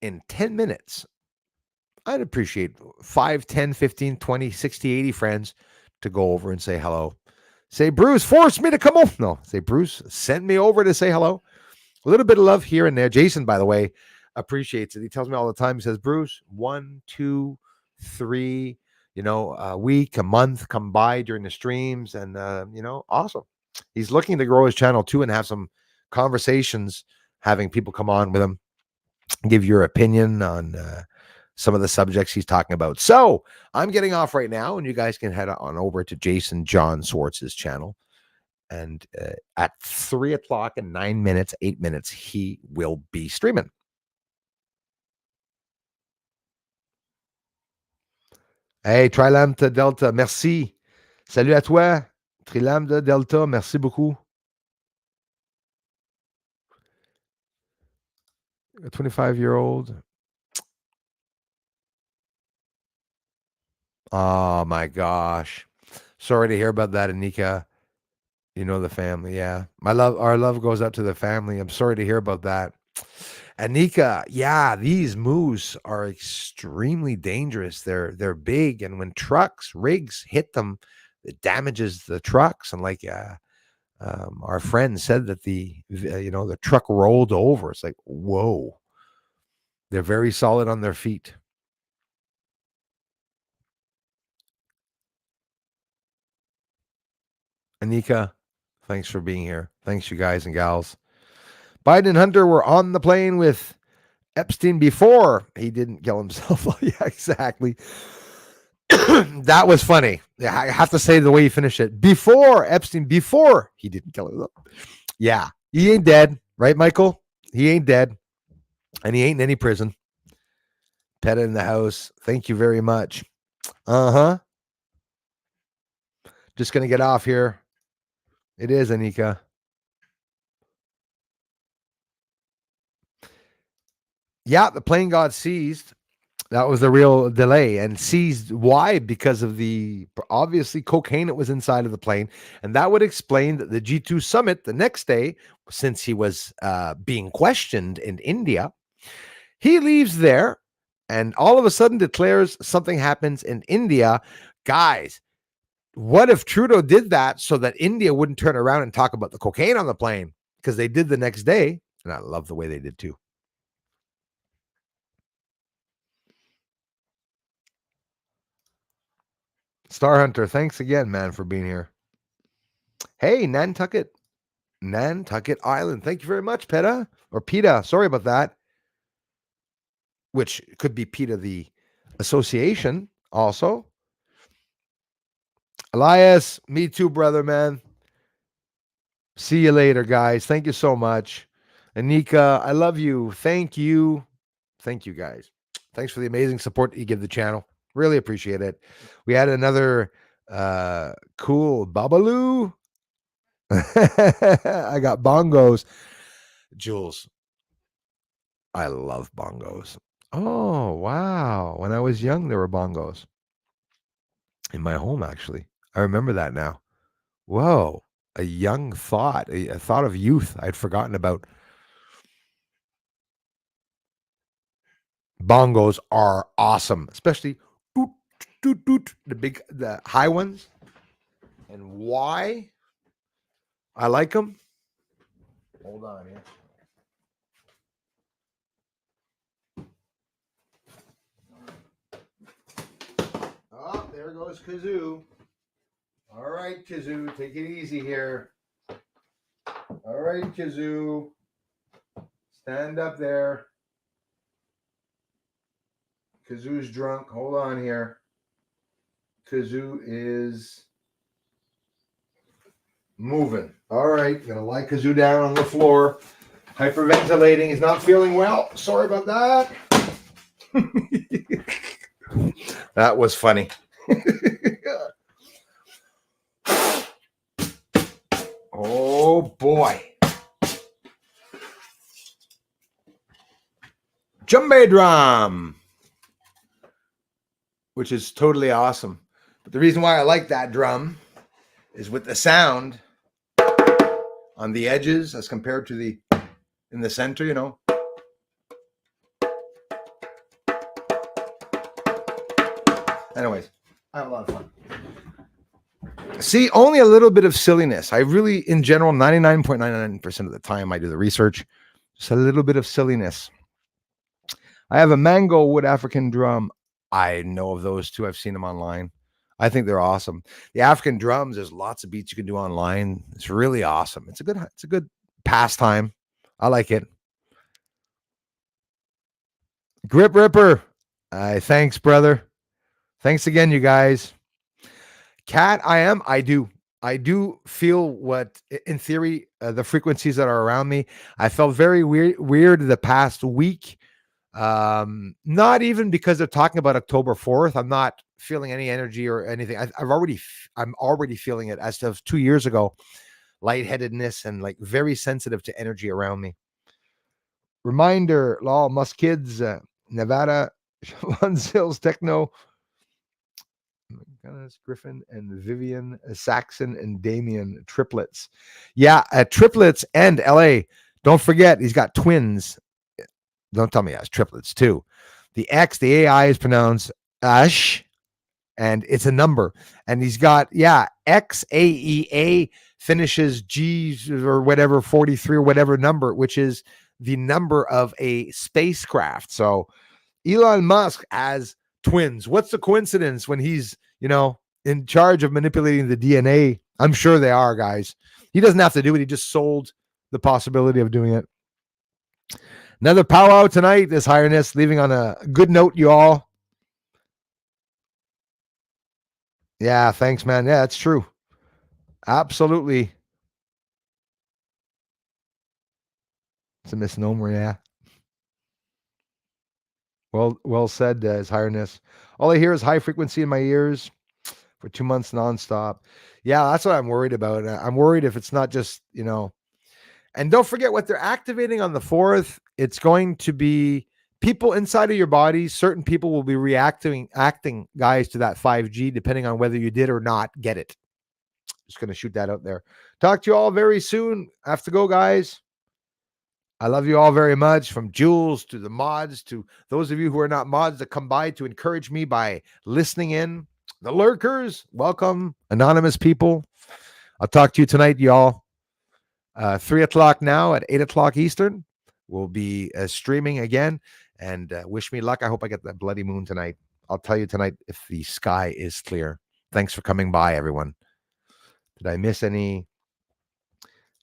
S1: in 10 minutes, I'd appreciate 5, 10, 15, 20, 60, 80 friends to go over and say hello. Say, Bruce, force me to come over. No, say, Bruce, send me over to say hello. A little bit of love here and there. Jason, by the way, appreciates it. He tells me all the time, he says, Bruce, 1, 2, 3, a week, a month come by during the streams. And, awesome. He's looking to grow his channel too and have some conversations, having people come on with him, give your opinion on some of the subjects he's talking about. So I'm getting off right now, and you guys can head on over to Jason John Swartz's channel. And at 3 o'clock and 9 minutes, 8 minutes, he will be streaming. Hey, Trilambda Delta, merci. Salut à toi. Trilambda Delta, merci beaucoup. A 25-year-old. Oh my gosh. Sorry to hear about that, Anika. You know the family, yeah. Our love goes out to the family. I'm sorry to hear about that. Anika, yeah, these moose are extremely dangerous. They're big, and when rigs hit them, it damages the trucks. And like our friend said that the truck rolled over. It's like, whoa. They're very solid on their feet. Anika, thanks for being here. Thanks, you guys and gals. Biden and Hunter were on the plane with Epstein before he didn't kill himself. Yeah, exactly. That was funny. Yeah, I have to say the way you finished it. Before he didn't kill himself. Yeah, he ain't dead, right, Michael? He ain't dead, and he ain't in any prison. Pet in the house. Thank you very much. Uh-huh. Just going to get off here. It is, Anika. Yeah, the plane got seized. That was the real delay, and seized. Why? Because of the obviously cocaine that was inside of the plane. And that would explain that the G2 summit the next day, since he was being questioned in India, he said that he was going to have a He leaves there and all of a sudden declares something happens in India. Guys, what if Trudeau did that so that India wouldn't turn around and talk about the cocaine on the plane? Because they did the next day. And I love the way they did too. Star Hunter, thanks again, man, for being here. Hey, Nantucket Island. Thank you very much, PETA. Or PETA. Sorry about that. Which could be PETA, the association, also. Elias, me too, brother, man. See you later, guys. Thank you so much. Anika, I love you. Thank you. Thank you, guys. Thanks for the amazing support that you give the channel. Really appreciate it. We had another cool Babaloo. I got bongos. Jules, I love bongos. Oh, wow. When I was young, there were bongos in my home, actually. I remember that now. Whoa. A young thought, a thought of youth I'd forgotten about. Bongos are awesome, especially doot, doot, doot, the high ones. And why I like them? Hold on here. Oh, there goes Kazoo. All right, Kazoo, take it easy here. All right, Kazoo. Stand up there. Kazoo's drunk. Hold on here. Kazoo is moving. All right, gonna lie Kazoo down on the floor. Hyperventilating. He's not feeling well. Sorry about that. That was funny. Oh boy. Djembe drum, which is totally awesome. But the reason why I like that drum is with the sound on the edges as compared to the in the center, you know. Anyways, I have a lot of fun. See, only a little bit of silliness. I really, in general, 99.99% of the time I do the research, just a little bit of silliness. I have a mango wood African drum. I know of those too. I've seen them online. I think they're awesome. The African drums, there's lots of beats you can do online. It's really awesome. It's a good pastime. I like it. Grip Ripper. Thanks, brother. Thanks again, you guys. Cat, I do feel what, in theory, the frequencies that are around me. I felt very weird the past week. Not even because they're talking about October 4th. I'm not feeling any energy or anything. I'm already feeling it as of 2 years ago. Lightheadedness and like very sensitive to energy around me. Reminder, Law, Musk Kids, Nevada, Lons Hills Techno, Griffin and Vivian, Saxon and Damien, triplets. Yeah, triplets and LA. Don't forget, he's got twins. Don't tell me he has triplets too. The X, the AI is pronounced Ash, and it's a number. And he's got, XAEA finishes G or whatever, 43 or whatever number, which is the number of a spacecraft. So Elon Musk has twins. What's the coincidence when he's, in charge of manipulating the DNA? I'm sure they are, guys. He doesn't have to do it. He just sold the possibility of doing it. Another powwow tonight, His Highness, leaving on a good note, you all. Yeah, thanks, man. Yeah, it's true. Absolutely. It's a misnomer, yeah. Well said, His Highness. All I hear is high frequency in my ears for 2 months nonstop. Yeah, that's what I'm worried about. I'm worried if it's not just, and don't forget what they're activating on the 4th. It's going to be people inside of your body. Certain people will be acting, guys, to that 5G, depending on whether you did or not get it. Just going to shoot that out there. Talk to you all very soon. I have to go, guys. I love you all very much, from Jules to the mods, to those of you who are not mods that come by to encourage me by listening in. The lurkers, welcome. Anonymous people. I'll talk to you tonight, y'all. 3 o'clock now at 8 o'clock Eastern. We'll be streaming again, and wish me luck. I hope I get that bloody moon tonight. I'll tell you tonight if the sky is clear. Thanks for coming by, everyone. Did I miss any?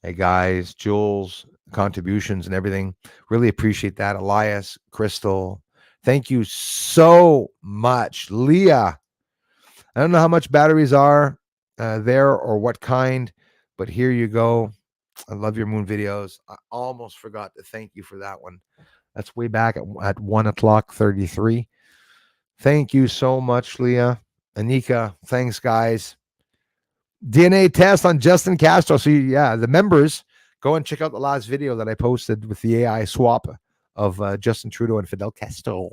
S1: Hey, guys, Jules, contributions and everything. Really appreciate that. Elias, Crystal, thank you so much. Leah, I don't know how much batteries are there or what kind, but here you go. I love your moon videos. I almost forgot to thank you for that one. That's way back at 1 o'clock 33. Thank you so much, Leah. Anika, thanks, guys. DNA test on Justin Castro. So, yeah, the members, go and check out the last video that I posted with the AI swap of Justin Trudeau and Fidel Castro.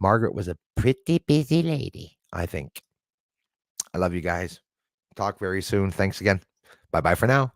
S1: Margaret was a pretty busy lady, I think. I love you guys. Talk very soon. Thanks again. Bye-bye for now.